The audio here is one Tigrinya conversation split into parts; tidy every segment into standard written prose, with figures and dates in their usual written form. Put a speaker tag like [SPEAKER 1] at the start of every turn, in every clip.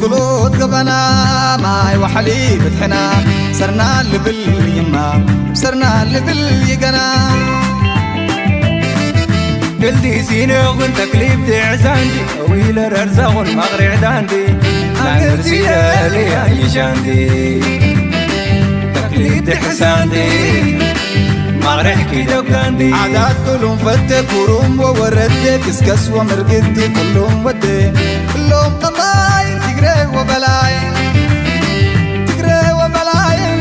[SPEAKER 1] قلوت قبنا ماي وحلي فتحنا صرنا لبل يما صرنا لبل يقنا قلتي سينو كنت كليب تعزاندي ويل رزاق المغرع داندي نعمل سينا لي عيشاندي تكليب تحساندي مغرح كي دوكاندي عادات كلهم فتك وروم ووردي كسكس ومرقدي كلهم ودي كلهم قطاين تقري وبلاين تقري وبلاين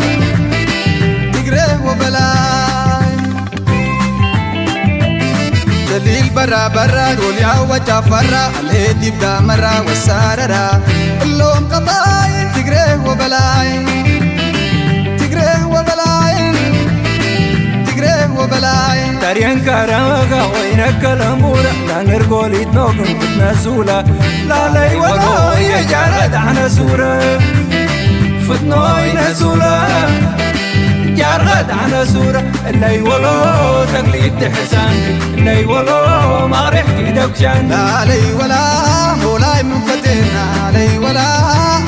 [SPEAKER 1] تقري وبلاين دليل برا برا قول يا وجه فرا الهدي بدا مرة والساررة كلهم قطاين تقري وبلاين تقري وبلاين وبلاين تاريان كارامغا وينك الامورة لا نرقول يتنوقن فتنا سولا لا لي ولا يجارد عنا سورة فتنوي نسولا جارد عنا سورة اللي ولو تقليد تحسان اللي ولو ما ريحكي دوكشان لا لي ولا مولاي من فتنا لي ولا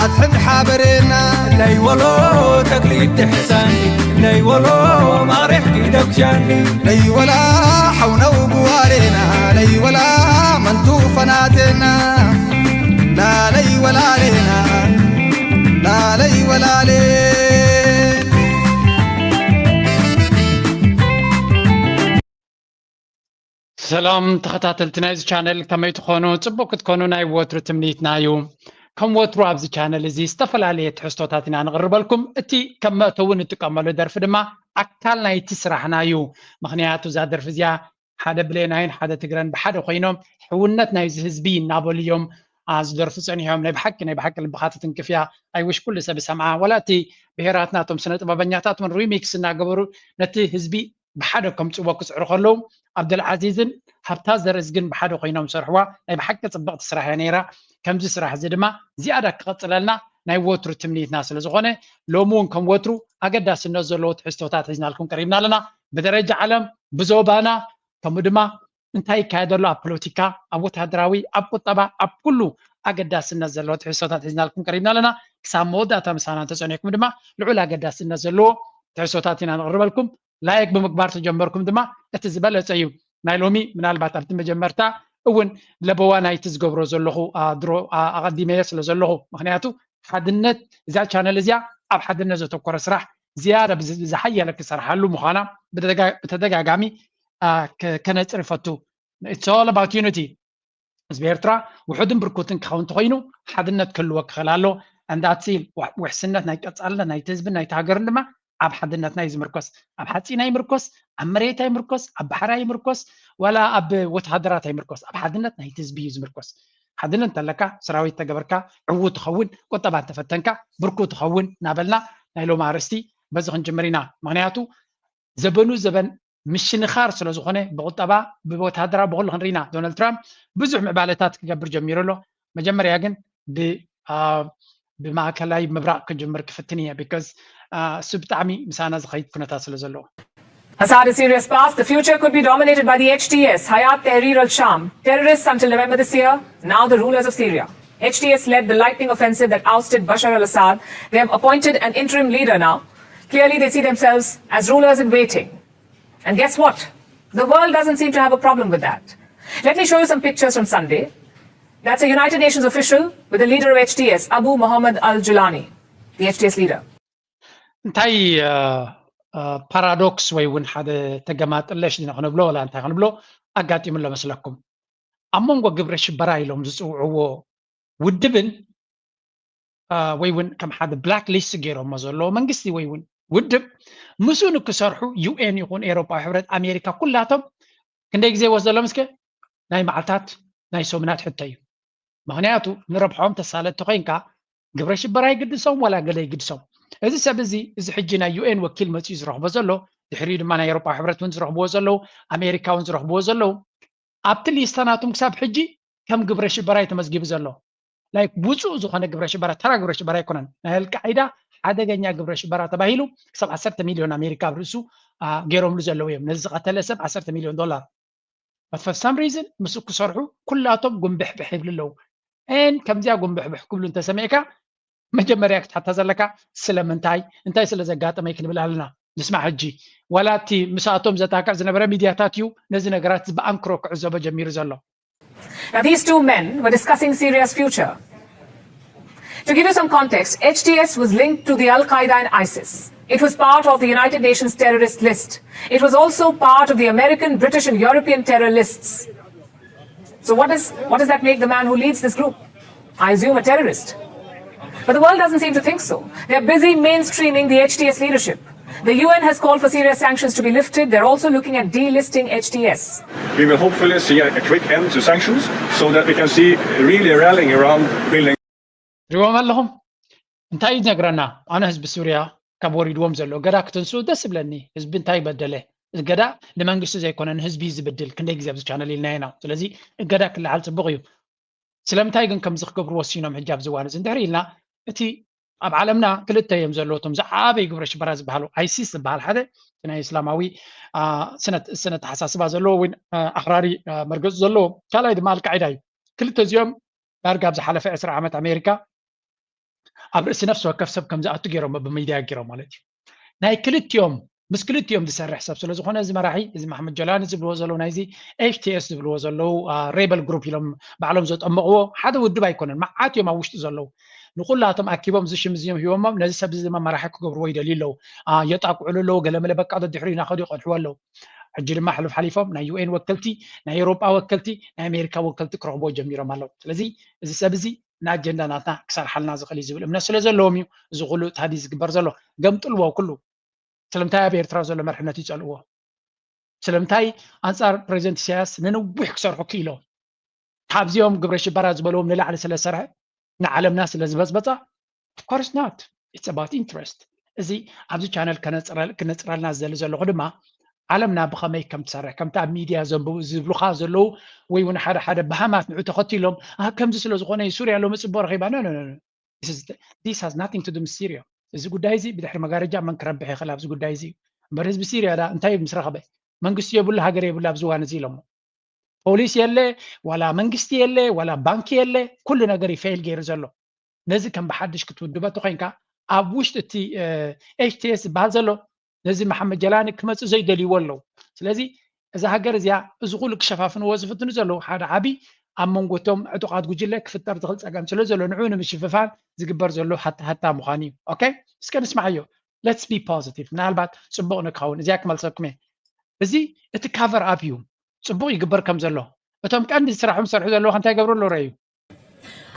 [SPEAKER 1] أتحب حابرنا اللي ولو تقليد تحسان لي ولا ما ريحكي دوكشاني لي ولا حونا وقوارنا لي ولا منتو فناتنا لا لي ولا لنا لا لي ولا لنا
[SPEAKER 2] سلام تخطاتلتنا إذا channel كما تكونوا تبوك تكونوا ناي ووتر تمنيتنا يوم كم ووترو عبز channel زي استفل عليه تحستوتاتنا نغرب لكم اتي كما تون تكملوا درف دما أكتالنا يتسرحنا يو مخنياتو زاد درف زيا حدا بليناين حدا تقران بحدا خوينهم حونتنا يزهزبين نابو اليوم از درف سنيهم نبحك البخاتة كفيا اي وش كل سبب سمعا ولا تي بهراتنا توم سنة ببنياتات من ريميكس ناقبرو نتي هزبي بحدا كم تسوى كسعر خلو عبد العزيزن هبتاز رزقن بحدا خوينهم سرحوا اي بحكة صبغت سراح نيرا كم زي سراح زدما زيادة قتل لنا ناي ووترو تمنيت ناس لزغونه لومون كم ووترو اقدا سنزلو تحستوتات هزنا لكم قريبنا لنا بدرجة علم بزوبانا كم دما انتهي كادرلو اب بوليتيكا اب وتهدراوي اب قطبا اب كله اقدا سنزلو تحستوتات هزنا لكم قريبنا لنا كسام مودا تمسانا تسونيكم دما لعلا اقدا سنزلو تحستوتاتنا نقرب لكم لايك بمقبار تجمبركم دما اتزبل تسيو نايلومي من البات ابت مجمرتا اون لبوانا يتزغبرو زلخو درو اقديمه سلا زلخو مخنياتو حدنت اذا channel ازيا اب حدنت زتكور سراح زياده بزحيه لك سرحالو مخانا بتدغاغامي كنصرفتو it's all about unity زبيرترا وحدن بركوتن كاونت خوينو حدنت كل وك خلالو انداتسيل وحسنت ناي قصالنا ناي تزبن ناي تاغر لما اب حدنتنا يزمركوس اب حصينا يمركوس اب مريت يمركوس اب بحرا يمركوس ولا اب وتهدرات يمركوس اب حدنتنا يتزبي يزمركوس حدنت لك سراويت تجبركا عو تخون قطبا تفتنكا بركو تخون نابلنا نايلو مارستي بزخن جمرينا مغنياتو زبنو زبن مش نخار سلو زخونه بقطبا بوتهدرا بقول خنرينا دونالد ترامب بزح معبالتات كجبر جميرلو مجمريا جن بماكلاي مبراق كجمر كفتنيه because سبتعمي مسانا زخيت كنتا سلزلو
[SPEAKER 3] Assad is serious past. The future could be dominated by the HTS, Hayat Tahrir al-Sham, terrorists until November this year, now the rulers of Syria. HTS led the lightning offensive that ousted Bashar al-Assad. They have appointed an interim leader now. Clearly they see themselves as rulers in waiting. And guess what? The world doesn't seem to have a problem with that. Let me show you some pictures from Sunday. That's a United Nations official with the leader of HTS, Abu Muhammad al-Julani, the HTS leader.
[SPEAKER 2] انتي بارادوكس ويون حدا تجمعت ليش نخنبلو ولا انت خنبلو اقاتي من مسلكم امونغو قبرش برايلهم زصوعو ودبن ويون كم حدا بلاك ليست غيرهم مازلو منغستي ويون ودب مسون كسرحو يو ان يكون اوروبا حبرت امريكا كلاتهم كندي غزي وزلو مسكه ناي معلتات ناي سومنات حتى مغنياتو نربحهم تسالت تقينكا قبرش براي قدسهم ولا قلي قدسهم إذا سبزي إذا حجنا UN وكيل متيز رح بوزلو تحرير معنا أوروبا حبرت ونز رح بوزلو أمريكا ونز رح بوزلو أبتلي استناتهم كسب حجي كم قبرش براي تمزجي بزلو لايك بوزو زخنا قبرش براي ترى قبرش براي كونن نهال القاعدة حدا جنيا قبرش براي تباهيلو كسب 10 مليون أمريكا برسو غيرهم لزلو يوم نزق تلسب 10 مليون دولار but for some reason مسوك صرحوا كلاتهم قم بحبحب للو ከምዚያ ጉንብሕብሕ ክብሉ እንተሰሚዕካ መጀመርያ ክትሓታ ዘለካ ስለምንታይ እንታይ ስለ ዘጋጠመይ ክንብል ኣለና ንስማዕ ሕጂ ዋላቲ ምሳቶም ዘታካዕ ዝነበረ ሚድያታት እዩ ነዚ ነገራት ብኣንክሮ ክዕዘቦ ጀሚሩ ዘሎ
[SPEAKER 3] Now, these two men were discussing Syria's future. To give you some context, HTS was linked to the Al-Qaeda and ISIS. It was part of the United Nations terrorist list. It was also part of the American, British, and European terror lists. So what does that make the man who leads this group? I assume a terrorist. But the world doesn't seem to think so. They're busy mainstreaming the HTS leadership. The UN has called for Syria's sanctions to be lifted. They're also looking at delisting HTS.
[SPEAKER 4] We will hopefully see a quick end to sanctions so that we can see really rallying around building.
[SPEAKER 2] ሪዎም ኣለኹም እንታይ እዩ ዝነግረና ኣነ ህዝቢ ሱርያ ካብ ወሪድዎም ዘሎ ገዳ ክትንሱ ደስ ብለኒ ህዝቢ እንታይ በደለ ገዳ ንመንግስቲ ዘይኮነን ህዝቢ ዝብድል ክንደይ ግዜ ኣብዚ ቻነል ኢልና ኢና ስለዚ ገዳ ክልዓል ፅቡቅ እዩ ስለምንታይ ግን ከምዚ ክገብሩ ወሲኖም ሕጂ ኣብ ዝዋን እዚ እንድሕር ኢልና እቲ ኣብ ዓለምና ክልተ እዮም ዘለዎም ዝዓበይ ግብረ ሽበራ ዝበሃሉ ኣይሲስ ዝበሃል ሓደ ናይ እስላማዊ ስነ ተሓሳስባ ዘለዎ ወይ ኣኽራሪ መርገፂ ዘለዎ ካልኣይ ድማ ኣልቃዒዳ እዩ ክልተ እዚኦም ዳርጋ ኣብ ዝሓለፈ 10 ዓመት ኣሜሪካ ኣብ ርእሲ ነፍሲ ወከፍ ሰብ ከም ዝኣቱ ገይሮም ብሚድያ ገይሮም ማለት እዩ ናይ ክልቲኦም ምስ ክልቲኦም ዝሰርሕ ሰብ ስለ ዝኾነ እዚ መራሒ እዚ መሐመድ ጀላኒ ዝብልዎ ዘለዉ ናይዚ ኤፍቲኤስ ዝብልዎ ዘለዉ ሬበል ግሩፕ ኢሎም ባዕሎም ዘጠመቕዎ ሓደ ውድብ ኣይኮነን መዓት እዮም ኣብ ውሽጢ ዘለዉ ንኩላቶም ኣኪቦም እዚ ሽም እዚኦም ሂቦሞም ነዚ ሰብ እዚ ድማ መራሒ ክገብርዎ ይደልዩ ኣለዉ የጣቅዕሉ ኣለዉ ገለመለ በቃ ደድሕሪ ናኸዱ ይቐድሕዎ ኣለዉ ሕጂ ድማ ሕሉፍ ሓሊፎም ናይ ዩኤን ወከልቲ ናይ ኤውሮጳ ወከልቲ ናይ ኣሜሪካ ወከልቲ ክረኽቦ ጀሚሮም ኣለዉ ስለዚ እዚ ሰብ እዚ ንኣጀንዳ ናትና ክሰርሓልና ዝኽእል እዩ ዝብል እምነት ስለ ዘለዎም እዩ እዚ ኩሉ ታዲ ዝግበር ዘሎ ገምጥልዎ ኩሉ ስለምንታይ ኣብ ኤርትራ ዘሎ መርሕነት ይፀልእዎ ስለምንታይ ኣንፃር ፕሬዚደንት ኢሳያስ ንነዊሕ ክሰርሑ ክኢሎም ካብዚኦም ግብረ ሽበራ ዝበልዎም ንላዕሊ ስለ ዝሰርሐ ንዓለምና ስለ ዝበፅበፃ ኦፍኮርስ ናት ኢትስ ኣባውት ኢንትረስት እዚ ኣብዚ ቻነል ክነፅረልና ዝደሊ ዘለኹ ድማ ዓለምና ብኸመይ ከም ትሰርሕ ከምቲ ኣብ ሚድያ ዝብሉካ ዘለዉ ወይ እውን ሓደ ሓደ ብሃማት ንዑ ተኸቲሎም ከምዚ ስለ ዝኾነ ሱርያ ሎሚ ፅቡቅ ረኺባ ዲስ ሃዝ ናቲንግ ቱ ዱ ምስ ሲርያ እዚ ጉዳይ እዚ ብድሕሪ መጋረጃ መን ክረብሕ ይኽእል ኣብዚ ጉዳይ እዚ እምበር ህዝቢ ሲርያ ዳ እንታይ ምስ ረኸበ መንግስቲ የብሉ ሃገር የብሉ ኣብዚ እዋን እዚ ኢሎሞ ፖሊስ የለ ዋላ መንግስቲ የለ ዋላ ባንኪ የለ ኩሉ ነገር ይፈይል ገይሩ ዘሎ ነዚ ከም ብሓድሽ ክትውድበቱ ኮንካ ኣብ ውሽጢ እቲ ኤችቲኤስ ዝበሃል ዘሎ ነዚ መሐመድ ጀላኒ ክመፅእ ዘይደልይዎ ኣለዉ ስለዚ እዛ ሃገር እዚኣ እዚ ኩሉ ክሸፋፍንዎ ዝፍትኑ ዘለዉ ሓደ ዓብዪ ኣብ መንጎቶም ዕጡቃት ጉጅለ ክፍጠር ዝኽእል ፀገም ስለ ዘሎ ንዑ ንምሽፍፋን ዝግበር ዘሎ ሃታ ምዃኑ እዩ ኦኬ እስከ ንስማዕዮ ሌትስ ቢ ፖዚቲቭ ምናልባት ፅቡቅ ንክኸውን እዚኣ ክመልሰኩም እየ እዚ እቲ ካቨር ኣፕ እዩ ፅቡቅ ይግበር ከም ዘሎ እቶም ቀንዲ ስራሖም ዝሰርሑ ዘለዉ እንታይ ገብሩ ኣሎ ረእዩ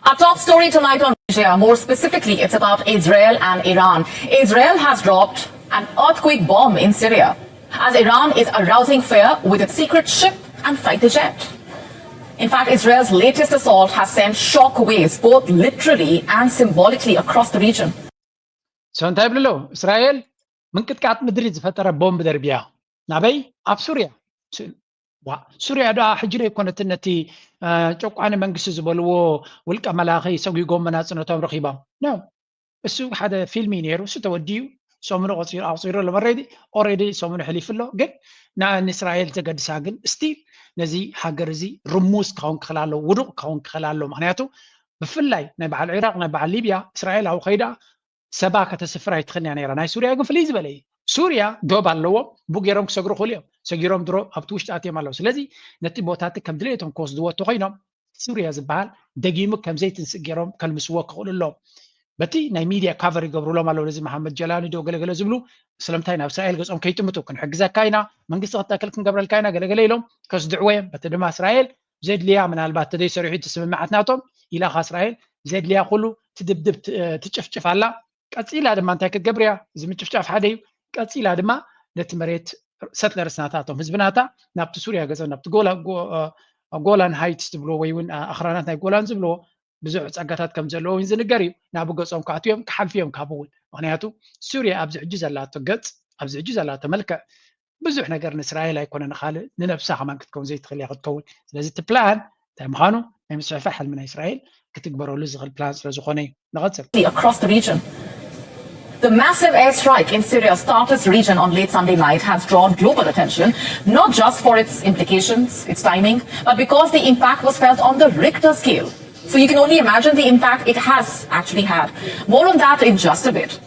[SPEAKER 5] Our top story tonight on Asia, more specifically, it's about Israel and Iran. Israel has dropped an earthquake bomb in Syria, as Iran is arousing fear with its secret ship and fighter jet. In fact, Israel's latest assault has sent shock waves, both literally and symbolically, across the region.
[SPEAKER 2] So, እንታይ ብሎ እስራኤል ምንቅጥቃጥ ምድሪ ዝፈጠረ ቦምብ ደርቢያ ናበይ ኣብ ሱርያ ሱርያ ዳ ሕጂ ነው የኮነትን ነቲ ጨቋኒ መንግስቲ ዝበልዎ ውልቀ መላኺ ሰጉጎም መናፅነቶም ረኺቦም ነው እሱ ሓደ ፊልሚ ነይሩ እሱ ተወዲዩ ሰሙኑ ኣውፂሩ ለመረዲ ኦልሬዲ ሰሙኑ ሕሊፍሎ ግን ንእስራኤል ዘገድሳ ግን ስቲል ነዚ ሃገር እዚ ርሙስ ክኸውን ክኽእል ኣለዎ ውዱቕ ክኸውን ክኽእል ኣለዎ ምክንያቱ ብፍላይ ናይ በዓል ዒራቅ ናይ በዓል ሊብያ እስራኤል ኣብ ከይዳ ሰባ ከተስፍራ ይትኽእል እያ ነይራ ናይ ሱርያ ግን ፍልይ ዝበለ እዩ ሱርያ ዶብ ኣለዎ ቡጌሮም ክሰግሩ ክእሉ እዮም ሰጊሮም ድሮ ኣብቲ ውሽጢ ኣትዮም ኣለዉ ስለዚ ነቲ ቦታት ከም ድሌቶም ክወስድዎ ኮይኖም ሱርያ ዝበሃል ደጊሙ ከም ዘይትንስእ ገይሮም ከልምስዎ ክኽእሉ ኣለዎም በቲ ናይ ሚድያ ካቨር ይገብሩሎም ኣለዉ ነዚ መሐመድ ጀላኒ ዶ ገለገለ ዝብሉ ስለምንታይ ናብ እስራኤል ገጾም ከይጥምቱ ክንሕግዘካ ኢና መንግስቲ ክተክል ክንገብረልካ ኢና ገለገለ ኢሎም ከስድዕዎ እዮም በቲ ድማ እስራኤል ዘድልያ ምናልባት ተደይ ሰሪሑ ትስምምዓት ናቶም ኢላኻ እስራኤል ዘድልያ ኩሉ ትድብድብ ትጭፍጭፍ ኣላ ቀፂላ ድማ እንታይ ክትገብር እያ እዚ ምጭፍጫፍ ሓደ እዩ ቀፂላ ድማ ነቲ መሬት ሰትለርስ ናታቶም ህዝብናታ ናብቲ ሱርያ ገጾም ናብቲ ጎላን ሃይትስ ዝብልዎ ወይ እውን ኣኽራናት ናይ ጎላን ዝብልዎ ብዙሕ ፀጋታት ከም ዘለዎ ዝንገር እዩ ናብ ገጾም ክኣትዮም ክሓልፍዮም ካብ እውን ምክንያቱ ሱርያ ኣብዚ ሕጂ ዘላቶ ገፅ ኣብዚ ሕጂ ዘላቶ መልክዕ ብዙሕ ነገር ንእስራኤል ኣይኮነን ካልእ ንነብሳ ከማን ክትከውን ዘይትኽእል እያ ክትከውን ስለዚ እቲ ፕላን እንታይ ምዃኑ ናይ ምስሕፋሕ ሕልሚ ናይ እስራኤል ክትግበረሉ ዝኽእል ፕላን ስለ ዝኾነ እዩ ንቐፅል
[SPEAKER 5] across the region. The massive airstrike in Syria's Tartus region on late Sunday night has drawn global attention, not just for its implications, its timing, but because the impact was felt on the Richter scale. So you can only imagine the impact it has actually had. More on that in just a bit.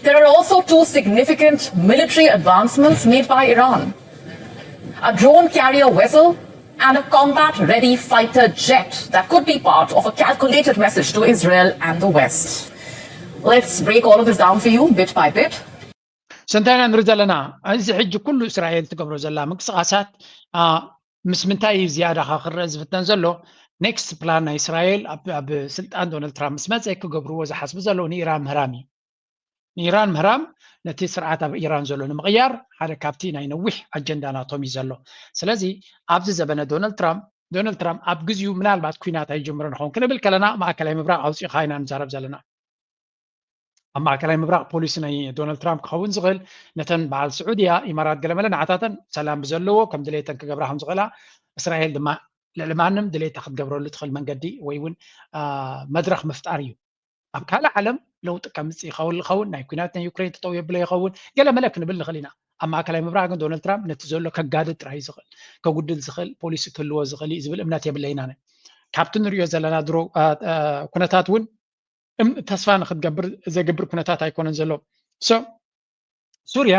[SPEAKER 5] There are also two significant military advancements made by Iran. A drone carrier vessel and a combat-ready fighter jet that could be part of a calculated message to Israel and the West. Let's break all of this down for you bit by bit.
[SPEAKER 2] سنتين نرزلنا እዚ ሕጂ ኩሉ እስራኤል ትገብሮ ዘላ ምንቅስቃሳት ምስ ምንታይ ዝያዳ ክርዝ ፍተን ዘሎ ኔክስት ፕላን ናይ እስራኤል ኣብ ስልጣን ዶናልድ ትራምፕ ምስ መጽ ክገብርዎ ዝሓስቡ ዘሎ ንኢራን ምህራም እዩ ንኢራን ምህራም ነቲ ስርዓት ኣብ ኢራን ዘሎ ንምቕያር ሓደ ካብቲ ናይ ነዊሕ ኣጀንዳ ናቶም እዩ ዘሎ ስለዚ ኣብዚ ዘበነ ዶናልድ ትራምፕ ኣብ ግዜኡ ምናልባት ኩናት ኣይጀምሮ ንኸውን ክንብል ከለና ማእከላይ ምብራቅ ኣውፂኢኻ ኢና ንዛረብ ዘለና ኣብ ማእከላይ ምብራቅ ፖሊሲ ናይ ዶናልድ ትራምፕ ክኸውን ዝኽእል ነተን በዓል ስዑድያ ኢማራት ገለመለ ንዓታተን ሰላም ብዘለዎ ከም ድሌተን ክገብራ ከም ዝኽእላ እስራኤል ድማ ለማንም ድሌታ ክትገብረሉ ትኽእል መንገዲ ወይ እውን መድረኽ ምፍጣር እዩ ኣብ ካልእ ዓለም ለውጢ ከምፅእ ይኸውን ናይ ኩናት ናይ ዩክሬን ተጠው የብለ ይኸውን ገለመለ ክንብል ንኽእል ኢና ኣብ ማእከላይ ምብራቅ ግን ዶናልድ ትራምፕ ነቲ ዘሎ ከጋድድ ጥራይ ዝኽእል ከጉድል ዝኽእል ፖሊሲ ክህልዎ ዝኽእል ዝብል እምነት የብለ ኢና ካብቲ ንሪኦ ዘለና ድሮ ኩነታት እውን ተስፋ ንክትገብር ዘገብር ኩነታት ኣይኮነን ዘሎ ሱርያ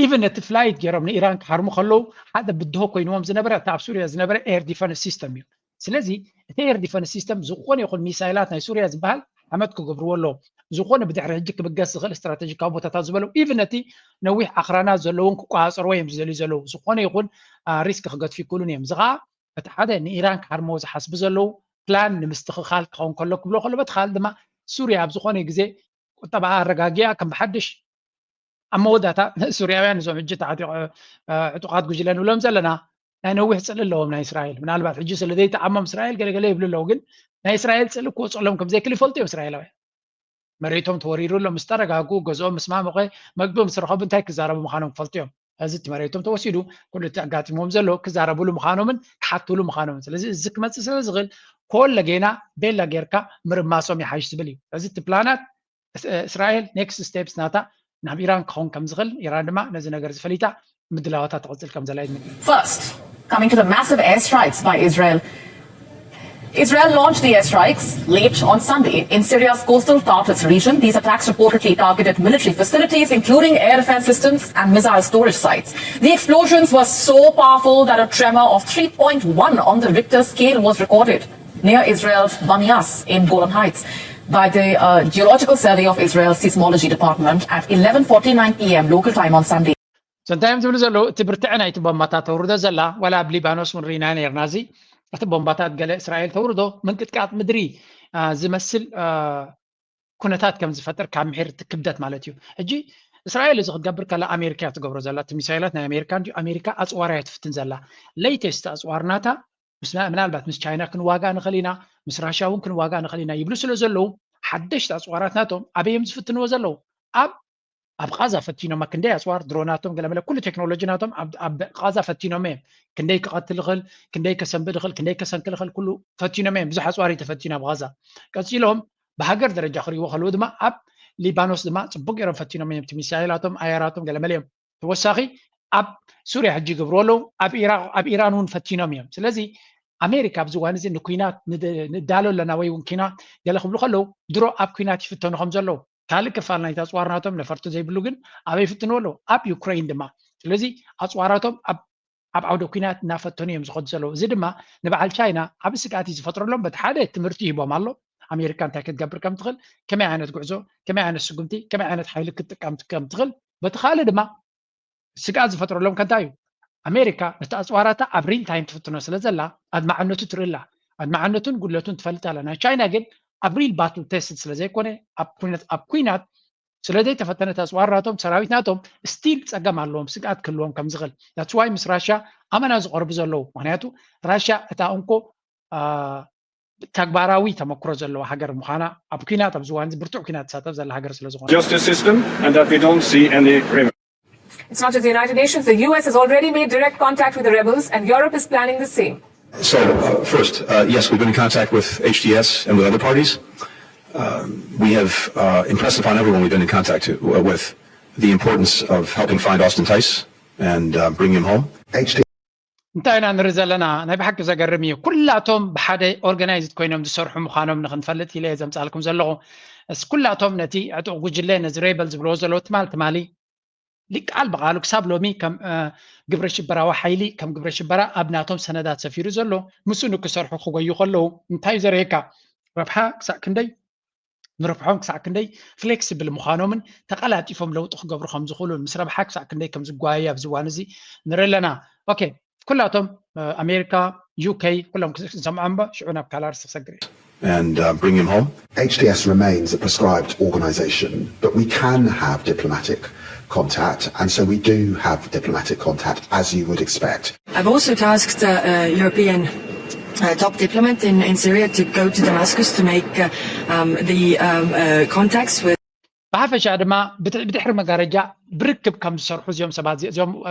[SPEAKER 2] ኢቨን እቲ ፍላይት ገይሮም ንኢራን ክሓርሙ ከለዉ ሓደ ብድሆ ኮይንዎም ዝነበረ እቲ ኣብ ሱርያ ዝነበረ ኤር ዲፈንስ ሲስተም እዩ ስለዚ እቲ ኤር ዲፈንስ ሲስተም ዝኾነ ይኹን ሚሳይላት ናይ ሱርያ ዝበሃል ዓመት ክገብርዎ ኣለዎም ዝኾነ ብድሕሪ ሕጂ ክብገስ ዝኽእል ስትራቴጂካዊ ቦታታት ዝበለው ኢቨን እቲ ነዊሕ ኣኽራናት ዘለውን ክቋፀርዎ እዮም ዝደልዩ ዘለዉ ዝኾነ ይኹን ሪስክ ክገድፉ ይክእሉን እዮም እዚ ከዓ እቲ ሓደ ንኢራን ክሓርምዎ ዝሓስቡ ዘለዉ ፕላን ንምስትኽኻል ክኸውን ከሎ ክብሎ ከሎ በቲ ካልእ ድማ ሱርያ ኣብ ዝኾነ ግዜ ቁጠባ ኣረጋጊያ ከም ብሓድሽ ኣብ መወዳእታ ሱርያውያን እዞም ሕጂ ዕጡቃት ጉጅለ ንብሎም ዘለና ናይ ነዊሕ ፅልኢ ኣለዎም ናይ እስራኤል ምናልባት ሕጂ ስለዘይተዓመም እስራኤል ገለገለ ይብሉ ኣለዉ ግን ናይ እስራኤል ፅልኢ ክወፅሎም ከም ዘይክእል ይፈልጡ እዮም እስራኤላውያን መሬቶም ተወሪሩሎም ምስ ተረጋጉ ገዝኦም ምስ ማሞቐ መግቢኦም ምስ ረኸቡ እንታይ ክዛረቡ ምዃኖም ክፈልጡ እዮም እዚ እቲ መሬቶም ተወሲዱ ኩሉ እቲ ኣጋጢሞም ዘሎ ክዛረብሉ ምዃኖምን ክሓትሉ ምዃኖምን ስለዚ እዚ ክመፅእ ስለ ዝኽእል ኮለ ጌና ቤላ ጌርካ ምርማሶም ይሓይሽ ዝብል እዩ እዚ እቲ ፕላናት እስራኤል ኔክስት ስቴፕስ ናታ ናብ ኢራን ክኸውን ከም ዝኽእል ኢራን ድማ ነዚ ነገር ዝፈሊጣ ምድላዋታት ትቕፅል ከም ዘላ ይድምት
[SPEAKER 5] First, coming to the massive airstrikes by Israel. Israel launched the airstrikes late on Sunday in Syria's coastal Tartus region. These attacks reportedly targeted military facilities, including air defense systems and missile storage sites. The explosions were so powerful that a tremor of 3.1 on the Richter scale was recorded near Israel's Bamias in Golan Heights by the Geological Survey of Israel's Seismology Department at 11:49 p.m. local time on Sunday.
[SPEAKER 2] ሰንታይም ዝብሉ ዘለዉ እቲ ብርትዕ ናይቲ ቦምባታት ተውርዶ ዘላ ወላ ኣብ ሊባኖስ ውን ሪና ነርና እዚ እቲ ቦምባታት ገለ እስራኤል ተውርዶ ምንቅጥቃጥ ምድሪ ዝመስል ኩነታት ከም ዝፈጥር ካብ ምሕር እቲ ክብደት ማለት እዩ ሕጂ እስራኤል እዚ ክትገብር ከላ ኣሜሪካ ትገብሮ ዘላ እቲ ሚሳይላት ናይ ኣሜሪካ እንጂ ኣሜሪካ ኣፅዋርያ ትፍትን ዘላ ለይተስቲ ኣፅዋርናታ ምናልባት ምስ ቻይና ክንዋጋ ንኽእል ኢና ምስ ራሽያ እውን ክንዋጋ ንኽእል ኢና ይብሉ ስለ ዘለዉ ሓደሽቲ ኣፅዋራት ናቶም ኣበዮም ዝፍትንዎ ዘለዉ ኣብ ቃዛ ፈቲኖም ክንደይ ኣፅዋር ድሮናቶም ገለመለ ኩሉ ቴክኖሎጂ ናቶም ኣብ ቃዛ ፈቲኖም እዮም ክንደይ ክቐትል ይኽእል ክንደይ ከሰንብድ ይኽእል ክንደይ ከሰንክል ይኽእል ኩሉ ፈቲኖም እዮም ብዙሕ ኣፅዋር ተፈቲኑ ኣብ ቃዛ ቀፂሎም ብሃገር ደረጃ ክሪእዎ ከለዉ ድማ ኣብ ሊባኖስ ድማ ፅቡቅ ገይሮም ፈቲኖም እዮም እቲ ሚሳይላቶም ኣየራቶም ገለመለ እዮም ተወሳኺ ኣብ ሱርያ ሕጂ ይገብርዎ ኣለዉ ኣብ ኢራን እውን ፈቲኖም እዮም ስለዚ ኣሜሪካ ኣብዚ እዋን እዚ ንኩናት ንዳሎ ኣለና ወይ እውን ኩናት ገለ ክብሉ ከለዉ ድሮ ኣብ ኩናት ይፍተኑ ከም ዘለዉ ካልእ ክፋል ናይቲ ኣፅዋርናቶም ነፈርቱ ዘይብሉ ግን ኣበይ ይፍትንዎ ኣለዉ ኣብ ዩክሬን ድማ ስለዚ ኣፅዋራቶም ኣብ ዓውደ ኩናት እናፈተኑ እዮም ዝኸዱ ዘለዉ እዚ ድማ ንበዓል ቻይና ዓብ ስጋኣት እዩ ዝፈጥረሎም በቲ ሓደ ትምህርቲ ሂቦም ኣሎ ኣሜሪካ እንታይ ክትገብር ከም ትኽእል ከመይ ዓይነት ጉዕዞ ከመይ ዓይነት ስጉምቲ ከመይ ዓይነት ሓይሊ ክትጥቀም ከም ትኽእል በቲ ካልእ ድማ ስጋኣት ዝፈጥረሎም ከንታይ እዩ ኣሜሪካ ነቲ ኣፅዋራታ ኣብ ሪል ታይም ትፍትኖ ስለ ዘላ ኣድማዕነቱ ትርእላ ኣድማዕነቱን ጉድለቱን ትፈልጥ ኣላ ናይ ቻይና ግን ኣብ ሪል ባትል ቴስት ስለ ዘይኮነ ኣብ ኩናት ስለዘይተፈተነ ኣፅዋርናቶም ሰራዊት ናቶም ስቲል ፀገም ኣለዎም ስጋኣት ክህልዎም ከም ዝኽእል ዳትስ ዋይ ምስ ራሽያ ኣመና ዝቐርቡ ዘለዉ ምክንያቱ ራሽያ እታ እንኮ ተግባራዊ ተመክሮ ዘለዋ ሃገር ምዃና ኣብ ኩናት ኣብ ዝዋን ብርቱዕ ኩናት ተሳተፍ ዘላ ሃገር ስለ ዝኾነ
[SPEAKER 4] justice system and that we don't see any
[SPEAKER 3] It's not just the United Nations. The US has already made direct contact with the rebels, and Europe is planning the same.
[SPEAKER 6] So, first, yes, we've been in contact with HTS and with other parties. We have impressed upon everyone we've been in contact with the importance of helping find Austin Tice and bring him home.
[SPEAKER 2] انتينا نرزلنا ناي بحق زغرمي كلاتهم بحدا اورجنايزد كوينهم ዝሰርሑ ምዃኖም ንኽንፈልጥ ኢለ ዘምጻልኩም ዘለኹ እስ ኩላቶም ነቲ ዕጡቕ ጉጅለ ነዝሬበል ዝብልዎ ዘለዎ ትማሊ ሊቃል በቃሉ ክሳብ ሎሚ ከም ግብረ ሽበራዊ ሓይሊ ከም ግብረ ሽበራ ኣብ ናቶም ሰነዳት ሰፊሩ ዘሎ ምስኡ ንክሰርሑ ክጎዩ ከለዉ እንታይ ዘርእየካ ረብሓ ክሳብ ክንደይ ንረብሖም ክሳብ ክንደይ ፍሌክሲብል ምዃኖምን ተቐላጢፎም ለውጢ ክገብሩ ከም ዝኽእሉን ምስ ረብሓ ክሳብ ክንደይ ከም ዝጓየዩ ኣብዚ እዋን እዚ ንርኢ ኣለና ኦኬ كلاتهم أمريكا UK كلهم سمعهم شعونا بكالار سكسجري
[SPEAKER 6] and bring him home.
[SPEAKER 7] HTS remains a prescribed organisation, but we can have diplomatic contact, and so we do have diplomatic contact, as you would expect.
[SPEAKER 8] I've also tasked the European top diplomat in Syria to go to Damascus to make the contacts with.
[SPEAKER 2] بحفش ድማ ብድሕሪ መጋረጃ ብርክብ ከም ዝሰርሑ እዚኦም ሰባት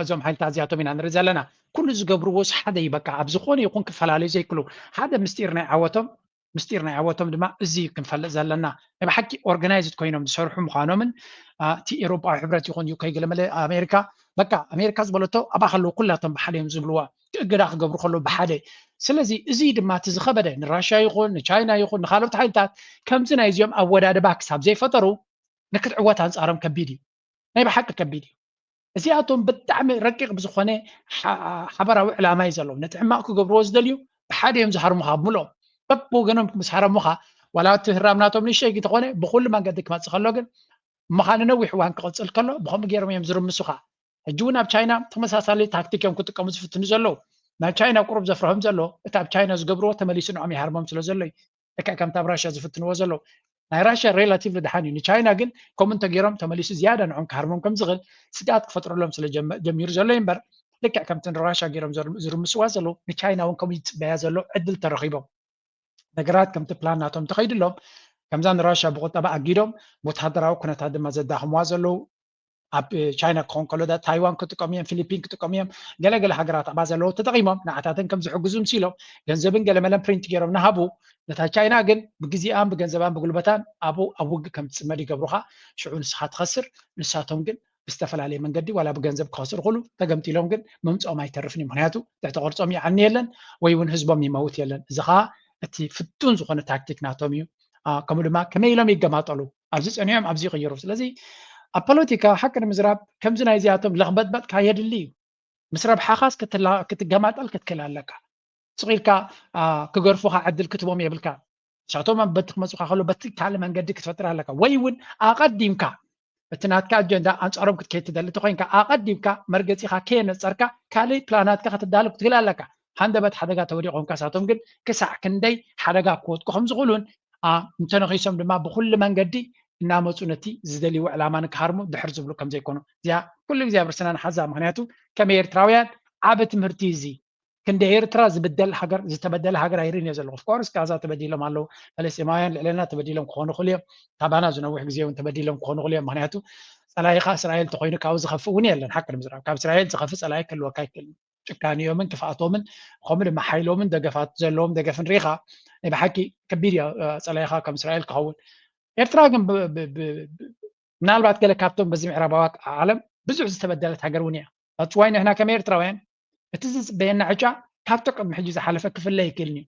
[SPEAKER 2] እዚኦም ሓይልታት እዚኣቶም ኢና ንርኢ ዘለና ኩሉ ዝገብርዎስ ሓደ ይበቃ ኣብ ዝኾነ ይኹን ክፈላለዩ ዘይክሉ ሓደ ምስጢር ናይ ዓወቶም ድማ እዚ ክንፈልጥ ዘለና ናይ ብሓቂ ኦርጋናይዝድ ኮይኖም ዝሰርሑ ምዃኖምን እቲ ኤውሮጳዊ ሕብረት ይኹን ዩኬይ ገለመለ ኣሜሪካ በቃ ኣሜሪካ ዝበለቶ ኣባ ከለዉ ኩላቶም ብሓደ እዮም ዝብልዋ እገዳ ክገብሩ ከለዉ ብሓደ ስለዚ እዚ ድማ እቲ ዝኸበደ ንራሽያ ይኹን ንቻይና ይኹን ንካልኦት ሓይልታት ከምዚ ናይ እዚኦም ኣወዳድባ ክሳብ ዘይፈጠሩ ንክትዕወት ኣንጻሮም ከቢድ እዩ ናይ ብሓቂ ከቢድ እዩ እዚኣቶም ብጣዕሚ ረቂቕ ብዝኾነ ሓበራዊ ዕላማ እዩ ዘለዎም ነቲ ሕማቕ ክገብርዎ ዝደልዩ ብሓደ እዮም ዝሃርሙኻ ብምልኦም በብወገኖም ምስ ሃረሙኻ ዋላ እቲ ህራምናቶም ንእሽተይ ተኾነ ብኩሉ መንገዲ ክመፅእ ከሎ ግን እሞኻ ንነዊሕ እዋን ክቕፅል ከሎ ብከምኡ ገይሮም እዮም ዝርምሱኻ ሕጂ እውን ኣብ ቻይና ተመሳሳሊ ታክቲክ እዮም ክጥቀሙ ዝፍትኑ ዘለዉ ናብ ቻይና ቁሩብ ዘፍርሖም ዘሎ እቲ ኣብ ቻይና ዝገብርዎ ተመሊሱ ንዖም ይሃርሞም ስለ ዘሎ እዩ ደክዕ ከምቲ ኣብ ራሽያ ዝፍትንዎ ዘለዉ ናይ ራሽያ ሬላቲቭሊ ድሓን እዩ ንቻይና ግን ከምኡ እንተገይሮም ተመሊሱ ዝያዳ ንዖም ክሃርሞም ከም ዝኽእል ስጋት ክፈጥረሎም ስለ ጀሚሩ ዘሎ እምበር ልክዕ ከምቲ ንራሽያ ገይሮም ዝርምስዋ ዘለዉ ንቻይና እውን ከምኡ ይፅበያ ዘሎ ዕድል ተረኺቦም ነገራት ከምቲ ፕላን ናቶም ተኸይድሎም ከምዛ ንራሽያ ብቁጠባ ኣጊዶም ወተሃደራዊ ኩነታት ድማ ዘዳኽምዋ ዘለዉ ኣብ ቻይና ክኾን ከሎ ታይዋን ክጥቀሙ እዮም ፊሊፒን ክጥቀሙ እዮም ገለገለ ሃገራት ኣባ ዘለዉ ተጠቒሞም ንዓታትን ከም ዝሕግዙ ምሲሎም ገንዘብን ገለመለን ፕሪንት ገይሮም ንሃቡ ነታ ቻይና ግን ብግዜኣን ብገንዘባን ብጉልበታን ኣብ ውጊ ከም ትፅመድ ይገብሩኻ ሽዑ ንስኻ ትኸስር ንሳቶም ግን ብዝተፈላለየ መንገዲ ዋላ ብገንዘብ ክኸስሩ ክእሉ ተገምቲሎም ግን መምፅኦም ኣይተርፍን እዩ ምክንያቱ ትሕቲ ቅርፆም ይዓኒ የለን ወይ እውን ህዝቦም ይመውት የለን እዚ ከዓ እቲ ፍቱን ዝኾነ ታክቲክ ናቶም እዩ ከምኡ ድማ ከመይ ኢሎም ይገማጠሉ ኣብዚ ፀኒዖም ኣብዚ ይቕይሩ ስለዚ ኣብ ፖለቲካ ሓቂ ንምዝራብ ከምዚ ናይ እዚኣቶም ለኽበጥበጥ ካየድሊ እዩ ምስ ረብሓኻስ ክትገማጠል ክትክእል ኣለካ ፅቂልካ ክገርፉኻ ዕድል ክትቦም የብልካ ንሳቶም በቲ ክመፁካ ከሎ በቲ ካልእ መንገዲ ክትፈጥር ኣለካ ወይ እውን ኣቐዲምካ እቲ ናትካ ኣጀንዳ ኣንፃሮም ክትከይድ ትደሊ እንተኮይንካ ኣቐዲምካ መርገፂኻ ከየነፀርካ ካልእ ፕላናትካ ክትዳልብ ክትክእል ኣለካ ሃንደበት ሓደጋ ተወዲቖም ካሳቶም ግን ክሳዕ ክንደይ ሓደጋ ክወጥቁ ከም ዝኽእሉን እንተነኺሶም ድማ ብኩሉ መንገዲ እናመፁ ነቲ ዝደልይዎ ዕላማ ንክሃርሙ ድሕር ዝብሉ ከም ዘይኮኑ እዚኣ ኩሉ ግዜ ኣብ ርስና ንሓዛ ምክንያቱ ከም ኤርትራውያን ዓበ ትምህርቲ እዚ ክንደ ኤርትራ ዝተበደለ ሃገር ኣይርኢን እየ ዘለኹ ፍኮርስ ጋዛ ተበዲሎም ኣለዉ ፈለስጢማውያን ልዕልና ተበዲሎም ክኾኑ ክእሉ እዮም ታባና ዝነዊሕ ግዜ እውን ተበዲሎም ክኾኑ ክእሉ እዮም ምክንያቱ ፀላኢኻ እስራኤል እንተኮይኑ ካብኡ ዝኸፍእ እውን የለን ሓቂ ንምዝራብ ካብ እስራኤል ዝኸፍእ ፀላኢ ክህልወካ ይክእልን ጭካንዮምን ክፍኣቶምን ከምኡ ድማ ሓይሎምን ደገፋት ዘለዎም ደገፍን ሪኢኻ ናይ ብሓቂ ከቢድ እያ ፀላኢኻ ከም እስራኤል ክኸውን ኤርትራ ግን ምናልባት ገለ ካብቶም በዚ ምዕራባዊ ዓለም ብዙሕ ዝተበደለት ሃገር እውን እያ ኣፅዋይ ንሕና ከም ኤርትራውያን እቲ ዝፅበየና ዕጫ ካብቶ ቅድሚ ሕጂ ዝሓለፈ ክፍለ ይክእልኒ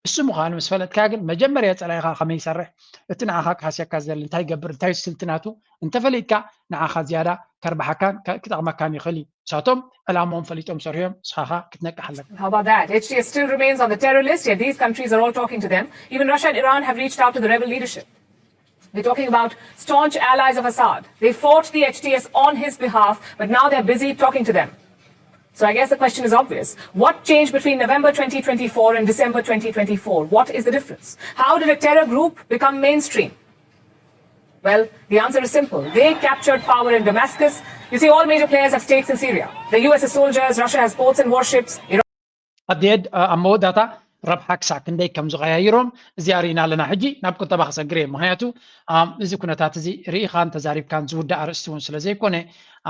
[SPEAKER 2] እሱ ምዃኑ ምስ ፈለጥካ ግን መጀመርያ ፀላኢኻ ከመይ ይሰርሕ እቲ ንዓኻ ክሃስየካ ዝደሊ እንታይ ይገብር እንታይ ስልትናቱ እንተፈሊጥካ ንዓኻ ዝያዳ ከርባሓካን ክጠቕመካን ይኽእል እዩ ንሳቶም ዕላማኦም ፈሊጦም ሰርሖም ንስኻኻ ክትነቅሕ ኣለካ
[SPEAKER 3] How about that? HTS still remains on the terror list, yet these countries are all talking to them. Even Russia and Iran have reached out to the rebel leadership. They're talking about staunch allies of Assad. They fought the HTS on his behalf, but now they're busy talking to them. So I guess the question is obvious. What changed between November 2024 and December 2024? What is the difference? How did a terror group become mainstream? Well, the answer is simple. They captured power in Damascus. You see, all major players have stakes in Syria. The US has soldiers, Russia has ports and warships.
[SPEAKER 2] ኣዴድ ኣብ መወዳእታ ረብሓ ክሳዕ ክንደይ ከም ዝቀያይሮም እዚኣ ርኢና ኣለና ሕጂ ናብ ቁጠባ ክሰግር እየ ምክንያቱ እዚ ኩነታት እዚ ርኢኻን ተዛሪብካን ዝውዳእ ኣርእስቲ እውን ስለ ዘይኮነ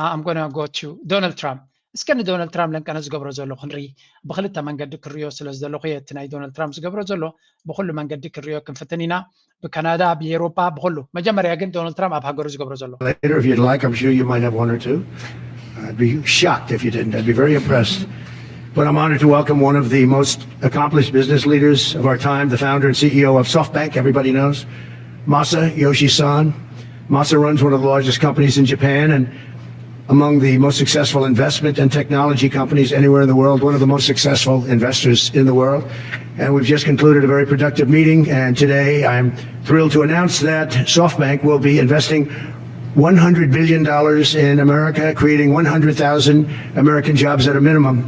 [SPEAKER 2] ኣም ጎና ጎ ቱ ዶናልድ ትራምፕ እስከ ዶናልድ ትራምፕ ለንቀነ ዝገብሮ ዘሎ ክንርኢ ብክልተ መንገዲ ክርዮ ስለ ዘለኹ እየ እቲ ናይ ዶናልድ ትራምፕ ዝገብሮ ዘሎ ብኩሉ መንገዲ ክርዮ ክንፍትን ኢና ብካናዳ ብኤውሮፓ ብኩሉ መጀመርያ ግን ዶናልድ ትራምፕ ኣብ ሃገሩ ዝገብሮ ዘሎ
[SPEAKER 9] Later, if you'd like, I'm sure you might have one or two. I'd be shocked if you didn't. I'd be very impressed but I'm honored to welcome one of the most accomplished business leaders of our time, the founder and CEO of SoftBank, everybody knows, Masayoshi Son. Masa runs one of the largest companies in Japan and among the most successful investment and technology companies anywhere in the world, one of the most successful investors in the world. And we've just concluded a very productive meeting, and today I'm thrilled to announce that SoftBank will be investing $100 billion in America, creating 100,000 American jobs at a minimum.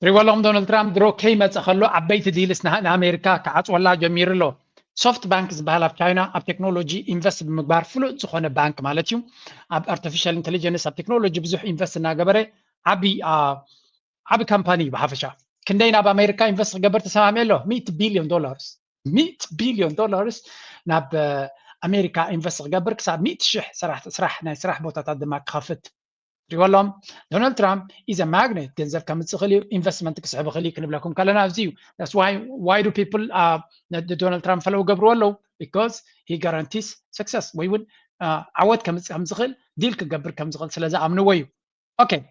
[SPEAKER 2] ريولهم دونالد ترامب درو كيمة خلو عبيت ديلس نهان أمريكا كعص ولا جمير له سوفت بانك زبالة في تشاينا أب تكنولوجي إنفست بمقدار فلوس زخونة بانك مالتيوم أب artificial intelligence أب تكنولوجي بزح إنفست ناقبره عبي كمباني بحفشة كندينا بأمريكا إنفست قبر تسامع له $100 billion $100 billion ناب أمريكا إنفست قبر كسب 100 شح سرح بوتات دماغ خافت ريولهم دونالد ترامب is a magnet تنزل كم تسخلي investment كسحب خلي كنب لكم كلنا فيزيو that's why do people Donald Trump follow قبر له because he guarantees success ويقول عود كم تسخل ديل كقبر كم تسخل سلزا أمنو ويو okay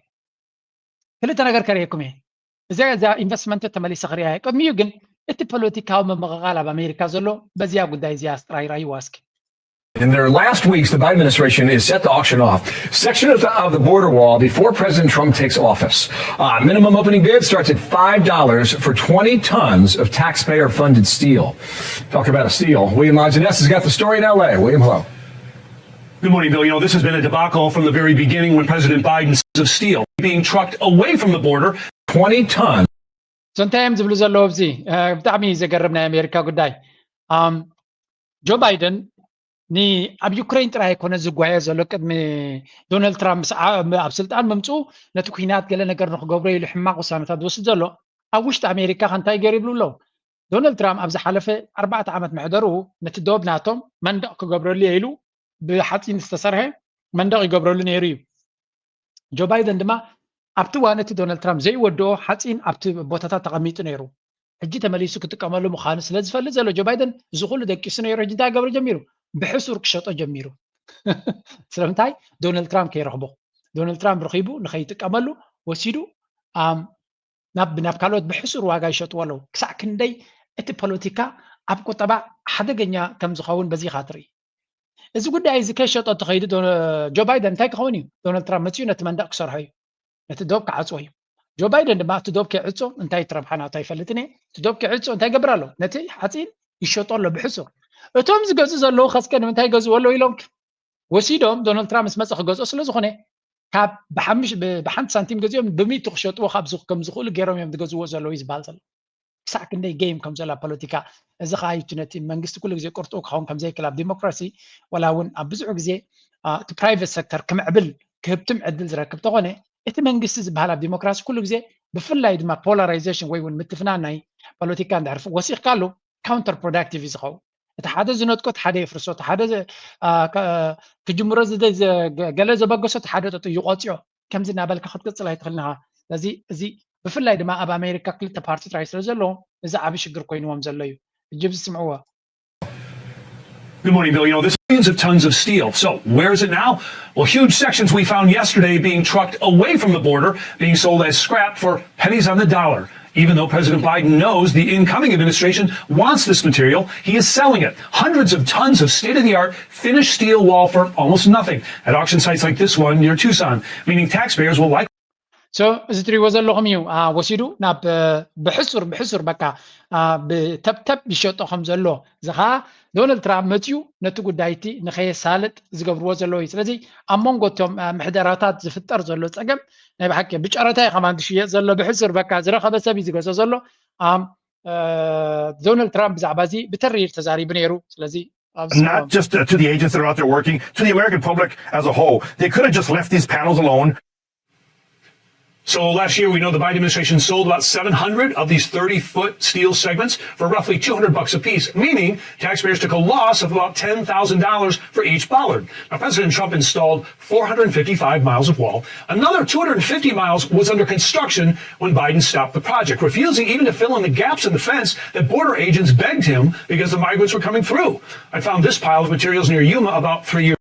[SPEAKER 2] كل تناقر كريكم إيه إذا investment تملي صغريها كم يمكن البوليتيكا ومغالبة بأمريكا زلوا بزيا قداي زيا راي واسك.
[SPEAKER 10] In their last weeks, the Biden administration is set to auction off sections of the border wall before President Trump takes office. Minimum opening bid starts at $5 for 20 tons of taxpayer-funded steel. Talk about a steal. William Lajeunesse has got the story in L.A. William, hello.
[SPEAKER 11] Good morning, Bill. You know, this has been a debacle from the very beginning when President Biden says of steel being trucked away from the border.
[SPEAKER 10] 20 tons.
[SPEAKER 2] Sometimes بلوز الله بزي بتعمي زقربنا أمريكا قداي. جو بايدن ني أب يوكرين تراي كونه زقوايا زلك من دونالد ترامب أب سلطان ممتو نتوخينات قال نقدر نخجبري لحماق وسنة تدوس زلوا أوشت أمريكا خنتاي قريب له دونالد ترامب أبز حلفه 4 عامات معدره نتدوب ناتهم من دق جبروا لي يلو بحطين استسرها من دق جبروا لي نيريو جو بايدن دما أبتوا نت دونالد ترامب زي ودو حطين أبت بوتاتا تقميت نيرو حجي تمليسو كتقاملو مخانس لزفل زلو جو بايدن زغول دك سنيرو جدا جبر جميرو بحسور كشطو جميرو سلامتاي دونالد ترامب كيرخبو دونالد ترامب رخيبو نخيتقاملو وسيدو ناب كالوت بحسور واغا يشطولو كسع كندي اتي بوليتيكا اب قطبا حدغنيا كم زخون بزي خاطري እዚ ጉዳይ እዚ ከሸጦ ተኸይዱ ጆ ባይደን እንታይ ክኸውን እዩ ዶናልድ ትራምፕ መፅኡ ነቲ መንደቕ ክሰርሖ እዩ ነቲ ዶብ ክዓፅዎ እዩ ጆ ባይደን ድማ እቲ ዶብ ክዕፆ እንታይ ትረብሓና ኣይፈልጥን እየ እቲ ዶብ ክዕፆ እንታይ ገብር ኣሎ ነቲ ሓፂን ይሸጦ ኣሎ ብሕሱር እቶም ዝገዙ ዘለዉ ኸስከ ንምንታይ ገዝኡ ኣለዉ ኢሎም ወሲዶም ዶናልድ ትራምፕ ምስ መፅእ ክገዝኦ ስለ ዝኾነ ካብ ብሓንቲ ሳንቲም ገዚኦም ብ100 ክሸጥዎ ካብ ከም ዝኽእሉ ገይሮም እዮም ዝገዝዎ ዘለዉ እዩ ዝበሃል ዘሎ ክሳዕ ክንደይ ጌም ከም ዘላ ፖለቲካ እዚ ከዓ ነቲ መንግስቲ ኩሉ ግዜ ቁርጡ ክኸውን ከም ዘይክእል ኣብ ዲሞክራሲ ወላ እውን ኣብ ብዙሕ ግዜ እቲ ፕራይቬት ሴክተር ክምዕብል ክህብትም ዕድል ዝረክብ ተኾነ እቲ መንግስቲ ዝበሃል ኣብ ዲሞክራሲ ኩሉ ግዜ ብፍላይ ድማ ፖላራይዜሽን ወይ እውን ምትፍናን ናይ ፖለቲካ እንድሕር ወሲኽካ ኣሎ ካውንተር ፕሮዳክቲቭ እዩ ዝኸውን እቲ ሓደ ዝነጥቆ እቲ ሓደ የፍርሶ እቲ ሓደ ክጅምሮ ገለ ዘበገሶ እቲ ሓደ ጠጡ ይቆፅዮ ከምዚ እናበልካ ክትቅፅል ኣይትኽእልን ኢኻ ስለዚ እዚ ብፍላይ ድማ ኣብ ኣሜሪካ ክልተ ፓርቲ ጥራይ ስለ ዘለዎም እዚ ዓብዪ ሽግር ኮይኑዎም ዘሎ እዩ እጅብ ዝስምዕዎ
[SPEAKER 11] Good morning, Bill. You know, there's millions of tons of steel. So where is it now? Well, huge sections we found yesterday being trucked away from the border, being sold as scrap for pennies on the dollar. Even though President Biden knows the incoming administration wants this material, he is selling it. Hundreds of tons of state-of-the-art finished steel wall for almost nothing at auction sites like this one near Tucson, meaning taxpayers will likely
[SPEAKER 2] So እዚ ትሪእዎ ዘለኹም እዩ ወሲዱ ናብ ብሕሱር በቃ ብተብተብ ይሸጦ ከም ዘሎ እዚ ከዓ ዶናልድ ትራምፕ መፅኡ ነቲ ጉዳይቲ ንኸየሳልጥ ዝገብርዎ ዘለዎ እዩ ስለዚ ኣብ መንጎ እቶም ምሕደራታት ዝፍጠር ዘሎ ፀገም ናይ ብሓቂ ብጨረታ ከማን ዝሽየጥ ዘሎ ብሕሱር በቃ ዝረኸበ ሰብ እዩ ዝገዝኦ ዘሎ ዶናልድ ትራምፕ ብዛዕባ እዚ ብተሪር ተዛሪቡ ነይሩ ስለዚ
[SPEAKER 12] Not just to the agents that are out there working, to the American public as a whole. They could have just left these panels alone.
[SPEAKER 11] So last year, we know the Biden administration sold about 700 of these 30-foot steel segments for roughly $200 a piece, meaning taxpayers took a loss of about $10,000 for each bollard. Now, President Trump installed 455 miles of wall. Another 250 miles was under construction when Biden stopped the project, refusing even to fill in the gaps in the fence that border agents begged him because the migrants were coming through. I found this pile of materials near Yuma about 3 years.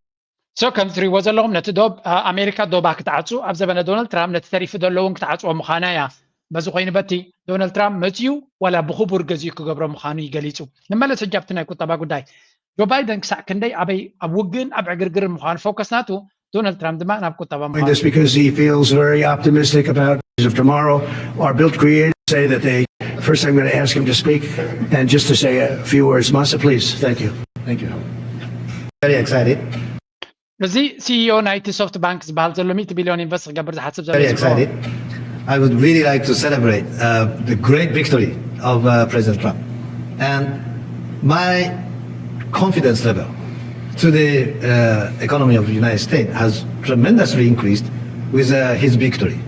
[SPEAKER 2] So ከም ትሪእዎ ዘለኹም ነቲ ዶብ ኣሜሪካ ዶባ ክትዓፁ ኣብ ዘበነ ዶናልድ ትራምፕ ነቲ ተሪፉ ዘለውን ክትዓፅዎ ምዃና እያ በዚ ኮይኑ በቲ ዶናልድ ትራምፕ መፅዩ ዋላ ብክቡር ገዚኡ ክገብሮ ምዃኑ ይገሊፁ ንመለስ ሕጂ ኣብቲ ናይ ቁጠባ ጉዳይ ጆ ባይደን ክሳዕ ክንደይ ኣበይ ኣብ ውግእን ኣብ ዕግርግር ምዃኑ ፎከስ ናቱ ዶናልድ ትራምፕ ድማ ናብ ቁጠባ ምዃኑ
[SPEAKER 9] This because he feels very optimistic about of tomorrow. Our built creators say that they first I'm going to ask him to speak and just to say a few words. Masa, please. Thank you.
[SPEAKER 13] Thank you. Very excited.
[SPEAKER 2] እዚ ሲኢኦ ናይቲ ሶፍት ባንክ ዝበሃል ዘሎ 100 ቢልዮን ኢንቨስት ክገብር ዝሓስብ ዘሎ
[SPEAKER 13] Very excited. I would really like to celebrate the great victory of President Trump. And my confidence level to the economy of the United States has tremendously increased with his victory.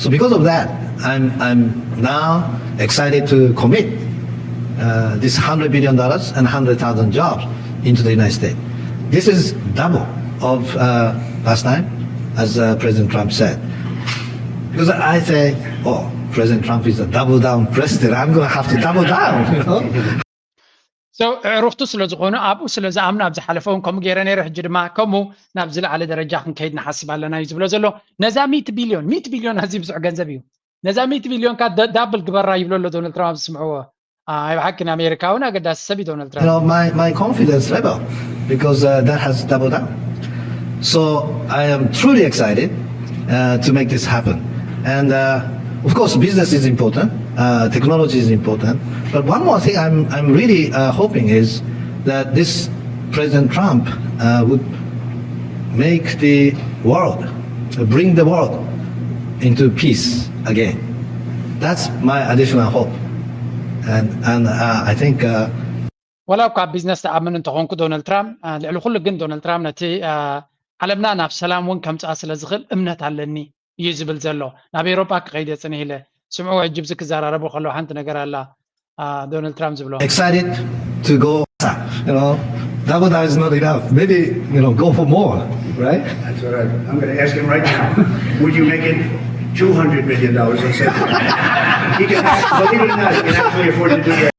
[SPEAKER 13] So because of that, I'm now excited to commit this $100 billion and 100,000 jobs into the United States. This is double of last time, as President Trump said. Because I say, oh, President Trump is a double down president. I'm going to have to double down, you know?
[SPEAKER 2] So ዕሩኽቱ ስለ ዝኾኑ ኣብኡ ስለ ዝኣምኑ ኣብ ዝሓለፈውን ከምኡ ገይረ ነይረ ሕጂ ድማ ከምኡ ናብ ዝለዓለ ደረጃ ክንከይድ ንሓስብ ኣለና እዩ ዝብሎ ዘሎ ነዛ 100 ቢልዮን ኣዝዩ ብዙሕ ገንዘብ እዩ ነዛ 100 ቢልዮን ካ ዳብል ግበራ ይብሎ ኣሎ ዶናልድ ትራምፕ ዝስምዕዎ ኣብ ሓቂ ንኣሜሪካ እውን ኣገዳሲ ሰብ እዩ ዶናልድ ትራምፕ
[SPEAKER 13] You know, my confidence level, because that has doubled down. So I am truly excited to make this happen. And of course, business is important, technology is important. But one more thing I'm really hoping is that this President Trump would make the world, bring the world into peace again. That's my additional hope. And I think
[SPEAKER 2] ወላው ካብ ቢዝነስ ተኣምን እንተኾንኩ ዶናልድ ትራምፕ ልዕሊ ኩሉ ግን ዶናልድ ትራምፕ ነቲ ዓለምና ናብ ሰላም እውን ከምፅኣ ስለ ዝኽእል እምነት ኣለኒ እዩ ዝብል ዘሎ ናብ ኤሮጳ ክኸይድ የፅንሕ ኢለ ስምዑ ሕጂ ብዚ ክዘራረቡ ከለዉ ሓንቲ ነገር ኣላ ዶናልድ ትራምፕ ዝብሎ
[SPEAKER 13] excited to go, you know, double down is not enough. Maybe, you know, go for more, right?
[SPEAKER 9] That's what I'm going to ask him right now. Would you make it $200 million? Let's say. He can, believe it or not, he can actually afford to do that.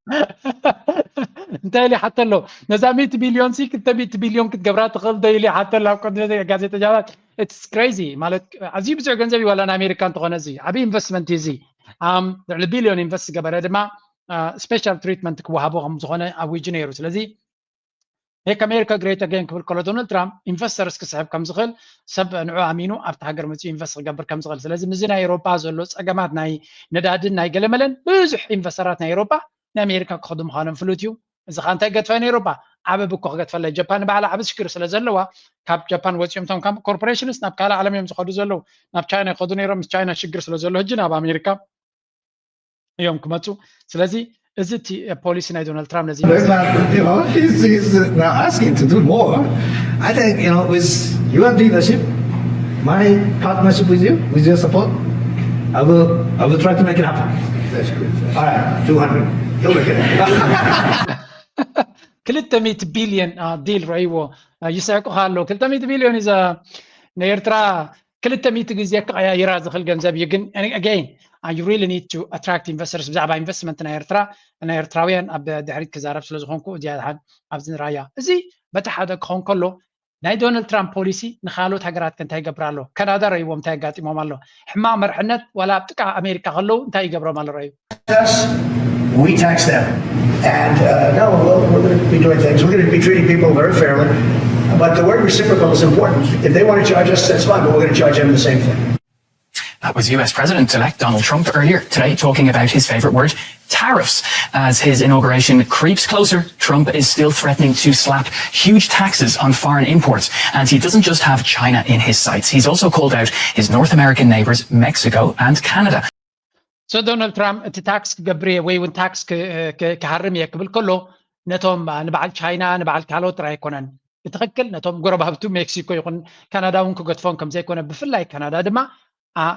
[SPEAKER 2] እንታይ ኢሊ ሓተ ኣሎ ነዛ 100 ቢልዮን ሲ 100 ቢልዮን ክትገብራ ትኽእል ዶ ኢሊ ሓተ ኣሎ ኣብ ቅድሚ ጋዜጠኛታት ኢትስ ክሬዚ ማለት ኣዝዩ ብዙሕ ገንዘብ እዩ ዋላ ንኣሜሪካ እንተኾነ እዚ ዓብዪ ኢንቨስትመንት እዩ እዚ ልዕሊ ቢልዮን ኢንቨስት ዝገበረ ድማ ስፔሻል ትሪትመንት ክወሃቦ ከም ዝኾነ ኣዊጁ ነይሩ ስለዚ ሜክ ኣሜሪካ ግሬት ኣገን ክብል ከሎ ዶናልድ ትራምፕ ኢንቨስተርስ ክስሕብ ከም ዝኽእል ሰብ ንዑ ኣሚኑ ኣብቲ ሃገር መፅኡ ኢንቨስት ክገብር ከም ዝኽእል ስለዚ ምዚ ናይ ኤሮጳ ዘሎ ፀገማት ናይ ነዳድን ናይ ገለመለን ብዙሕ ኢንቨስተራት ናይ ኤሮጳ ንኣሜሪካ ክኸዱ ምዃኖም ፍሉጥ እዩ እዚ ኻ እንታይ ገድፋ ንኤሮጳ ዓበ ብኮ ክገድፈላ ጃፓን ባዕላ ዓበ ሽግር ስለ ዘለዋ ካብ ጃፓን ወፂኦም ቶም ካብ ኮርፖሬሽንስ ናብ ካልእ ዓለም እዮም ዝኸዱ ዘለዉ ናብ ቻይና ይኸዱ ነይሮም ምስ ቻይና ሽግር ስለ ዘሎ ሕጂ ናብ ኣሜሪካ እዮም ክመፁ ስለዚ እዚ እቲ ፖሊሲ ናይ ዶናልድ ትራምፕ ነዚ
[SPEAKER 13] You know, he's now asking to do more. I think, you know, with your leadership, my partnership with you, with your support, I will try to make it happen.
[SPEAKER 9] That's good. All right, 200. He'll make it happen.
[SPEAKER 2] 200 ቢልዮን ዲል ረይዎ ይስዕቁ ካሎ 200 ቢልዮን ኢዛ ንኤርትራ 200 ግዜ ክቀያይራ ዝኽእል ገንዘብ እዩ ግን again you really need to attract investors ብዛዕባ ኢንቨስትመንት ናይ ኤርትራ ናይ ኤርትራውያን ኣብ ድሕሪት ክዛረብ ስለ ዝኾንኩ እዚያድሓን ኣብዚ ንራያ እዚ በቲ ሓደ ክኸውን ከሎ ናይ ዶናልድ ትራምፕ ፖሊሲ ንካልኦት ሃገራት ከንታይ ይገብር ኣሎ ካናዳ ረይዎም እንታይ ኣጋጢሞም ኣሎ ሕማቅ መርሕነት ዋላ ኣብ ጥቃ ኣሜሪካ ከለዉ እንታይ ይገብሮም ኣሎ ረዩ
[SPEAKER 9] We tax them. And no, we're going to be doing things. We're going to be treating people very fairly. But the word reciprocal is important. If they want to charge us, that's fine, but we're going to charge them the same thing.
[SPEAKER 14] That was US President-elect Donald Trump earlier today talking about his favorite word, tariffs. As his inauguration creeps closer, Trump is still threatening to slap huge taxes on foreign imports. And he doesn't just have China in his sights. He's also called out his North American neighbors, Mexico and Canada.
[SPEAKER 2] So Donald Trump እቲ ታክስ ክገብር ወይ እውን ታክስ ክሃርም እየ ክብል ከሎ ነቶም ንበዓል ቻይና ንበዓል ካልኦት ጥራይ ኣይኮነን ብትኽክል ነቶም ጎረባብቱ ሜክሲኮ ይኹን ካናዳ እውን ክገድፎም ከም ዘይኮነ ብፍላይ ካናዳ ድማ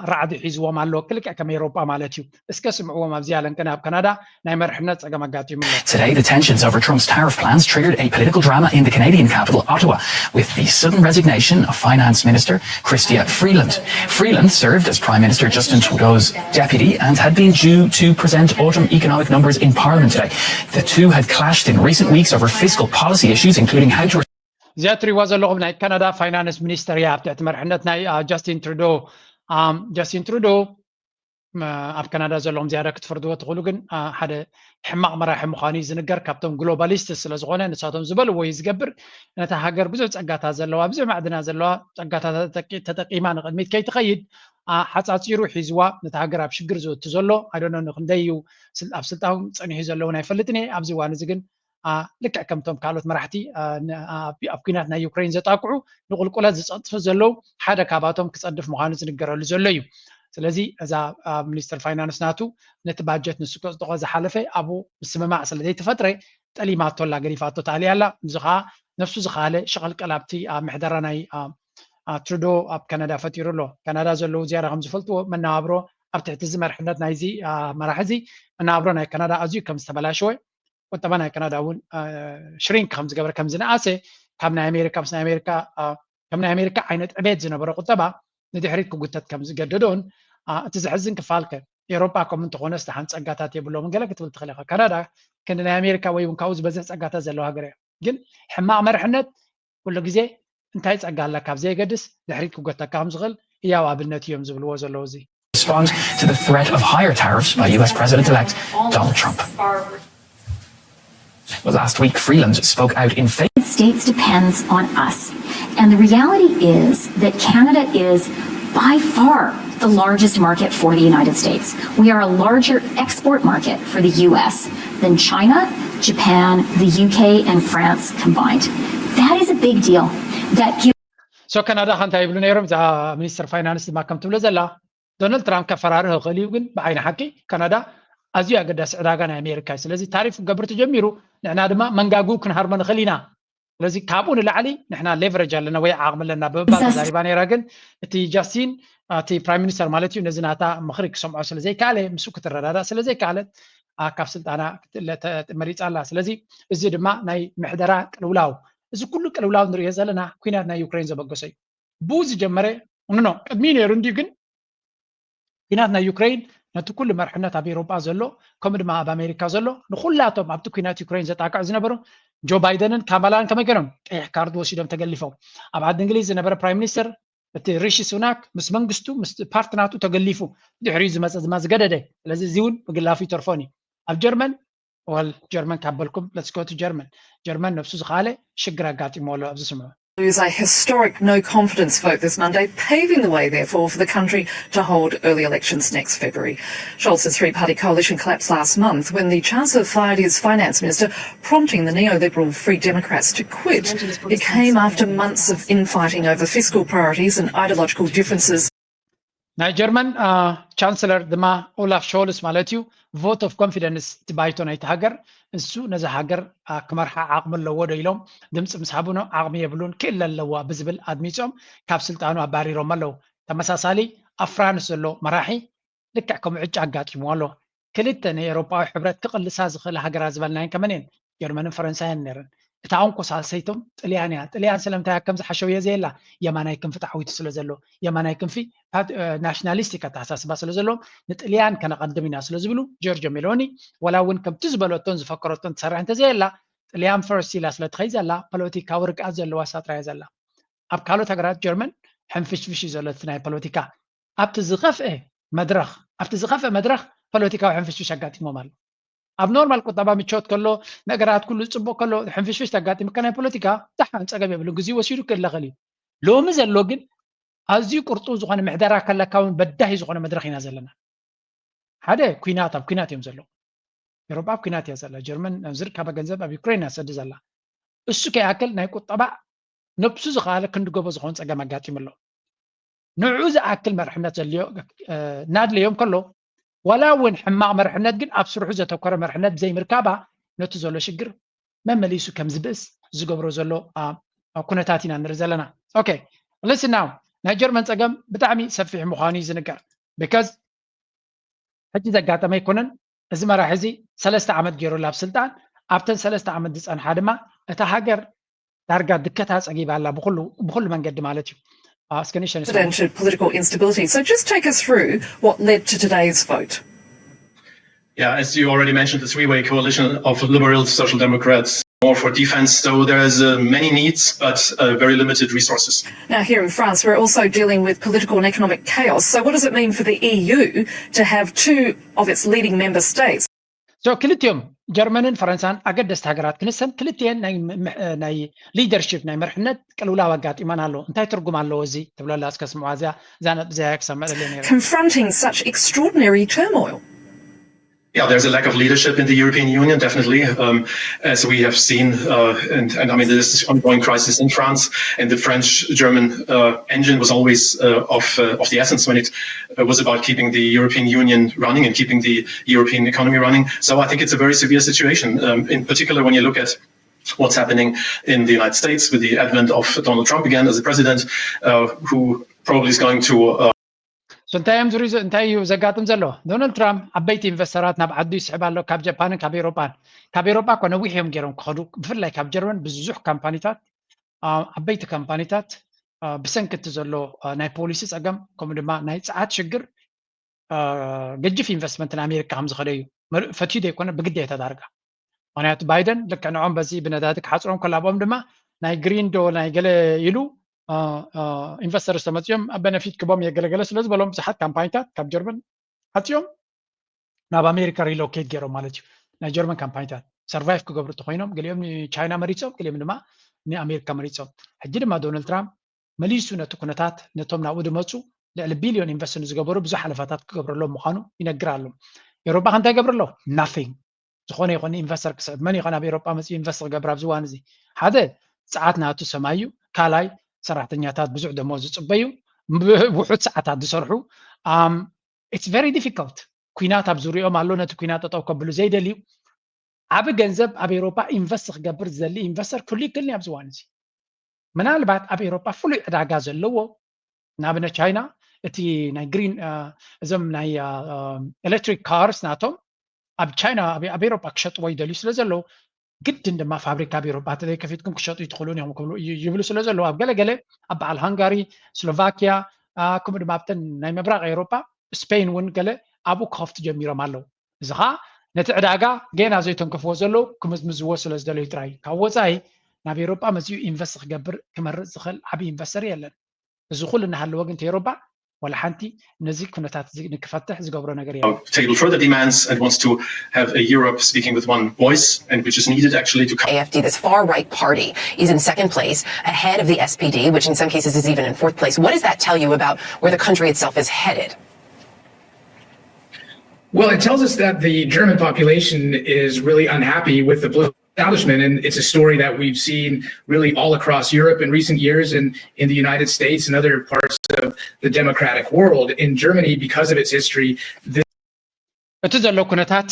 [SPEAKER 2] ራዕዲ ሒዝዎም ኣሎ ክልክዕ ከም ኤሮጳ ማለት እዩ እስከ ስምዕዎም ኣብዚ ያለን ኣብ ካናዳ ናይ መርሕነት ፀገም ኣጋጢሙ ኣሎ
[SPEAKER 14] Today the tensions over Trump's tariff plans triggered a political drama in the Canadian capital Ottawa with the sudden resignation of Finance Minister Chrystia Freeland. Freeland served as Prime Minister Justin Trudeau's deputy and had been due to present autumn economic numbers in Parliament today. The two had clashed in recent weeks over fiscal policy issues including how to
[SPEAKER 2] زيات ريواز اللغم ناي كندا فاينانس مينستر يا بتاعت مرحنت ناي جاستين ترودو ኣብ ካናዳ ዘለዎም ዝያዳ ክትፈርድዎ ትኽእሉ ግን ሓደ ሕማቕ መራሒ ምዃኑ ዝንገር ካብቶም ግሎባሊስት ስለ ዝኾነ ንሳቶም ዝበልዎ እዩ ዝገብር ነታ ሃገር ብዙሕ ፀጋታት ዘለዋ ብዙሕ ማዕድና ዘለዋ ፀጋታት ተጠቂማ ንቅድሚት ከይትኸይድ ሓፃፂሩ ሒዝዋ ነታ ሃገር ኣብ ሽግር ዝወቱ ዘሎ ኣይዶኖ ንክንደይ እዩ ኣብ ስልጣን ፀኒሑ ዘለውን ኣይፈልጥን እየ ኣብዚ እዋን እዚ ግን ልክዕ ከምቶም ካልኦት መራሕቲ ኣብ ኩናት ናይ ዩክሬን ዘጣቅዑ ንቁልቁለት ዝፀጥፉ ዘለው ሓደ ካብኣቶም ክፀድፍ ምዃኑ ዝንገረሉ ዘሎ እዩ ስለዚ እዛ ሚኒስትር ፋይናንስ ናቱ ነቲ ባጀት ንሱ ከፅድቆ ዝሓለፈ ኣብኡ ምስምማዕ ስለዘይተፈጥረ ጠሊማቶላ ገሪፋቶ ታልያላ እዚ ከዓ ነፍሱ ዝካለ ሸቐልቀል ኣብቲ ኣብ ምሕደራ ናይ ትሩዶ ኣብ ካናዳ ፈጢሩ ኣሎ ካናዳ ዘለዉ ዝያዳ ከም ዝፈልጥዎ መነባብሮ ኣብ ትሕቲ እዚ መርሕነት ናይዚ መራሒ እዚ መነባብሮ ናይ ካናዳ ኣዝዩ ከም ዝተበላሸወ ቁጠባ ናይ ካናዳ እውን ሽሪንክ ከም ዝገበረ ከም ዝነኣሰ ካብ ናይ ኣሜሪካ ዓይነት ዕቤት ዝነበረ ቁጠባ ንድሕሪት ክጉተት ከም ዝገደዶን እቲ ዝሕዝን ክፋልከ ኤሮፓ ከምኡ እንተኾነስ ድሓን ፀጋታት የብሎም ገለ ክትብል ትኽእል ኢኻ ካናዳ ክንዲ ናይ ኣሜሪካ ወይ እውን ካብኡ ዝበዝሕ ፀጋታት ዘለዎ ሃገር እያ ግን ሕማቕ መርሕነት ኩሉ ግዜ እንታይ ፀጋ ኣለካ ካብ ዘየገድስ ድሕሪት ክጎተካ ከም ዝኽእል እያው ኣብነት እዮም ዝብልዎ ዘለዉ እዚ
[SPEAKER 14] respond to the threat of higher tariffs by US President-elect Donald Trump. Well, last week, Freeland spoke out in favor.
[SPEAKER 15] The States depends on us. And the reality is that Canada is by far the largest market for the United States. We are a larger export market for the US than China, Japan, the UK, and France combined. That is a big deal.
[SPEAKER 2] So Canada خانتا يبلو نيرم ذا Minister Finance ما كم تبلو زلا دونالد ترامب كفراره غليوغن بعين حقي كندا أزيو أقدس عراقنا أمريكا ስለዚ ታሪፍ ገብር ተጀሚሩ ንሕና ድማ መንጋጉ ክንሃርመ ንኽእል ኢና ስለዚ ካብኡ ንላዕሊ ንሕና ሌቨሬጅ ኣለና ወይ ዓቕሚ ኣለና ብባል ዛሪባ ነይራ ግን እቲ ጃስቲን እቲ ፕራይም ሚኒስተር ማለት እዩ ነዚ ናታ ምኽሪ ክሰምዖ ስለዘይከኣለ ምስኡ ክትረዳዳእ ስለዘይከኣለት ካብ ስልጣና መሪፃ ኣላ ስለዚ እዚ ድማ ናይ ምሕደራ ቅልውላው እዚ ኩሉ ቅልውላው ንሪኦ ዘለና ኩናት ናይ ዩክሬን ዘበገሶ እዩ ብኡ ዝጀመረ ኖ ቅድሚ ነይሩ እንዲሁ ግን ኩናት ናይ ዩክሬን ነቲ ኩሉ መርሕነት ኣብ ኤሮጳ ዘሎ ከምኡ ድማ ኣብ ኣሜሪካ ዘሎ ንኩላቶም ኣብቲ ኩናት ዩክሬን ዘጣቅዑ ዝነበሩ ጆ ባይደንን ካማላን ከመይ ገይሮም ቀይሕ ካርድ ወሲዶም ተገሊፎም ኣብ ዓዲ እንግሊዝ ዝነበረ ፕራይም ሚኒስተር እቲ ሪሺ ሱናክ ምስ መንግስቱ ምስ ፓርቲ ናቱ ተገሊፉ ድሕሪኡ ዝመፀ ድማ ዝገደደ ስለዚ እዚ እውን ብግላፉ ይተርፎን እዩ ኣብ ጀርመን ጀርመን ካበልኩም ለትስ ጎ ቱ ጀርመን ነፍሱ ዝካለ ሽግር ኣጋጢሞ ኣሎ ኣብዚ ስምዑ
[SPEAKER 16] lose a historic no-confidence vote this Monday, paving the way, therefore, for the country to hold early elections next February. Scholz's three-party coalition collapsed last month when the Chancellor fired his finance minister, prompting the neoliberal Free Democrats to quit. It came after months of infighting over fiscal priorities and ideological differences.
[SPEAKER 2] ናይ ጀርመን ቻንስለር ድማ ኦላፍ ሾልስ ማለት እዩ ቮት ኦፍ ኮንፊደንስ ትባይቶ ናይቲ ሃገር እሱ ነዚ ሃገር ክመርሓ ዓቕሚ ኣለዎ ዶ ኢሎም ድምፂ ምስ ሃቡኖ ዓቕሚ የብሉን ክእለ ኣለዋ ብዝብል ኣድሚፆም ካብ ስልጣኑ ኣባሪሮም ኣለዉ ተመሳሳሊ ኣብ ፍራንስ ዘሎ መራሒ ልክዕ ከምኡ ዕጫ ኣጋጢሞ ኣሎ ክልተ ናይ ኤሮጳዊ ሕብረት ክቕልሳ ዝኽእል ሃገራት ዝበልናየን ከመን እየን ጀርመንን ፈረንሳይን ነይረን እታ ኣንቆሳሰይቶም ጥልያን እያ ጥልያን ስለምንታይ ከም ዝሓሸው እየ ዘየላ የማናይ ክንፊ ጣዕዊቱ ስለ ዘሎ የማናይ ክንፊ ናሽናሊስቲክ ኣተሓሳስባ ስለ ዘሎ ንጥልያን ከነቐድም ኢና ስለ ዝብሉ ጆርጆ ሜሎኒ ወላ እውን ከምቲ ዝበለቶን ዝፈከረቶን ትሰርሕ እንተዘየላ ጥልያን ፈርስት ኢላ ስለ ትኸይ ዘላ ፖለቲካዊ ርግኣት ዘለዋ ሳጥራ እያ ዘላ ኣብ ካልኦት ሃገራት ጀርመን ሕንፍሽፍሽ እዩ ዘሎ እቲ ናይ ፖለቲካ ኣብቲ ዝኸፍአ መድረኽ ፖለቲካዊ ሕንፍሽፍሽ ኣጋጢሞም ኣሎ ኣብ ኖርማል ቁጠባ ምቾት ከሎ ነገራት ኩሉ ፅቡቅ ከሎ ሕንፍሽፍሽ ተጋጢምካ ናይ ፖለቲካ ዳሓን ፀገም የብሉ ግዜ ወሲዱ ክለኸል እዩ ሎሚ ዘሎ ግን ኣዝዩ ቁርጡ ዝኾነ ምሕደራ ከለካ እውን በዳሂ ዝኾነ መድረኽ ኢና ዘለና ሓደ ኩናት ኣብ ኩናት እዮም ዘለዉ ኤሮጳ ኣብ ኩናት እያ ዘላ ጀርመን ዝርከባ ገንዘብ ኣብ ዩክሬን ኣሰዲ ዘላ እሱ ከይኣክል ናይ ቁጠባ ነብሱ ዝኸኣለ ክንድገቦ ዝኾነ ፀገም ኣጋጢሙ ኣሎ ንዕኡ ዝኣክል መርሕነት ዘልዮ ናድለዮም ከሎ ወላ እውን ሕማቕ መርሕነት ግን ኣብ ስርሑ ዘተኮረ መርሕነት ብዘይምርካባ ነቲ ዘሎ ሽግር መመሊሱ ከም ዝብእስ ዝገብሮ ዘሎ ኩነታት ኢና ንርኢ ዘለና ኦኬ listen now ናይ ጀርመን ፀገም ብጣዕሚ ሰፊሕ ምዃኑ እዩ ዝንገር ቢካዝ ሕጂ ዘጋጠመ ኣይኮነን እዚ መራሒ እዚ 3 ዓመት ገይሩሉ ኣብ ስልጣን ኣብተን 3 ዓመት ዝፀንሓ ድማ እታ ሃገር ዳርጋ ድከታ ፀጊባ ኣላ ብኩሉ መንገዲ ማለት እዩ
[SPEAKER 16] unprecedented political instability. So just take us through what led to today's vote.
[SPEAKER 17] Yeah, as you already mentioned, the three-way coalition of Liberals, Social Democrats, more for defense. So there's many needs, but very limited resources.
[SPEAKER 16] Now, here in France, we're also dealing with political and economic chaos. So what does it mean for the EU to have two of its leading member states?
[SPEAKER 2] So ክልቲኦም ጀርመንን ፈረንሳን ኣገደስቲ ሃገራት ክንሰን ክልቲአን ናይ ሊደርሺፕ ናይ መርሕነት ቅልውላው ኣጋጢመን ኣሎ እንታይ ትርጉም ኣለዎ እዚ ትብለላ እስከ ስምዖ እዚኣ ዛነጥ እዚኣ ክሰምዕ ደለ ነይረ
[SPEAKER 16] confronting such extraordinary turmoil.
[SPEAKER 17] Yeah, there's a lack of leadership in the European Union, definitely, as we have seen, and I mean, there's this ongoing crisis in France, and the French-German engine was always of the essence when it was about keeping the European Union running and keeping the European economy running. So I think it's a very severe situation, in particular when you look at what's happening in the United States with the advent of Donald Trump again as a president, who probably is going to
[SPEAKER 2] So እንታይ እዩ ዘጋጥም ዘሎ ዶናልድ ትራምፕ ዓበይቲ ኢንቨስተራት ናብ ዓዱ ይስዕብ ኣሎ ካብ ጃፓንን ካብ ኤውሮፓን ካብ ኤውሮፓ እኮ ነዊሕ እዮም ገይሮም ክኸዱ ብፍላይ ካብ ጀርመን ብዙሕ ካምፓኒታት ዓበይቲ ካምፓኒታት ብሰንኪቲ ዘሎ ናይ ፖሊሲ ፀገም ከምኡ ድማ ናይ ፀዓት ሽግር ገጅፍ ኢንቨስትመንት ንኣሜሪካ ከም ዝኸደ እዩ ፈትዩ ዘይኮነ ብግዴታ ዳርጋ ምክንያቱ ባይደን ልክዕ ንዖም በዚ ብነዳዲ ክሓፅሮም ከላብኦም ድማ ናይ ግሪን ዶ ናይ ገለ ኢሉ ኢንቨስተርስ ተመፅኦም ኣብ በነፊት ክቦም የገለገለ ስለ ዝበሎም ብዙሓት ካምፓኒታት ካብ ጀርመን ሓፂኦም ናብ ኣሜሪካ ሪሎኬት ገይሮም ማለት እዩ ናይ ጀርመን ካምፓኒታት ሰርቫይቭ ክገብሩ እንተኮይኖም ገሊኦም ንቻይና መሪፆም ገሊኦም ድማ ንኣሜሪካ መሪፆም ሕጂ ድማ ዶናልድ ትራምፕ መሊሱ ነቲ ኩነታት ነቶም ናብኡ ድመፁ ልዕሊ ቢልዮን ኢንቨስት ዝገበሩ ብዙሕ ሓለፋታት ክገብረሎም ምዃኑ ይነግር ኣሎ ኤውሮፓ እንታይ ገብር ኣሎ ናቲንግ ዝኾነ ይኹን ኢንቨስተር ክስዕብ መን ይኾን ኣብ ኤውሮፓ መፅኡ ኢንቨስት ክገብር ኣብ ዝዋን እዚ ሓደ ፀዓት ናቱ ሰማይ እዩ ካልኣይ ሰራሕተኛታት ብዙሕ ደሞዝ ዝፅበዩ ውሑድ ሰዓታት ዝሰርሑ it's very difficult ኩናት ኣብ ዙርዮም ኣሎ ነቲ ኩናት ጠጠው ከብሉ ዘይደልዩ ዓብ ገንዘብ ኣብ ኤውሮፓ ኢንቨስት ክገብር ዝደሊ ኢንቨስተር ኩሉ ይክልኒ ኣብ ዝዋን እዚ ምናልባት ኣብ ኤውሮፓ ፍሉይ ዕዳጋ ዘለዎ ንኣብነት ቻይና እቲ ናይ ግሪን እዞም ናይ ኤሌክትሪክ ካርስ ናቶም ኣብ ቻይና ኣብ ኤውሮፓ ክሸጥዎ ይደልዩ ስለ ዘለዎ ግድን ድማ ፋብሪካ ብኤውሮፓ ተዘይከፊትኩም ክሸጡ ይትኽእሉን እዮም ክብሉ ይብሉ ስለ ዘለዎ ኣብ ገለገለ ኣብ በዓል ሃንጋሪ ስሎቫኪያ ከምኡ ድማ ኣብተን ናይ ምብራቅ ኤውሮፓ ስፔን እውን ገለ ኣብኡ ክኸፍቱ ጀሚሮም ኣለዉ እዚ ከዓ ነቲ ዕዳጋ ገና ዘይተንከፍዎ ዘለዉ ክምዝምዝዎ ስለ ዝደለዩ ጥራይ ካብ ወፃኢ ናብ ኤውሮፓ መፅኡ ኢንቨስት ክገብር ክመርፅ ዝኽእል ዓብዪ ኢንቨስተር የለን እዚ ኩሉ እናሃለወ ግን ኤውሮፓ ولا حنتي نزيك كنتات نكفتح زقبرو نجاريا.
[SPEAKER 17] Table further demands and wants to have a Europe speaking with one voice, and which is needed actually to.
[SPEAKER 18] AfD, this far-right party, is in second place, ahead of the SPD, which in some cases is even in fourth place. What does that tell you about where the country itself is headed?
[SPEAKER 14] Well, it tells us that the German population is really unhappy with the political establishment, and it's a story that we've seen really all across Europe in recent years, and in the United States and other parts of the democratic world. In Germany, because of its history,
[SPEAKER 2] እቲ ዘሎ ኩነታት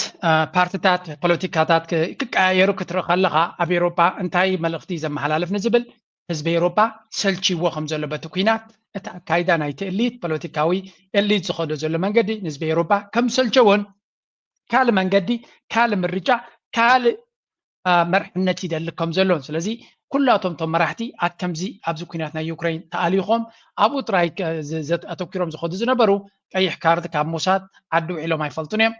[SPEAKER 2] ፓርቲታት ፖለቲካታት ክቀያየሩ ክትርኢ ከለኻ ኣብ ኤውሮፓ እንታይ መልእኽቲ ዘመሓላልፍ ንዝብል ህዝቢ ኤውሮፓ ሰልቺዎ ከም ዘሎ በቲ ኩናት እቲ ኣካይዳ ናይቲ ኤሊት ፖለቲካዊ ኤሊት ዝኸዶ ዘሎ መንገዲ ንህዝቢ ኤውሮፓ ከም ሰልቸዎን ካልእ መንገዲ ካልእ ምርጫ ካልእ መርሕነት ይደሊ ከም ዘሎን ስለዚ ኩላቶም ቶም መራሕቲ ከምዚ ኣብዚ ኩናት ናይ ዩክሬን ተኣሊኾም ኣብኡ ጥራይ ኣተኪሮም ዝኸዱ ዝነበሩ ቀይሕ ካርድ ካብ ሙሳድ ዓዲ ውዒሎም ኣይፈልጡን እዮም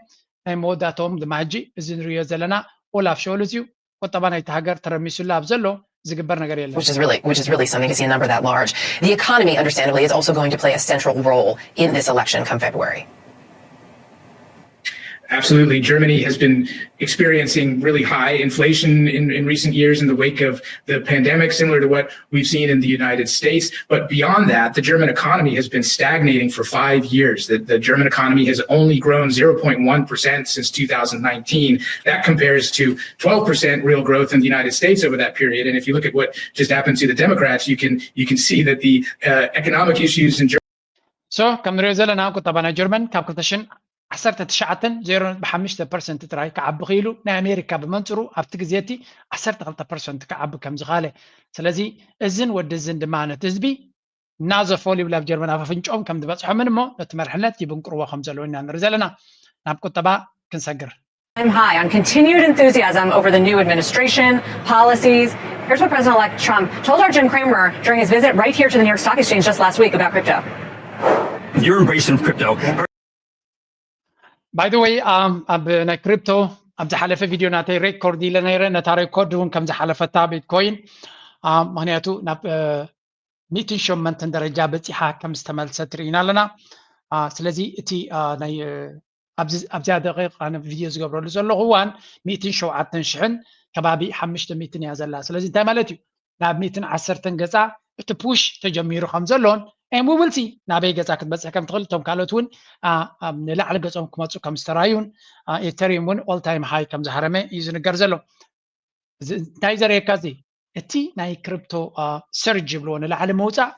[SPEAKER 2] ናይ መወዳእቶም ድማ ሕጂ እዚ ንሪኦ ዘለና ኦላፍ ሾልዝ እዩ ቁጠባ ናይቲ ሃገር ተረሚሱላ ኣብ ዘሎ ዝግበር ነገር የለን
[SPEAKER 18] which is really something to see a number that large. The economy, understandably, is also going to play a central role in this election come February.
[SPEAKER 14] Absolutely. Germany has been experiencing really high inflation in recent years in the wake of the pandemic, similar to what we've seen in the United States. But beyond that, the German economy has been stagnating for 5 years. The German economy has only grown 0.1% since 2019. That compares to 12% real growth in the United States over that period. And if you look at what just happened to the Democrats, you can see that the economic issues in Germany.
[SPEAKER 2] So, ከም ንሪኦ ዘለና ቁጠባ ናይ ጀርመን ካብ 19.05% ጥራይ ክዓቢ ኺኢሉ ናይ ኣሜሪካ ብመንፅሩ ኣብቲ ግዜቲ 12% ክዓቢ ከም ዝኻለ ስለዚ እዝን ወዲ እዝን ድማ ነቲ ህዝቢ እናዘፈሉ ይብላ ኣብ ጀርመን ኣብ ኣፍንጮኦም ከም ዝበፅሖምን እሞ ነቲ መርሕነት ይብንቅርዎ ከም ዘለዎ ኢና ንርኢ ዘለና ናብ ቁጠባ ክንሰግር
[SPEAKER 19] I'm high on continued enthusiasm over the new administration, policies. Here's what President-elect Trump told our Jim Cramer during his visit right here to the New York Stock Exchange just last week about crypto.
[SPEAKER 20] Your embracing of crypto.
[SPEAKER 2] By the way, ab na crypto أبز حلفة فيديو ناتي ريكورد إلى نيرة نتا ريكورد ون كم زحلفة تابيت كوين مهنياتو ناب 100 شمنتن درجة بتيحة كم استمل سترينا لنا سلزي إتي ناي أبز دقيق أنا فيديوز قبل لزلو هوان 100 شوعة شحن كبابي حمشت 100 يا زلا سلزي تمالتي ناب 100 10 جزء تبوش تجميرو خمزلون and we will see نابي جزء بس كم تغل توم كالوتون نلعب جزء كماتسو كم استرايون إثريوم ون all time high كم زهرمه يزن جرزلو تايزر يكازي إتي ناي كريبتو سيرج بلون العالم موتا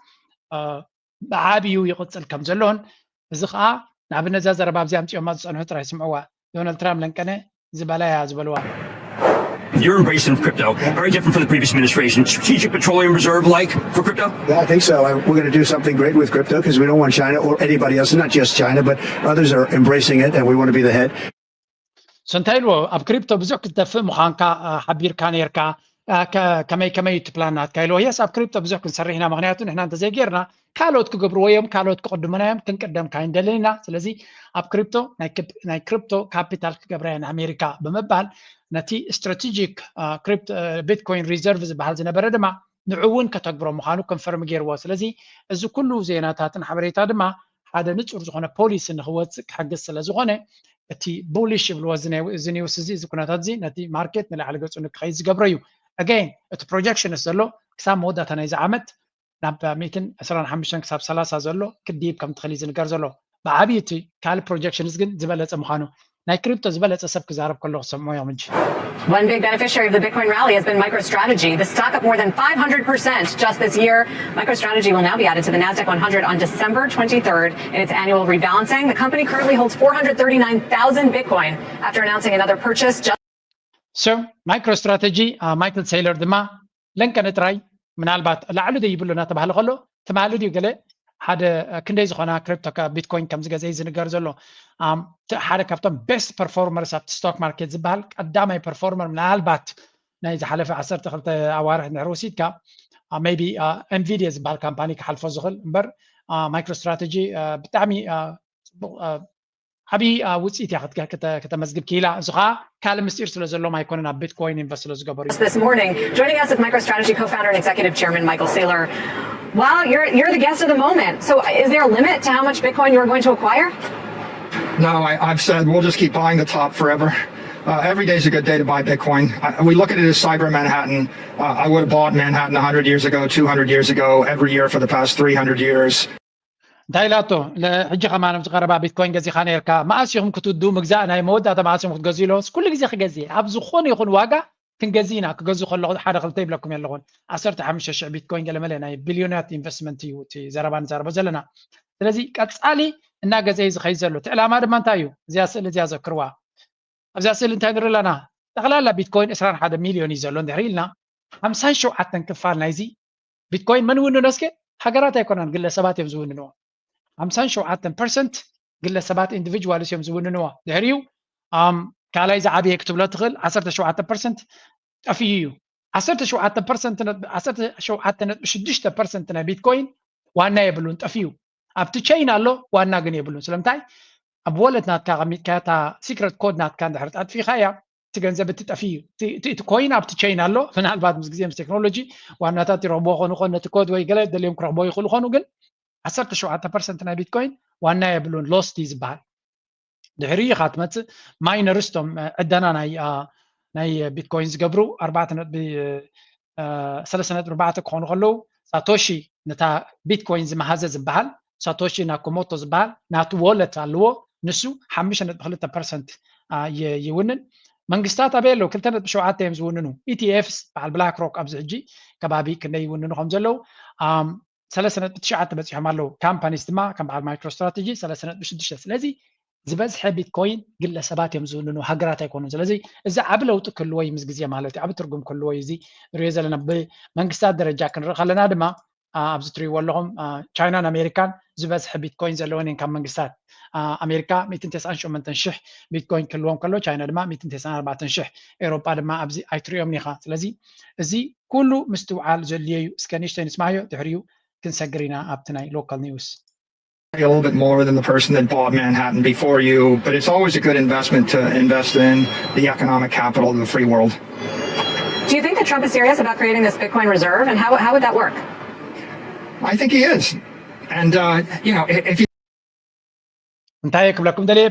[SPEAKER 2] بعابيو يقتل كم زلون زخا نابنا زازر باب زي أمتي أمات أنه ترى يسمعوا دونالد ترامب لنكنه زبالة زبالوا
[SPEAKER 20] Your embracing of crypto, very different from the previous administration. Strategic Petroleum Reserve like for crypto?
[SPEAKER 9] Yeah, I think so. We're going to do something great with crypto because we don't want China or anybody else, not just China, but others are embracing it and we want to be the head.
[SPEAKER 2] سنتايلو أب كريبتو بزوك الدفع مخانكا حبير كانيركا كمي تبلانات كايلو هي ساب كريبتو بزوك نسري هنا مغنياتون هنا انت زي غيرنا كالوت كقبرو يوم كالوت كقدمنا يوم كنقدم كاين دليلنا سلازي اب كريبتو ناي كريبتو كابيتال كقبرين امريكا بمبال نتي استراتيجيك كريبتو بيتكوين ريزيرفز بحال زنبره دما نعون كتكبرو مخانو كنفرم غيروا سلازي እዚ ኩሉ ዜናታትን ሓበሬታ ድማ ሓደ ንጹር ዝኾነ ፖሊሲ ንኽወፅእ ክሕግዝ ስለ ዝኾነ እቲ ቡሊሽ ብልዎ ዝኒውስ እዚ እዚ ኩነታት እዚ ነቲ ማርኬት ንላዕሊ ገፁ ንክኸይድ ዝገብሮ እዩ again እቲ ፕሮጀክሽንስ ዘሎ ክሳብ መወዳእታ ናይዚ ዓመት ናብ 125 ክሳብ 30 ዘሎ ክዲብ ከም ትኽእል ዝንገር ዘሎ ብዓብዪ እቲ ካልእ ፕሮጀክሽንስ ግን ዝበለፀ ምዃኑ ናይ ክሪፕቶ ዝበለፀ ሰብ ክዛረብ ከለኹ ሰምዖ እዮም እንጂ
[SPEAKER 19] One big beneficiary of the Bitcoin rally has been MicroStrategy. The stock up more than 500% just this year. MicroStrategy will now be added to the Nasdaq 100 on December 23rd in its annual rebalancing. The company currently holds 439,000 Bitcoin after announcing another purchase.
[SPEAKER 2] So MicroStrategy Michael Saylor ድማ ለንከነጥራይ ምናልባት ላዕሉ ደይብሉና ተባህለ ከሎ ተማሉ ዲ ገለ ሓደ ክንደይ ዝኾና ክሪፕቶ ቢትኮይን ከም ዝገዘ ዝንገር ዘሎ ሓደ ካብቶም ቤስት ፐርፎርመርስ ኣብቲ ስቶክ ማርኬት ዝበሃል ቀዳማይ ፐርፎርመር ምናልባት ናይ ዝሓለፈ 12 ኣዋርሕ ንሕር ወሲድካ ሜይቢ ኤንቪዲያ ዝበሃል ካምፓኒ ክሓልፎ ዝኽእል እምበር ማይክሮስትራቴጂ ብጣዕሚ ዓብዪ ውፅኢት እያ ከተመዝግብ ክኢላ እዚ ከዓ ካልእ ምስጢር ስለ ዘሎም ኣይኮነን ኣብ ቢትኮይን ኢንቨስት ስለ ዝገበሩ እዩ
[SPEAKER 19] This morning, joining us is MicroStrategy co-founder and executive chairman Michael Saylor. Wow, you're the guest of the moment. So is there a limit to how much Bitcoin you're going to acquire?
[SPEAKER 21] No, I've said we'll just keep buying the top forever. Every day is a good day to buy Bitcoin. We look at it as Cyber Manhattan. I would have bought Manhattan 100 years ago, 200 years ago, every year for the past 300 years.
[SPEAKER 2] دايلاتو حجي خمان متقربا بيتكوين غزي خانيركا ما اسيهم كتدو مغزا ناي مودا تما اسيهم كتغزيلوس كل غزي خغزي ابزو خون يكون واغا كنغزينا كغزو خلو حدا خلتي بلكم يلغون 15 بيتكوين قال ملنا بليونات انفستمنت يوتي زربان زرب زلنا ስለዚህ ቀጻሊ እና ገዘይ ዝኸይ ዘሎ ተዕላማ ድማ እንታይ እዩ እዚያ ስእሊ እዚያ ዘክርዋ ኣብዛ ስእሊ እንታይ ንርኢ ኣለና ጠቕላላ ቢትኮይን 21 ሚልዮን እዩ ዘሎ እንድሕር ኢልና 57 ክፋል ናይዚ ቢትኮይን መን ውንኖ እስከ ሃገራት ኣይኮነን ግለሰባት እዮም ዝውንንዎ 57% ግለሰባት ኢንዲቪጁዋልስ እዮም ዝውንንዎ ድሕር እዩ ካልኣይ ዝዓበየ ክትብሎ ትኽእል 17% ጠፍዩ እዩ 17.6% ናይ ቢትኮይን ዋና የብሉን ጠፍዩ ኣብቲ ቼይን ኣሎ ዋና ግን የብሉን ስለምንታይ ኣብ ወለት ናትካ ቀሚጥካ ሲክሬት ኮድ ናትካ እንድሕር ኣጥፊኻያ እቲ ገንዘብ እትጠፍዩ እቲ ኮይን ኣብቲ ቼይን ኣሎ ምናልባት ምስ ግዜ ምስ ቴክኖሎጂ ዋናታት ይረኽብዎ ኮኑ ኮን ነቲ ኮድ ወይ ገለ ደልዮም ክረኽብዎ ይኽእሉ ኮኑ ግን 17% ናይ ቢትኮይን ዋና የብሉን ሎስት እዩ ዝበሃል ድሕሪ ኢኻ ትመፅእ ማይነርስቶም ዕደና ናይ ቢትኮይን ዝገብሩ 3.4 ክኾኑ ከለዉ ሳቶሺ ነታ ቢትኮይን ዝመሃዘ ዝበሃል ሳቶሺ ናኮሞቶ ዝበሃል ናቱ ወለት ኣለዎ ንሱ 5.2% ይውንን መንግስታት ኣበይ ኣለዉ 2.7 እዮም ዝውንኑ ኢቲኤፍስ በዓል ብላክ ሮክ ኣብዚ ሕጂ ከባቢ ክንደይ ይውንኑ ከም ዘለዉ 3.9 በፂሖም ኣለዉ ካምፓኒስ ድማ ከም በዓል ማይክሮስትራቴጂ 3.6 ስለዚ ዝበዝሐ ቢትኮይን ግለሰባት እዮም ዝውንኑ ሃገራት ኣይኮኑን ስለዚ እዚ ዓብ ለውጢ ክህልዎ እዩ ምስ ግዜ ማለት እዩ ዓብ ትርጉም ክህልዎ እዩ እዚ ንሪኦ ዘለና ብመንግስታት ደረጃ ክንርኢ ከለና ድማ ኣብዚ ትሪእዎ ኣለኹም ቻይናን ኣሜሪካን ዝበዝሐ ቢትኮይን ዘለወን እየን ካብ መንግስታት ኣሜሪካ 198,000 ቢትኮይን ክህልዎም ከሎ ቻይና ድማ 194,000 ኤሮጳ ድማ ኣብዚ ኣይትሪኦም ኒኻ ስለዚ እዚ ኩሉ ምስትውዓል ዘድልዮ እዩ እስከ ንእሽተይ ንስማዮ ድሕሪኡ ክንሰግር ኢና ኣብቲ ናይ ሎካል ኒውስ
[SPEAKER 21] a little bit more than the person that bought Manhattan before you, but it's always a good investment to invest in the economic capital of the free world.
[SPEAKER 19] Do you think that Trump is serious about creating this Bitcoin reserve, and how would that work?
[SPEAKER 21] I think he is. And, you know, if you
[SPEAKER 2] እንታይ ክብለኩም ደልየ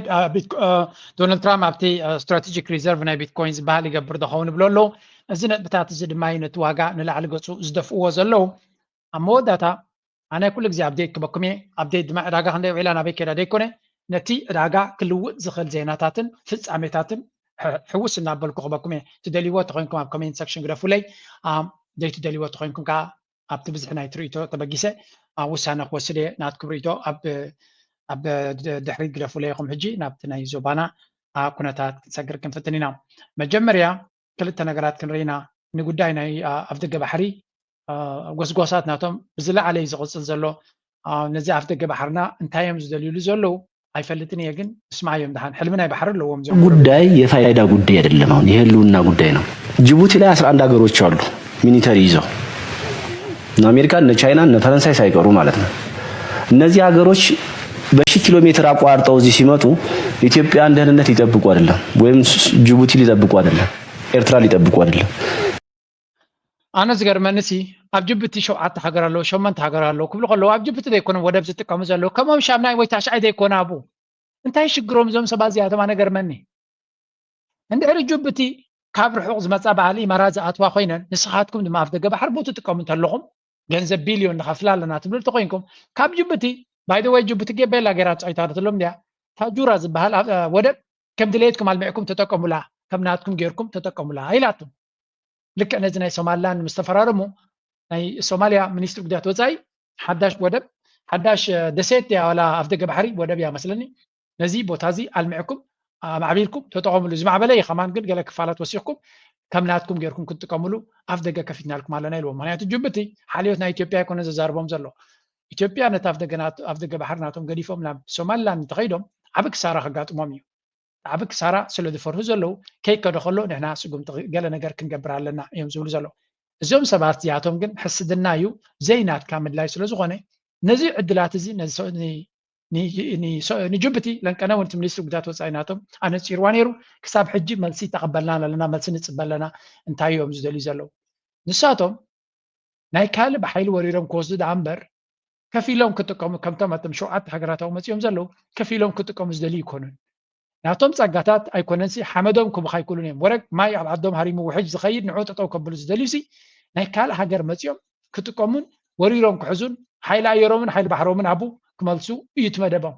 [SPEAKER 2] ዶናልድ ትራምፕ ኣብቲ ስትራቴጂክ ሪዘርቭ ናይ ቢትኮይን ዝበሃል ይገብር ድኸውን ይብሎ ኣሎ እዚ ነጥብታት እዚ ድማ ነቲ ዋጋ ንላዕሊ ገፁ ዝደፍእዎ ዘለዉ ኣብ መወዳእታ ኣነ ኩሉ ግዜ ኣብዴት ክበኩም እየ ኣብዴት ድማ ዕዳጋ ክንደይ ውዒላ ናበይ ከይዳ ደይኮነ ነቲ ዕዳጋ ክልውጥ ዝኽእል ዜናታትን ፍጻሜታትን ሕውስ እናበልኩ ክበኩም እየ ትደልይዎ ተኮይንኩም ኣብ ኮሜንት ሰክሽን ግደፉለይ ዘይትደልይዎ ተኮይንኩም ከዓ ኣብቲ ብዙሕ ናይ ትርኢቶ ተበጊሰ ውሳነ ክወስድ እየ ናትኩም ርኢቶ ኣብ ድሕሪ ግደፉለይ ኢኹም ሕጂ ናብቲ ናይ ዞባና ኩነታት ክንሰግር ክንፍትን ኢና መጀመርያ ክልተ ነገራት ክንርኢና ንጉዳይ ናይ ኣፍ ደገ ባሕሪ ጎስጓሳት ናቶም ብዝለዓለ እዩ ዝቕፅል ዘሎ ነዚ ኣፍ ደገ ባሕርና እንታይ እዮም ዝደልዩሉ ዘለዉ አይፈልጥን ግን እስማየም ደሃን ህልምና ይባህር ለውም
[SPEAKER 1] ጉዳይ የፋይዳ ጉዳይ አይደለም። አሁን የህልውና ጉዳይ ነው። ጅቡቲ ላይ 11 ሀገሮች አሉ ሚሊተሪ ይዘው እና አሜሪካ እና ቻይና እና ፈረንሳይ ሳይቀሩ ማለት ነው። እነዚህ ሀገሮች በሺህ ኪሎ ሜትር አቋርጠው እዚህ ሲመጡ ኢትዮጵያን ደህንነት ሊጠብቁ አይደለም፣ ወይም ጅቡቲ ሊጠብቁ አይደለም፣ ኤርትራ ሊጠብቁ አይደለም።
[SPEAKER 2] አነ ዝገርመንሲ ኣብ ጅቡቲ 7 ሃገር ኣሎ 8 ሃገር ኣሎ ክብሉ ከለው ኣብ ጅቡቲ ዘይኮነ ወደብ ዝጥቀሙ ዘሎ ከመም ሻምናይ ወይ ታሽዓይ ዘይኮነ አቡ እንታይ ሽግሮም ዞም ሰባ ዚያተማ ነገር መኒ እንድሕሪ ጅቡቲ ካብ ርሑቕ ዝመጻ ባህሊ ማራዝ ኣትዋ ኮይነን ንስኻትኩም ድማ ኣብ ደገ ባሕር ቦቱ ትጥቀሙ እንተለኹም ገንዘብ ቢልዮን ንኸፍላ ኣለና ትብሉ ተኮይንኩም ካብ ጅቡቲ ባይ ዘ ወይ ጅቡቲ ገበላ ገራት ጻይታተሎም ዲያ ታጁራ ዝበሃል ወደብ ከም ድሌትኩም አልሚዕኩም ተጠቀሙላ ከም ናትኩም ጌርኩም ተጠቀሙላ ኢላቱ ልክ ነዚ ናይ ሶማሊላንድ ምስተፈራረሙ ናይ ሶማሊያ ሚኒስትር ጉዳያት ወጻኢ ሓዳሽ ወደብ ሓዳሽ ደሴት ያ ወላ ኣብ ደገ ባሕሪ ወደብ ያ መስለኒ ነዚ ቦታ እዚ አልሚዕኩም ማዕቢልኩም ተጠቀሙሉ ዝማዕበለ ይኸማን ግን ገለ ክፋላት ወሲኽኩም ከም ናትኩም ጌርኩም ክትጥቀሙሉ ኣብ ደገ ከፊትናልኩም ኣለና ኢልዎም ምክንያቱ ጅቡቲ ሓልዮት ናይ ኢትዮጵያ ይኮነ ዘዛርቦም ዘሎ ኢትዮጵያ ነቲ ኣብ ደገ ባሕር ናቶም ገዲፎም ናብ ሶማሊላንድ ተኸይዶም ዓብ ክሳራ ከጋጥሞም እዩ ዓብ ክሳራ ስለ ዝፈርሁ ዘለው ከይከዶ ከሎ ንሕና ስጉም ገለ ነገር ክንገብር ኣለና እዮም ዝብሉ ዘለው እዞም ሰባት እዚኣቶም ግን ሕስድና እዩ ዘይናትካ ምድላይ ስለ ዝኾነ ነዚ ዕድላት እዚ ንጅቡቲ ለንቀነ ወንቲ ሚኒስትር ጉዳያት ወፃኢ ናቶም ኣነፂርዋ ነይሩ ክሳብ ሕጂ መልሲ ተቐበልና ኣለና መልሲ ንፅበ ኣለና እንታይ እዮም ዝደልዩ ዘለው ንሳቶም ናይ ካልእ ብሓይሊ ወሪሮም ክወስዱ ዳ እምበር ከፊሎም ክጥቀሙ ከምቶም ኣቶም 7 ሃገራት መፅኦም ዘለው ከፊሎም ክጥቀሙ ዝደልዩ ይኮኑን ናቶም ጸጋታት ኣይኮነንሲ ሓመዶም ክቡኽ ኣይክሉን እዮም ወረግ ማይ ኣብ ዓዶም ሃሪሙ ውሕጅ ዝኸይድ ንዑ ጠጠው ከብሉ ዝደልዩሲ ናይ ካልእ ሃገር መፅኦም ክጥቀሙን ወሪሮም ክሕዙን ሓይሊ ኣየሮምን ሓይሊ ባሕሮምን ኣቡ ክመልሱ እዩ ትመደቦም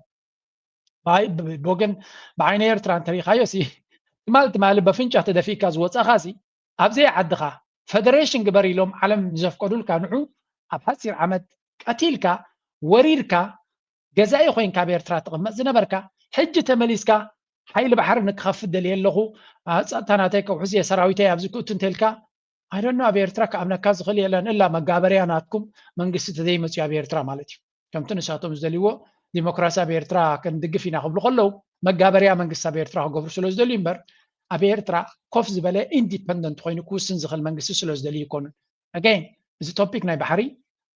[SPEAKER 2] ብወገን ብዓይነ ኤርትራ እንተሪኻዮሲ ትማሊ በፍንጫ ተደፊእካ ዝወፃኻሲ ኣብዘይ ዓድኻ ፌደሬሽን ግበር ኢሎም ዓለም ንዘፍቀዱልካ ንዑ ኣብ ሓፂር ዓመት ቀቲልካ ወሪርካ ገዛኢ ኮይንካ ብኤርትራ ትቕመጥ ዝነበርካ ሕጂ ተመሊስካ ሓይሊ ባሕሪ ንክኸፍት ደልየ ኣለኹ ፀጥታ ናተይ ከውሕዝ እየ ሰራዊተይ ኣብዚ ክእቱ እንተኢልካ ኣይደኖ ኣብ ኤርትራ ክኣምነካ ዝኽእል የለን እላ መጋበርያ ናትኩም መንግስቲ ተዘይመፅዩ ኣብ ኤርትራ ማለት እዩ ከምቲ ንሳቶም ዝደልይዎ ዲሞክራሲ ኣብ ኤርትራ ክንድግፍ ኢና ክብሉ ከለዉ መጋበርያ መንግስቲ ኣብ ኤርትራ ክገብሩ ስለ ዝደልዩ እምበር ኣብ ኤርትራ ኮፍ ዝበለ ኢንዲፐንደንት ኮይኑ ክውስን ዝኽእል መንግስቲ ስለ ዝደልዩ ይኮኑን ኣገይን እዚ ቶፒክ ናይ ባሕሪ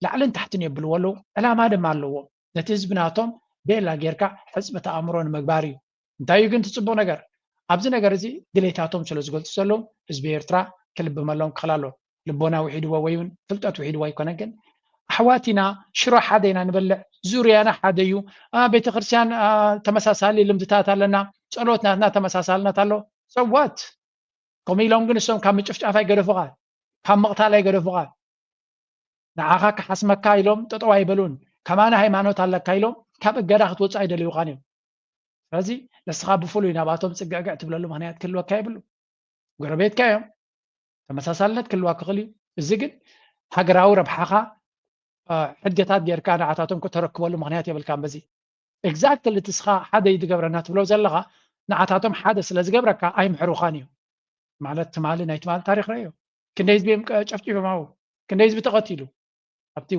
[SPEAKER 2] ላዕልን ታሕትን የብልዎ ኣለዉ ዕላማ ድማ ኣለዎ ነቲ ህዝቢ ናቶም ቤላ ጌርካ ሕፅበተ ኣእምሮ ንምግባር እዩ እንታይ እዩ ግን ትፅቡቕ ነገር ኣብዚ ነገር እዚ ድሌታቶም ስለ ዝገልፁ ዘለዉ ህዝቢ ኤርትራ ክልብመሎም ክኽእል ኣሎ ልቦና ውሒድዎ ወይ እውን ፍልጠት ውሒድዎ ኣይኮነ ግን ኣሕዋቲና ሽሮ ሓደ ኢና ንበልዕ ዙርያና ሓደ እዩ ቤተክርስትያን ተመሳሳሊ ልምድታት ኣለና ጸሎት ናትና ተመሳሳልነት ኣሎ ሰዋት ከምኡ ኢሎም ግን እሶም ካብ ምጭፍጫፍ ኣይገደፉኻ ካብ ምቕታል ኣይገደፉኻ ንዓኻ ክሓስመካ ኢሎም ጠጠው ኣይበሉን ከማነ ሃይማኖት ኣለካ ኢሎም ካብ እገዳ ክትወፅእ ኣይደልዩኻን እዮም ስለዚ ንስኻ ብፍሉይ ናባቶም ፅግዕግዕ ትብለሉ ምክንያት ክህልወካ የብሉ ጎረቤትካ እዮም ተመሳሳልነት ክህልዋ ክኽእል እዩ እዚ ግን ሃገራዊ ረብሓኻ ሕጀታት ጌርካ ንዓታቶም ከተረክበሉ ምክንያት የብልካን በዚ ኤግዛክትሊ ትስኻ ሓደ ይትገብረና ትብሎ ዘለኻ ንዓታቶም ሓደ ስለ ዝገብረካ ኣይምሕሩኻን እዩ ማለት ትማሊ ናይ ትማሊ ታሪክ ረእዮ ክንደይ ህዝቢ ጨፍጪፎም ኣብኡ ክንደይ ህዝቢ ተቐቲሉ ኣብቲ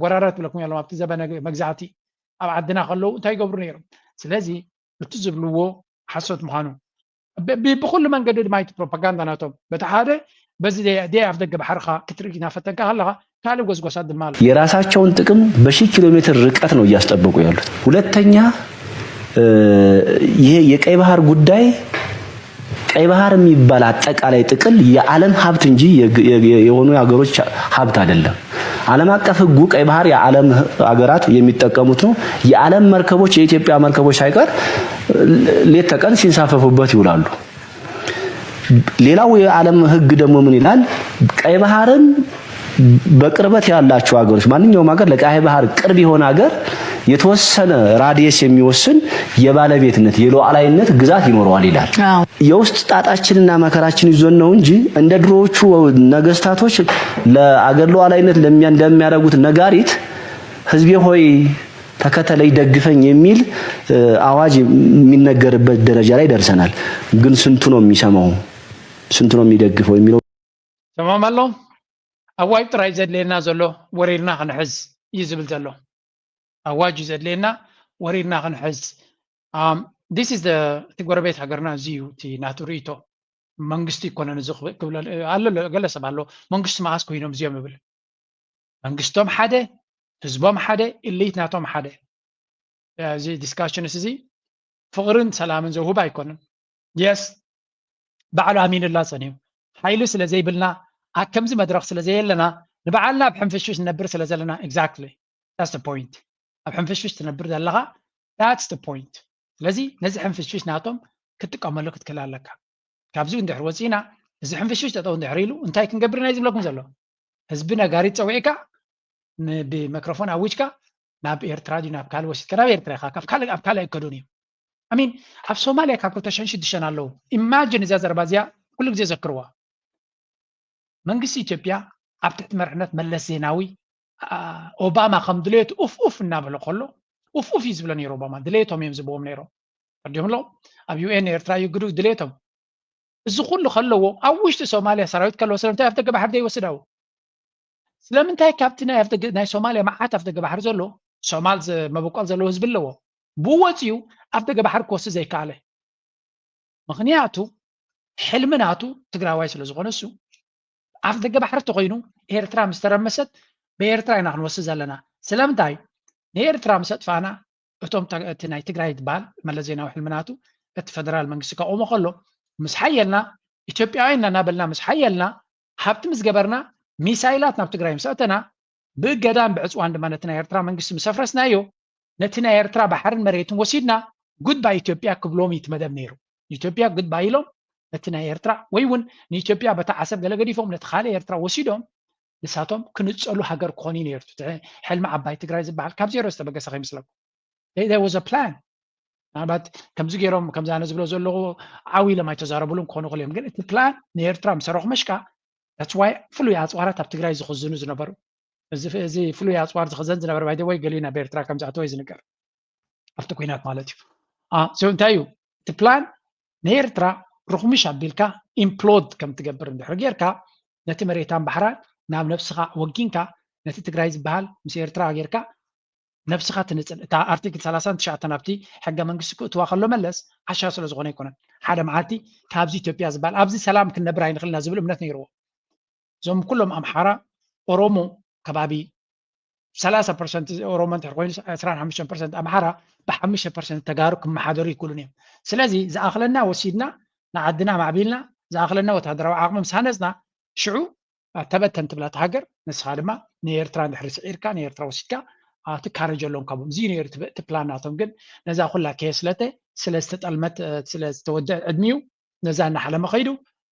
[SPEAKER 2] ወራራት ብለኩም እዮም ኣብቲ ዘበነ መግዛዕቲ ኣብ ዓድና ከለዉ እንታይ ይገብሩ ነይሮም ስለዚ እቲ ዝብልዎ ሓሶት ምዃኑ ብኩሉ መንገዲ ድማ እቲ ፕሮፓጋንዳ ናቶም በቲ ሓደ በዚ ደይ ኣብ ደገ ባሕርኻ ክትርኢ ናፈተንካ ከለኻ ካለ ጎስጎሳት ድማ
[SPEAKER 1] የራሳቸውን ጥቅም በሺህ ኪሎ ሜትር ርቀት ነው እያስጠበቁ ያሉት። ሁለተኛ ይሄ የቀይ ባህር ጉዳይ ቀይ ባህር የሚባል አጠቃላይ ጥቅል የዓለም ሀብት እንጂ የሆኑ ሀገሮች ሀብት አይደለም። ዓለም አቀፍ ሕጉ ቀይ ባህር የዓለም ሀገራት የሚጠቀሙት ነው። የዓለም መርከቦች የኢትዮጵያ መርከቦች ሳይቀር ሌት ተቀን ሲንሳፈፉበት ይውላሉ። ሌላው የዓለም ሕግ ደግሞ ምን ይላል? ቀይ ባህርን በቅርበት ያላቸው ሀገሮች ማንኛውም ሀገር ለቀይ ባህር ቅርብ የሆነ ሀገር የተወሰነ ራዲየስ የሚወስን የባለቤትነት የሉዓላዊነት ግዛት ይኖረዋል ይላል። የውስጥ ጣጣችንና መከራችን ይዞን ነው እንጂ እንደ ድሮዎቹ ነገስታቶች ለአገር ሉዓላዊነት እንደሚያደርጉት ነጋሪት ህዝቤ ሆይ ተከተለኝ ደግፈኝ የሚል አዋጅ የሚነገርበት ደረጃ ላይ ደርሰናል። ግን ስንቱ ነው የሚሰማው? ስንቱ ነው የሚደግፈው የሚለው
[SPEAKER 2] ተማማሎ አዋጅ ጥራይ ዘድለና ዘሎ ወሬና ክንሕዝ ይዝብል ዘሎ አዋጅ ዘድለና ወሬና ክንሕዝ this is the ትጎረቤት ሀገርና እዚዩ ቲ ናቱሪቶ መንግስቲ ኢኮኖሚ ዝክብል አለ ገለሰብ አለ መንግስቲ ማስ ኮይኖም እዚዮም ይብል መንግስቶም ሓደ ህዝቦም ሓደ ኢሊት ናቶም ሓደ እዚ ዲስካሽንስ እዚ ፍቅርን ሰላምን ዘውህብ አይኮንም yes ባዕሉ አሚንላ ጸኒዩ ኃይሉ ስለዘይብልና አከምዚ መድረክ ስለዘየለና ንባዓልና ብሕንፍሽሽ ነብር ስለዘለና exactly that's the point ኣብ ሕንፍሽሽ ትነብር ዘለኻ that's the point ስለዚ ነዚ ሕንፍሽሽ ናቶም ክትጥቀመሉ ክትከላለካ ካብዚ እንድሕር ወፂና እዚ ሕንፍሽሽ ተጠው እንድሕር ኢሉ እንታይ ክንገብርና ይዝብለኩም ዘሎ ህዝቢ ነጋሪት ፀውዒካ ብሚክሮፎን አዊጅካ ናብ ኤርትራ ዲ ናብ ካልእ ወሲድካ ናብ ኤርትራ ኢኻ ኣብ ካልእ ኣይከዱን እዮም አሚን ኣብ ሶማልያ ካብ 2006 ኣለው ኢማጂን እዚያ ዘረባ እዚያ ኩሉ ግዜ ዘክርዋ መንግስቲ ኢትዮጵያ ኣብ ትሕቲ መርሕነት መለስ ዜናዊ ኦባማ ከም ድሌቱ ኡፍ እናበለ ከሎ ኡፍ ይዝብሎ ነይሩ ኦባማ ድሌቶም እዮም ዝብዎም ነይሮም ቀዲምሎ ኣብ ዩኤን ኤርትራ ይግዱ ድሌቶም እዚ ኩሉ ከለዎ ኣብ ውሽጢ ሶማልያ ሰራዊት ከለዎ ስለምንታይ ኣብ ደገ ባሕሪ ዘይወስዳው ስለምንታይ ካብቲ ናይ ሶማልያ መዓት ኣብ ደገ ባሕሪ ዘሎ ሶማል መበቆል ዘለዎ ህዝቢ ኣለዎ ብወፂኡ ኣብ ደገ ባሕሪ ክወስድ ዘይከኣለ ምክንያቱ ሕልምናቱ ትግራዋይ ስለ ዝኾነ እሱ ኣብ ደገ ባሕሪ ተኮይኑ ኤርትራ ምስ ተረመሰት ብኤርትራ ኢና ክንወስድ ዘለና ስለምንታይ ንኤርትራ ምስ ኣጥፋና እቶም እቲ ናይ ትግራይ ትበሃል መለስ ዜናዊ ሕልምናቱ እቲ ፌደራል መንግስቲ ከቆሞ ከሎ ምስ ሓየልና ኢትዮጵያውያን እናበልና ምስ ሓየልና ሃብቲ ምስ ገበርና ሚሳይላት ናብ ትግራይ ምስ ኣተና ብገዳም ብዕፅዋን ድማ ነቲ ናይ ኤርትራ መንግስቲ ምስ ኣፍረስናዮ ነቲ ናይ ኤርትራ ባሕርን መሬትን ወሲድና ጉድባይ ኢትዮጵያ ክብሎም ይትመደብ ነይሩ ኢትዮጵያ ጉድባይ ኢሎም ነቲ ናይ ኤርትራ ወይ እውን ንኢትዮጵያ በታ ዓሰብ ገለገዲፎም ነቲ ካልእ ኤርትራ ወሲዶም ንሳቶም ክንፀሉ ሃገር ክኾኑ ነይሩ ሕልሚ ዓባይ ትግራይ ዝበሃል ካብ ዜሮ ዝተበገሰ ይመስለኩም there was a plan ናባት ከምዚ ገይሮም ከምዚ ኣነ ዝብሎ ዘለኹ ዓዊሎም ኣይተዛረብሉን ክኾኑ ክእሉ እዮም ግን እቲ ፕላን ንኤርትራ ምሰረኹ መሽቃ that's why ፍሉይ ኣፅዋራት ኣብ ትግራይ ዝኽዝኑ ዝነበሩ እዚ ፍሉይ ኣፅዋር ዝኽዘን ዝነበረ ባይደ ወይ ገሊና ብኤርትራ ከምዚ ኣተወ ዝንገር ኣብቲ ኩናት ማለት እዩ እንታይ እዩ እቲ ፕላን ንኤርትራ ርኹምሽ ኣቢልካ ኢምፕሎድ ከም ትገብር እንድሕር ጌርካ ነቲ መሬታን ባሕራን ናብ ነፍስኻ ወጊንካ ነቲ ትግራይ ዝበሃል ምስ ኤርትራ ጌርካ ነፍስኻ ትንፅል እታ ኣርቲክል 39 ናብቲ ሕገ መንግስቲ ክእትዋ ከሎ መለስ ሓሻ ስለ ዝኾነ ኣይኮነን ሓደ መዓልቲ ካብዚ ኢትዮጵያ ዝበሃል ኣብዚ ሰላም ክንነብር ኣይንኽእልና ዝብል እምነት ነይርዎ እዞም ኩሎም ኣምሓራ ኦሮሞ ከባቢ 30% ኦሮሞ እንተር ኮይኑ 25% ኣምሓራ ብ5% ተጋሩ ክመሓደሩ ይክእሉን እዮም ስለዚ ዝኣኽለና ወሲድና ንዓድና ማዕቢልና ዝኣኽለና ወታደራዊ ዓቕሚ ምስ ሃነፅና ሽዑ ተበተን ትብላ እቲ ሃገር ንስኻ ድማ ንኤርትራ እንድሕሪ ስዒርካ ንኤርትራ ወሲድካ ትካረጅ ኣለዎም ካብኦም እዚ ነይሩ እቲ ፕላን ናቶም ግን ነዛ ኩላ ከየስለተ ስለ ዝተጠልመት ስለ ዝተወድዕ ዕድሚኡ ነዛ እናሓለመ ኸይዱ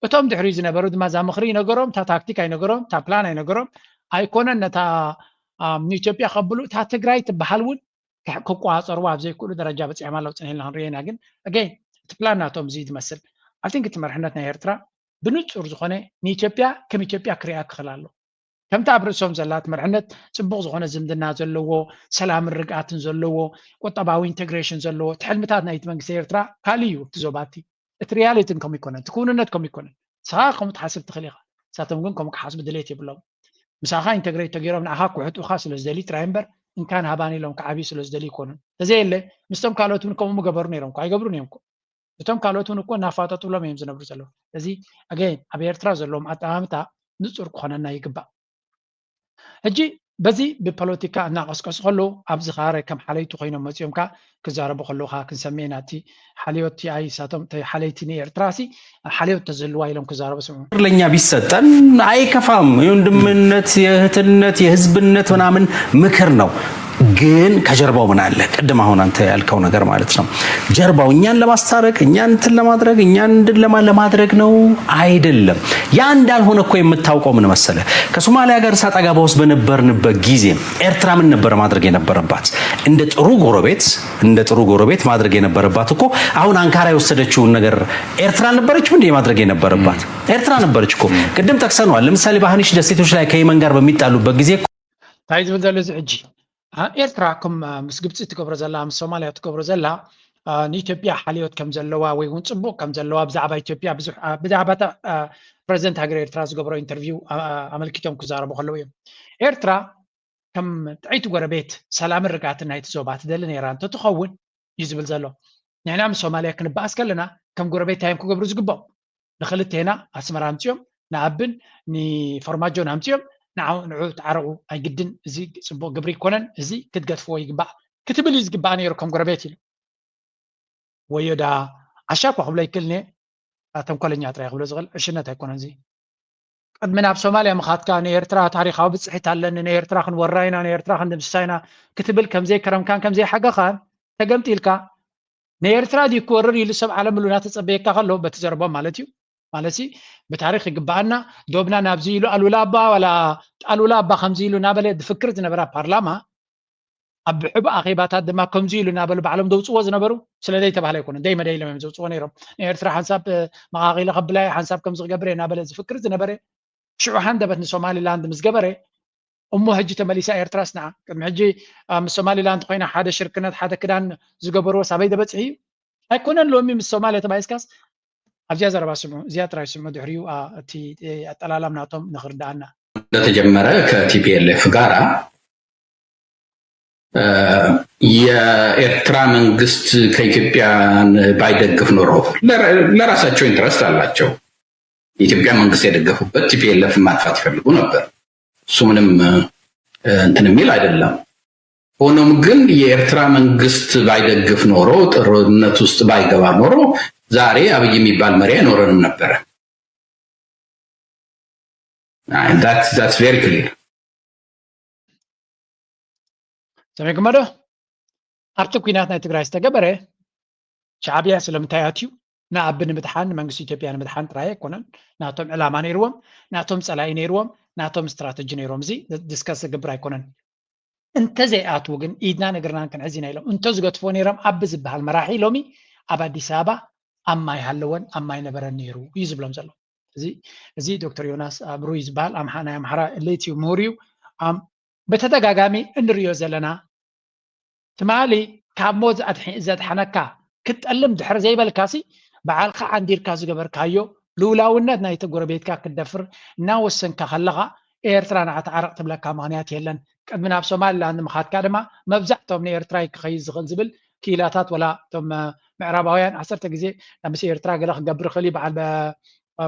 [SPEAKER 2] እቶም ድሕሪ ዝነበሩ ድማ ዛ ምኽሪ ነገሮም እታ ታክቲክ ኣይነገሮም እታ ፕላን ኣይነገሮም ኣይኮነን ነታ ንኢትዮጵያ ከብሉ እታ ትግራይ ትበሃል እውን ክቋፀርዋ ኣብ ዘይክእሉ ደረጃ በፂሖም ኣለዉ ፅኒሕልና ክንሪኦ ኢና ግን ኣገይን እቲ ፕላን ናቶም እዚ ዝመስል ኣልቲንክ እቲ መርሕነት ናይ ኤርትራ ብንፁር ዝኾነ ንኢትዮጵያ ከም ኢትዮጵያ ክሪኣ ክኽእል ኣሎ ከምቲ ኣብ ርእሶም ዘላት መርሕነት ፅቡቅ ዝኾነ ዝምድና ዘለዎ ሰላምን ርግኣትን ዘለዎ ቁጠባዊ ኢንቴግሬሽን ዘለዎ እቲ ሕልምታት ናይቲ መንግስቲ ኤርትራ ካሊእ እዩ እቲ ዞባቲ እቲ ሪያሊትን ከምኡ ይኮነን እቲ ክውንነት ከምኡ ይኮነን ንስኻ ከምኡ ትሓስብ ትኽእል ኢኻ ንሳቶም ግን ከምኡ ክሓስቡ ድሌት የብሎም ምሳኻ ኢንቴግሬት ተገይሮም ንዓኻ ክውሕጡኻ ስለ ዝደሊ ጥራይ እምበር እንካን ሃባን ኢሎም ክዓብዩ ስለ ዝደሊ ይኮኑን ተዘየለ ምስቶም ካልኦት እውን ከምኡ ገበሩ ነይሮም ኣይገብሩን እዮም እቶም ካልኦት እውን እኮ እናፋጠጡሎም እዮም ዝነብሩ ዘለዉ እዚ ኣገይን ኣብ ኤርትራ ዘለዎም ኣጠማምታ ንፁር ክኾነና ይግባእ ሕጂ በዚ ብፖለቲካ እናቀስቀሱ ከለዉ ኣብዚ ኸባረ ከም ሓለይቱ ኮይኖም መፂኦም ከዓ ክዛረቡ ከለዉ ከዓ ክንሰሚዕና እቲ ሓልዮት ኣይሳቶም ሓለይቲ ንኤርትራሲ ሓልዮት ተዘልዋ ኢሎም ክዛረቡ ስምዑ
[SPEAKER 5] ለኛ ቢሰጠን አይከፋም። የወንድምነት የእህትነት የህዝብነት ምናምን ምክር ነው። ግን ከጀርባው ምን አለ? ቅድም አሁን አንተ ያልከው ነገር ማለት ነው። ጀርባው እኛን ለማስታረቅ እኛን እንትን ለማድረግ እኛን እንድን ለማድረግ ነው አይደለም። ያ እንዳልሆነ እኮ የምታውቀው ምን መሰለ? ከሶማሊያ ጋር እሰጥ አገባ ውስጥ በነበርንበት ጊዜ ኤርትራ ምን ነበር ማድረግ የነበረባት? እንደ ጥሩ ጎረቤት ማድረግ የነበረባት እኮ አሁን አንካራ የወሰደችውን ነገር ኤርትራ ነበረችው እንዴ ማድረግ የነበረባት? ኤርትራ ነበረች እኮ። ቅድም ጠቅሰነዋል። ለምሳሌ በሃኒሽ ደሴቶች ላይ ከየመን ጋር በሚጣሉበት ጊዜ
[SPEAKER 2] ታይዝ በዘለ ዝሕጂ ኤርትራ ከም ምስ ግብፂ ትገብሮ ዘላ ምስ ሶማልያ ትገብሮ ዘላ ንኢትዮጵያ ሓልዮት ከም ዘለዋ ወይ እውን ፅቡቅ ከም ዘለዋ ብዛዕባ ኢትዮጵያ ብዛዕባ ፕረዚደንት ሃገር ኤርትራ ዝገብሮ ኢንተርቪው ኣመልኪቶም ክዛረቡ ከለዉ እዮም። ኤርትራ ከም ጥዒቲ ጎረቤት ሰላምን ርግኣትን ናይቲ ዞባ ትደሊ ነይራ እንተትኸውን እዩ ዝብል ዘሎ። ንሕና ምስ ሶማልያ ክንበኣስ ከለና ከም ጎረቤት ታዮም ክገብሩ ዝግብኦም ንክልቴና ኣስመራ ኣምፅኦም ንኣብን ንፎርማጆን ኣምፅኦም ንዑ ተዓረቁ ኣይግድን እዚ ፅቡቅ ግብሪ ይኮነን እዚ ክትገድፍዎ ይግባእ ክትብል እዩ ዝግባእ ነይሩ ከም ጎረቤት ኢሉ ወዮዳ ዓሻኳ ክብሎ ይክእል ነ ተንኮለኛ ጥራይ ክብሎ ዝኽእል ዕሽነት ኣይኮነን እዚ ቅድሚ ናብ ሶማልያ ምኻትካ ንኤርትራ ታሪካዊ ብፅሒት ኣለኒ ንኤርትራ ክንወራ ኢና ንኤርትራ ክንድምስሳ ኢና ክትብል ከምዘይ ከረምካን ከምዘይ ሓገኻን ተገምጢልካ ንኤርትራ ድዩ ክወርር ኢሉ ሰብ ዓለም ምሉና ተፀበየካ ከሎ በቲ ዘረቦም ማለት እዩ ማለት በታሪክ ይግባአና ዶብና ናብዚ ኢሉ አሉላ አባ ወላ ጣሉላ አባ ከምዚ ኢሉ ናበለ ድፍክር ዝነበራ ፓርላማ ኣብ ብሕቡ ኣኼባታት ድማ ከምዚ ኢሉ ናበሉ ባዕሎም ደውፅዎ ዝነበሩ ስለደይ ተባህለ ይኮነ ደይ መደይ ኢሎም ዘውፅዎ ነይሮም ንኤርትራ ሓንሳብ መቃቂለ ከብላይ ሓንሳብ ከም ዝገብረ ናበለ ዝፍክር ዝነበረ ሽዑ ሃንደበት ንሶማሊላንድ ምስ ገበረ እሞ ሕጂ ተመሊሳ ኤርትራ ስንዓ ቅድሚ ሕጂ ምስ ሶማሊላንድ ኮይና ሓደ ሽርክነት ሓደ ክዳን ዝገበርዎ ሳበይ ደበፅሒ እዩ ኣይኮነን ሎሚ ምስ ሶማልያ ተባይስካስ ኣብዚያ ዘረባ ስምዑ እዚያ ጥራይ ስምዑ ድሕሪኡ እቲ ኣጠላላም ናቶም ንኽርዳእና
[SPEAKER 22] እንደተጀመረ ከቲፒኤልኤፍ ጋራ የኤርትራ መንግስት ከኢትዮጵያን ባይደግፍ ኖሮ ለራሳቸው ኢንትረስት አላቸው። የኢትዮጵያ መንግስት የደገፉበት ቲፒኤልኤፍ ማጥፋት ይፈልጉ ነበር። እሱ ምንም እንትን የሚል አይደለም። ሆኖም ግን የኤርትራ መንግስት ባይደግፍ ኖሮ ጦርነት ውስጥ ባይገባ ኖሮ ዛሬ አብይ የሚባል መሪ አይኖረንም ነበረ። that's very clear.
[SPEAKER 2] ሰሚዕኩሞ ዶ? ኣብቲ ኩናት ናይ ትግራይ ዝተገበረ ሻዕብያ ስለምንታይ ኣትዩ ንኣቢ ንምድሓን መንግስቲ ኢትዮጵያ ንምድሓን ጥራይ ኣይኮነን ናቶም ዕላማ ነይርዎም ናቶም ፀላኢ ነይርዎም ናቶም ስትራቴጂ ነይሮም እዚ ዲስከስ ዝግብር ኣይኮነን እንተዘይኣትዉ ግን ኢድና ነገርናን ክንሕዚና ኢሎም እንተዝገድፍዎ ነይሮም ኣቢ ዝበሃል መራሒ ሎሚ ኣብ ኣዲስ ኣበባ ኣማይ ሃለወን ኣማይ ነበረን ነይሩ እዩ ዝብሎም ዘሎ እዚ ዶክተር ዮናስ ብሩይ ዝበሃል ናይ ኣምሓራ ለይቲ ምሁር እዩ በተደጋጋሚ እንሪዮ ዘለና ትማሊ ካብ ሞት ዘድሓነካ ክትጠልም ድሕሪ ዘይበልካሲ በዓልካ ዓንዲርካ ዝገበርካዮ ልውላውነት ናይቲ ጎረቤትካ ክትደፍር እናወሰንካ ከለካ ኤርትራ ንዓቲ ዓረቕ ትብለካ ምክንያት የለን ቅድሚ ናብ ሶማሊላንድ ምኻትካ ድማ መብዛሕቶም ንኤርትራ ክኸይድ ዝኽእል ዝብል ክኢላታት ወላ እቶም ምዕራባውያን 10 ግዜ ምስ ኤርትራ ገለ ክገብር ክእል በዓል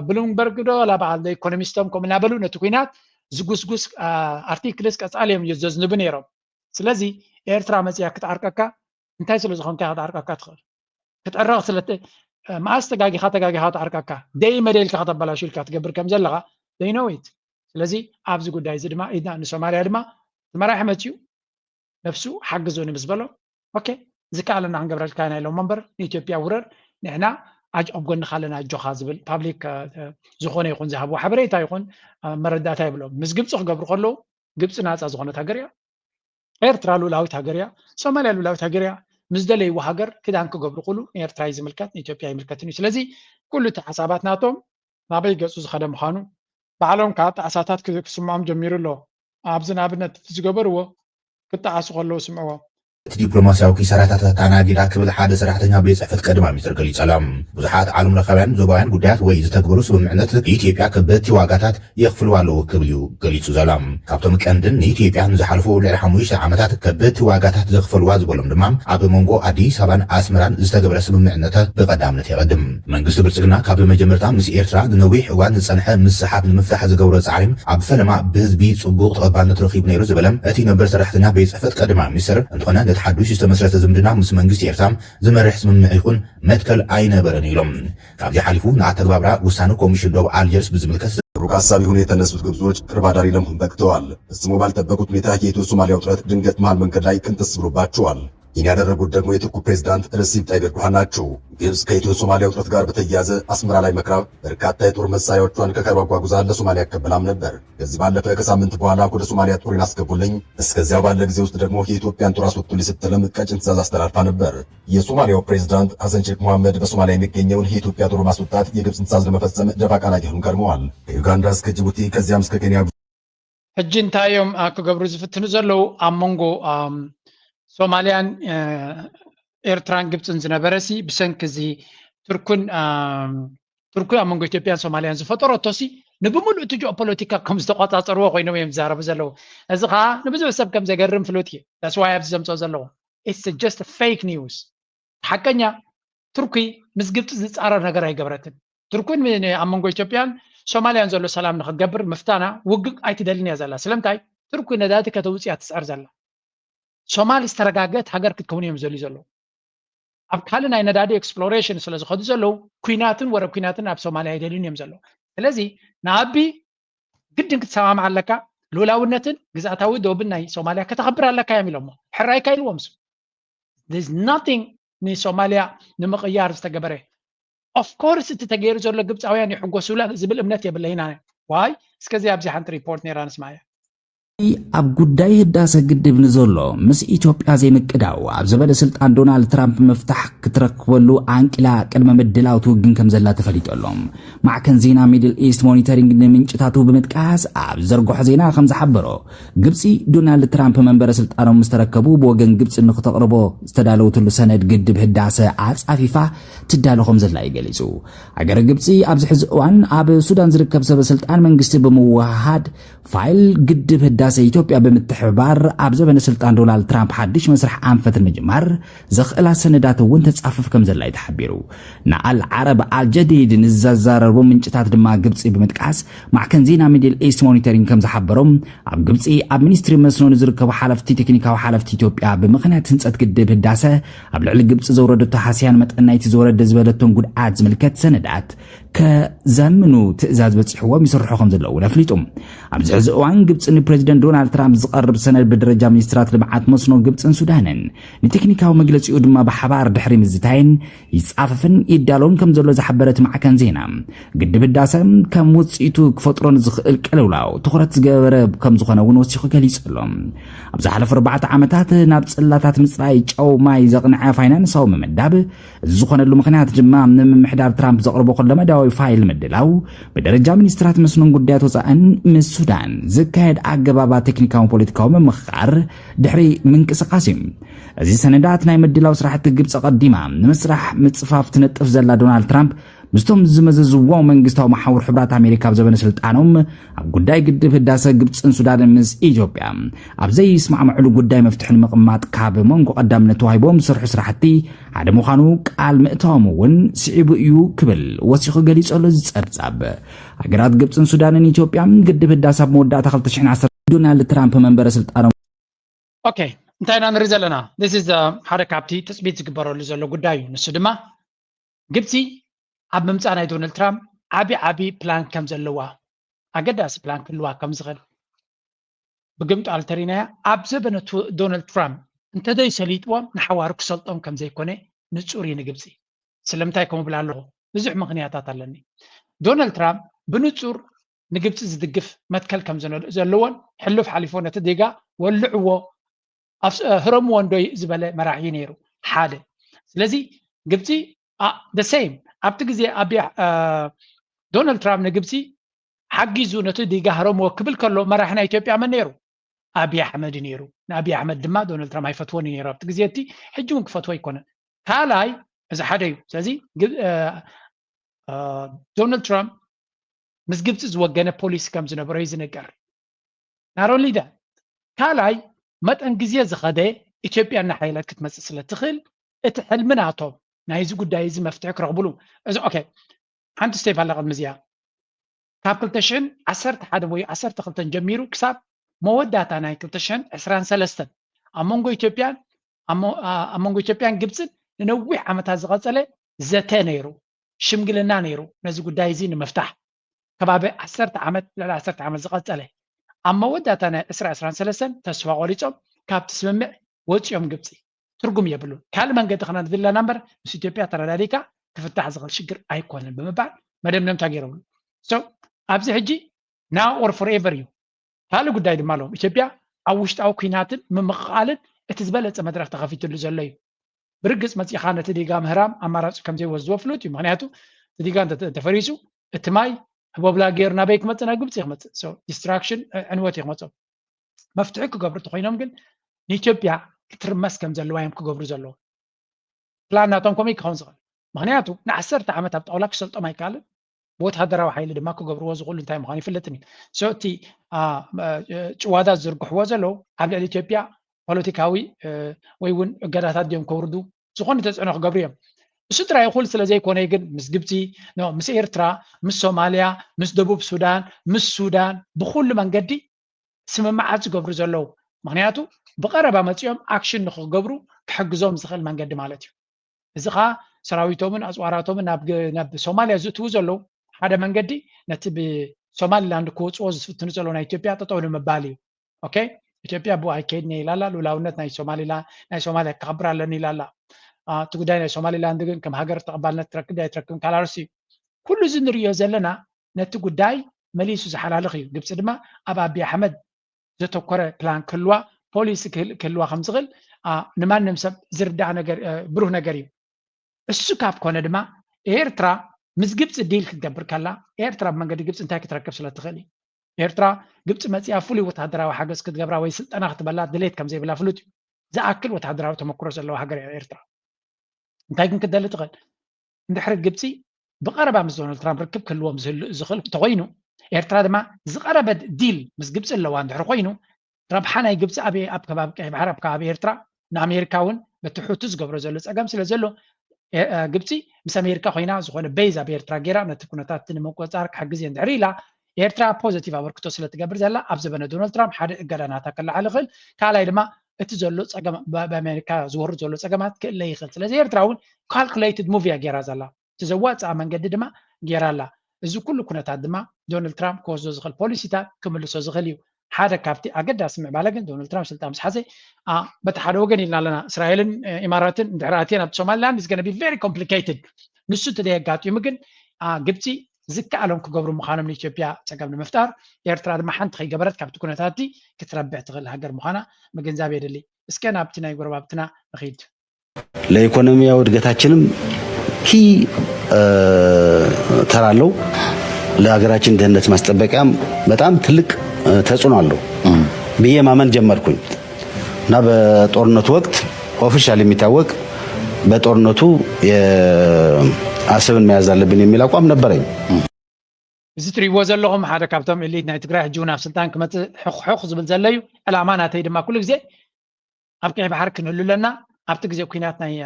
[SPEAKER 2] ብሉምበርግ ዶ ወላ በዓል ኢኮኖሚስቶም ከምኡ እናበሉ ነቲ ኩናት ዝጉስጉስ ኣርቲክልስ ቀፃልዮም እዩ ዘዝንቡ ነይሮም ስለዚ ኤርትራ መፅያ ክትዓርቀካ እንታይ ስለ ዝኾንካ ክትዓርቀካ ትኽእል ክትዕረቕ ስለ መዓዝ ተጋጊኻ ክትዓርቀካ ደይ መደልካ ከተበላሹ ኢልካ ትገብር ከም ዘለካ they know it ስለዚ ኣብዚ ጉዳይ እዚ ድማ ኢድና ንሶማልያ ድማ መራሒ መፅዩ ነፍሱ ሓግዙኒ ምስ በሎ ኦኬ ዝከኣለና ክንገብረልካ ኢና ኢሎም እምበር ንኢትዮጵያ ውረር ንሕና ኣብ ጎንካ ኣለና ጆኻ ዝብል ፓብሊክ ዝኾነ ይኹን ዝሃብዎ ሓበሬታ ይኹን መረዳእታ ይብሎም ምስ ግብፂ ክገብሩ ከለዉ ግብፂ ናፃ ዝኾነት ሃገር እያ ኤርትራ ሉላዊት ሃገር እያ ሶማልያ ሉላዊት ሃገር እያ ምስ ደለይዎ ሃገር ክዳን ክገብሩ ኩሉ ንኤርትራ ይዝምልከት ንኢትዮጵያ ይምልከትን እዩ ስለዚ ኩሉ እቲ ሓሳባት ናቶም ናበይ ገፁ ዝኸደ ምዃኑ ባዕሎም ከዓ ጣዕሳታት ክስምዖም ጀሚሩ ኣሎ ኣብዚ ንኣብነት ዝገበርዎ ክጠዓሱ ከለዉ ስምዕዎ
[SPEAKER 4] ዲፕሎማሲያዊ ኪሳራታት ታናጊዳ ክብል ሓደ ሰራሕተኛ ቤት ጽሕፈት ቀዳማይ ሚኒስትር ገሊጹ ኣሎ። ብዙሓት ዓለም ለኸባያን ዞባውያን ጉዳያት ወይ ዝተግበሩ ስምምዕነት ኢትዮጵያ ከበድቲ ዋጋታት የኽፍልዋ ኣለዎ ክብል እዩ ገሊጹ ዘሎ። ካብቶም ቀንድን ንኢትዮጵያ ንዝሓለፉ ልዕሊ 5 ዓመታት ከበድቲ ዋጋታት ዘኽፈልዋ ዝበሎም ድማ ኣብ መንጎ ኣዲስ ኣበባን ኣስመራን ዝተገበረ ስምምዕነት ብቐዳምነት ይቐድም። መንግስቲ ብልጽግና ካብ መጀመርታ ምስ ኤርትራ ንነዊሕ እዋን ዝጸንሐ ምስሓብ ንምፍታሕ ዝገብሮ ጻዕሪ ኣብ ፈለማ ብህዝቢ ጽቡቕ ተቐባልነት ረኺቡ ነይሩ ዝበለም እቲ ነበር ሰራሕተኛ ቤት ጽሕፈት ቀዳማይ ሚኒስትር እንትኾነ ሓዱሽ ዝተመስረተ ዝምድና ምስ መንግስቲ ኤርትራ ዝመርሕ ስምምዕ ይኹን መትከል አይነበረን ኢሎም ካብዚ ሓሊፉ ንኣተግባብራ ውሳነ ኮሚሽን ዶብ አልጀርስ ብዝምልከት
[SPEAKER 6] ሩቅ ሀሳቢ ሆነው የተነሱት ግብጾች ቅርብ አዳሪ ለመሆን በቅተዋል። ፈጽሞ ባልጠበቁት ሁኔታ የኢትዮ ሶማሊያ ውጥረት ድንገት መሃል መንገድ ላይ ቅንጥስ ብሎባቸዋል። ይህን ያደረጉት ደግሞ የቱርኩ ፕሬዝዳንት ረሲፕ ጣይብ ኤርዶሃን ናቸው። ግብጽ ከኢትዮ ሶማሊያ ውጥረት ጋር በተያያዘ አስመራ ላይ መክራ በርካታ የጦር መሳሪያዎቿን ከካይሮ አጓጉዛ ለሶማሊያ ያቀበላም ነበር። ከዚህ ባለፈ ከሳምንት በኋላ ወደ ሶማሊያ ጦሬን አስገቡልኝ፣ እስከዚያው ባለ ጊዜ ውስጥ ደግሞ የኢትዮጵያን ጦር አስወጡልኝ ስትልም ቀጭን ትዕዛዝ አስተላልፋ ነበር። የሶማሊያው ፕሬዝዳንት ሐሰን ሼክ መሐመድ በሶማሊያ የሚገኘውን የኢትዮጵያ ጦር ማስወጣት የግብጽን ትዕዛዝ ለመፈጸም ደፋ ቀና እያሉ ከርመዋል። ከዩጋንዳ እስከ ጅቡቲ ከዚያም እስከ ኬንያ
[SPEAKER 2] ሕጂ እንታዮም ክገብሩ ዝፍትኑ ዘለው ኣብ መንጎ ሶማሊያን ኤርትራን ግብፅን ዝነበረሲ ብሰንኪ እዚ ቱርኩን ኣብ መንጎ ኢትዮጵያን ሶማሊያን ዝፈጠረቶሲ ንብሙሉእ እቲ ጂኦፖለቲካ ከም ዝተቆፃፀርዎ ኮይኖም እዮም ዝዛረቡ ዘለው። እዚ ከዓ ንብዙሕ ሰብ ከም ዘገርም ፍሉጥ እዩ። ዳስ ዋይ ኣብዚ ዘምፅኦ ዘለዎ ኢትስ ጀስት ፌክ ኒውስ። ሓቀኛ ቱርኪ ምስ ግብፂ ዝፃረር ነገር ኣይገበረትን። ቱርኩን ኣብ መንጎ ኢትዮጵያን ሶማሊያን ዘሎ ሰላም ንክገብር ምፍታና ውግእ ኣይትደልን እያ ዘላ። ስለምንታይ ቱርኪ ነዳዲ ከተውፅያ ትፅዕር ዘላ። ሶማሊ ዝተረጋገት ሃገር ክትከውን እዮም ዘልዩ ዘለው። ኣብ ካልእ ናይ ነዳዲ ኤክስፕሎሬሽን ስለ ዝኸዱ ዘለው ኩናትን ወረብ ኩናትን ኣብ ሶማሊያ ኣይደልዩን እዮም ዘለው። ስለዚ ንኣቢ ግድን ክትሰማምዕ ኣለካ፣ ልኡላውነትን ግዛእታዊ ደቡብን ናይ ሶማሊያ ከተኸብር ኣለካ እዮም ኢሎሞ ሕራይካ ኢልዎም ሱ there's nothing ንሶማሊያ ንምቕያር ዝተገበረ ኦፍኮርስ እቲ ተገይሩ ዘሎ ግብፃውያን ይሕጎሱላ ዝብል እምነት የብለይና ዋይ እስከዚ ኣብዚ ሓንቲ ሪፖርት ነይራ ንስማያ
[SPEAKER 23] ኣብ ጉዳይ ህዳሴ ግድብ ንዘሎ ምስ ኢትዮጵያ ዘይምቅዳው ኣብ ዝበለ ስልጣን ዶናልድ ትራምፕ መፍታሕ ክትረክበሉ አንቂላ ቅድመ ምድላው ትውግን ከም ዘላ ተፈሊጦሎም ማዕከን ዜና ሚድል ኢስት ሞኒተሪንግ ንምንጭታቱ ብምጥቃስ ኣብ ዘርጎሕ ዜና ከም ዝሓበሮ ግብፂ ዶናልድ ትራምፕ መንበረ ስልጣኖም ዝተረከቡ ብወገን ግብፂ ንክተቅርቦ ዝተዳለወትሉ ሰነድ ግድብ ህዳሴ ኣጻፊፋ ትዳሎ ከም ዘላ ይገሊጹ። ኣገረ ግብፂ ኣብዚ ሕዚ እዋን ኣብ ሱዳን ዝርከብ ሰበስልጣን መንግስቲ ብምውሃድ ፋይል ግድብ ህዳሴ ኢትዮጵያ ብምትሕባር ኣብ ዘበነ ስልጣን ዶናልድ ትራምፕ ሓድሽ መስርሕ ኣንፈት ንምጅማር ዘኽእላ ሰነዳት እውን ተጻፍፍ ከም ዘላ ተሓቢሩ። ንኣል ዓረብ አልጀዲድ ንዘዛረቡ ምንጭታት ድማ ግብፂ ብምጥቃስ ማዕከን ዜና ሚድል ኢስት ሞኒተሪንግ ከም ዝሓበሮም ኣብ ግብፂ ኣብ ሚኒስትሪ መስኖ ዝርከቡ ሓለፍቲ ቴክኒካዊ ሓለፍቲ ኢትዮጵያ ብምኽንያት ህንፀት ግድብ ህዳሴ ኣብ ልዕሊ ግብፂ ዘውረደቶ ሓስያን መጠን ናይቲ ዝወረደ ዝበለቶም ጉድዓት ዝምልከት ሰነዳት ከዘምኑ ትእዛዝ በፂሕዎም ይስርሑ ከም ዘለዉ ኣፍሊጡ። ኣብዚ ሕዚ እዋን ግብፂ ንፕሬዚደንት ዶናልድ ትራምፕ ዝቐርብ ሰነድ ብደረጃ ሚኒስትራት ልምዓት መስኖ ግብፅን ሱዳንን ንቴክኒካዊ መግለፂኡ ድማ ብሓባር ድሕሪ ምዝታይን ይጻፈፍን ይዳሎን ከም ዘሎ ዝሓበረት ማዕከን ዜና ግድብ ህዳሴ ከም ውፅኢቱ ክፈጥሮን ዝኽእል ቀለውላው ትኹረት ዝገበረ ከም ዝኾነ እውን ወሲኹ ገሊጹ ኣሎ። ኣብ ዝሓለፉ 4 ዓመታት ናብ ጽላታት ምፅራይ ጨው ማይ ዘቕንዐ ፋይናንሳዊ ምምዳብ ዝኾነሉ ምኽንያት ድማ ንምምሕዳር ትራምፕ ዘቕርቦ ኩሉ መዳዊ ፋይል ምድላው በደረጃ ሚኒስትራት መስኖን ጉዳያት ወፃእን ምስ ሱዳን ዝካየድ ኣገባባ ቴክኒካዊ ፖለቲካዊ ምምኽኻር ድሕሪ ምንቅስቓስ እዩ። እዚ ሰነዳት ናይ ምድላው ስራሕቲ ግብፂ ቀዲማ ንምስራሕ ምፅፋፍ ትነጥፍ ዘላ ዶናልድ ትራምፕ ምስቶም ዝመዘዝዎ መንግስታዊ ማሕበር ሕብራት ኣሜሪካ ኣብ ዘበነ ስልጣኖም ኣብ ጉዳይ ግድብ ህዳሴ ግብፅን ሱዳንን ምስ ኢትዮጵያ ኣብ ዘይስማዕምዕሉ ጉዳይ መፍትሒ ምቕማጥ ካብ መንጎ ቀዳምነት ተዋሂቦም ዝሰርሑ ስራሕቲ ሓደ ምዃኑ ቃል ምእታዎም እውን ስዒቡ እዩ ክብል ወሲኹ ገሊጹ ኣሎ። ዝጸብጻብ ሃገራት ግብፅን ሱዳንን ኢትዮጵያን ግድብ ህዳሴ ኣብ መወዳእታ 2010 ዶናልድ ትራምፕ መንበረ ስልጣኖም
[SPEAKER 2] ኦኬ እንታይ ኢና ንርኢ ዘለና this is ሓደ ካብቲ ትፅቢት ዝግበረሉ ዘሎ ጉዳይ እዩ። ንሱ ድማ ግብፂ ኣብ ምምፃእ ናይ ዶናልድ ትራምፕ ዓቢ ፕላን ከም ዘለዋ ኣገዳሲ ፕላን ክህልዋ ከም ዝኽእል ብግምጡ ኣልተሪናያ ኣብ ዘበነ ዶናልድ ትራምፕ እንተደይ ሰሊጥዎም ንሓዋሩ ክሰልጦም ከም ዘይኮነ ንጹር እዩ ንግብፂ። ስለምንታይ ከምኡ ብላ ኣለኹ ብዙሕ ምኽንያታት ኣለኒ። ዶናልድ ትራምፕ ብንጹር ንግብፂ ዝድግፍ መትከል ከም ዘለዎን ሕልፍ ሓሊፎ ነቲ ዴጋ ወልዕዎ ህረምዎ እንዶ ዝበለ መራሒ ነይሩ ሓደ። ስለዚ ግብፂ the same ኣብቲ ግዜ ኣብያ ዶናልድ ትራምፕ ንግብፂ ሓጊዙ ነቲ ዴጋ ህረምዎ ክብል ከሎ መራሒ ናይ ኢትዮጵያ መን ነይሩ? أبي أحمد نيرو أبي أحمد دما دونالد ترامب هيفتوني نيرو بتجزيتي حجون كفتوى يكون كالاي إذا حدا سازي دونالد ترامب مس جبت زوجنا بوليس كم زنبرة يزنقر نارون لي ده كالاي مت أنجزية زخدة إثيوبيا نحيلات كتمسسلة تخل اتحلمنا طب نايز قد دايز مفتاح رغبلو إذا أوكي حنت ستيف هلا قد مزيا كابل تشن عسرت حدا وي عسرت خلتن جميرو كساب مودات أنا كابل تشن عسران سلستن أمونغو إثيوبيان جبسن ننوع عمت هذا غزلة زتانيرو شمقلنا نيرو نايز قد دايزين مفتاح كبابي عسرت عمت لا عسرت عمت زغزلة أما ودات أنا عسران سلستن تسوى غوريتهم كاب تسمع وش يوم جبسي ترجم يبلون كلمة قد خنا نذل نمبر بس إثيوبيا ترى ذلك تفتح زغل شجر أيقون بمبعد ما دام نم تغيرون so أبزي حجي now or forever you هالو قد دايد مالهم إثيوبيا أوشت أو كيناتن من مقالد اتزبلت ما درفت خفيت اللي زلي برجس ما تيخانة تديقام هرام أما رأس كم زي وزوا فلوت معناته تديقام تفريسو التماي هو بلا غير نبيك مثلا قبت يخمت so distraction عنوات يخمت مفتوحك قبر تخينهم قل إثيوبيا كترمس كم زلوايم كقبر زلوا بلانا توم كوميك خنزل معناته نعسرت عمت أبتقولك سلطة ما يكال بوت هذا راح يلي دماغه قبر وزغول انتهي مخاني فلتني سوتي وهذا زرق حوزلو قبل إثيوبيا بوليتيكاوي ويون قرارات ديهم كوردو زغون تزعنه قبريهم السدرا يقول سلازي كون يجن مس جبتي نو مس إيرترا مس سوماليا مس دبوب السودان مس السودان بكل من قدي سمعت قبر زلوا معناته بقرب متيوم أكشن نخ قبرو كحجزهم زخل من قدم عليه إذا سراويتهم من أسواراتهم ناب سوماليا زتو زلوا هذا من قدي نتبي سومالي لاند كوتس وز تنزلوا نا إثيوبيا تطور مبالي أوكي إثيوبيا بو أكيد نيلالا لولاونت نا سومالي لا نا سوماليا كبرى لنيلالا تقدر نا سومالي لاند كم هاجر تقبلنا تركم كالارسي كل زنريو زلنا نتقداي مليس زحلال خير جبت دما أبي أحمد زتوكر بلان كلوا بوليس كلوا خمسغل نمان نمسب زردع نجر بروه نجري السكاب كونه دما إيرترا مزجبت الديل كتجبر كلا إيرترا من قد جبت انتهى كتركب سلا تغلي إيرترا جبت مسيا فولي وتهدرا وحاجز كتجبرا ويسلت أنا اختبلات دليت كم زي بلا فلوت زأكل وتهدرا وتمكروس اللي وحجر إيرترا انتهى كم كدلت تغل ندحرق جبتي بقرب عم دونالد ترامب ركب كلوا مزخل تغينو إيرترا دما زقرب ديل مزجبت اللي وان دحرقينو ربحنا يجبس أبي أبكاب بعرب كابي إيرترا نأمريكاون بتحوتز قبر زلوا أجمع سلزلوا جبسي مس أمريكا خوينا زخون بيزا بإيرترا جرا نتكون تاتن موقعك حق زين دعريلا إيرترا بوزيتيف أوركتو سلت قبر زلا أبزبنا دونالد ترامب حد قرنا تكلا على خل كلا لما اتزلوا أجمع بأمريكا زور زلوا أجمعات كل يخل سلزي إيرتراون calculated movie جرا زلا تزوات عمن جدد ما جرا لا إذا كل كنا تعدما دونالد ترامب كوزو زخل بوليسيتا كمل زخليو هذا كافتي أجد أسمع بالك دونالد ترامب سلطة مش حزي بتحروجني لنا إسرائيل إمارات دعراتين أب سوماليلاند is gonna be very complicated نسوت ده قات يمكن جبتي زكاة لهم كجبر مخانة من إثيوبيا تقبل المفتار إيرترا محن تخي جبرت كابتو كنا تاتي كتربع تغل هجر مخانة مجنزابي دلي إسكان أبتنا يقرب أبتنا بخيد
[SPEAKER 1] ለኢኮኖሚያ ውድገታችንም ኪ ተራለው ለሀገራችን ደህንነት ማስጠበቂያም በጣም ትልቅ ተጽዕኖ አለው ብዬ ማመን ጀመርኩኝ እና በጦርነቱ ወቅት ኦፊሻል የሚታወቅ በጦርነቱ የአሰብን መያዝ አለብን የሚል አቋም ነበረኝ
[SPEAKER 2] زتري وزلهم هذا كابتن اللي نتقرأ جونا في سلطان كمت حق زبل زليو الأمانة تيد ما كل جزء أبقى بحرك نقول لنا أبتك زي كيناتنا هي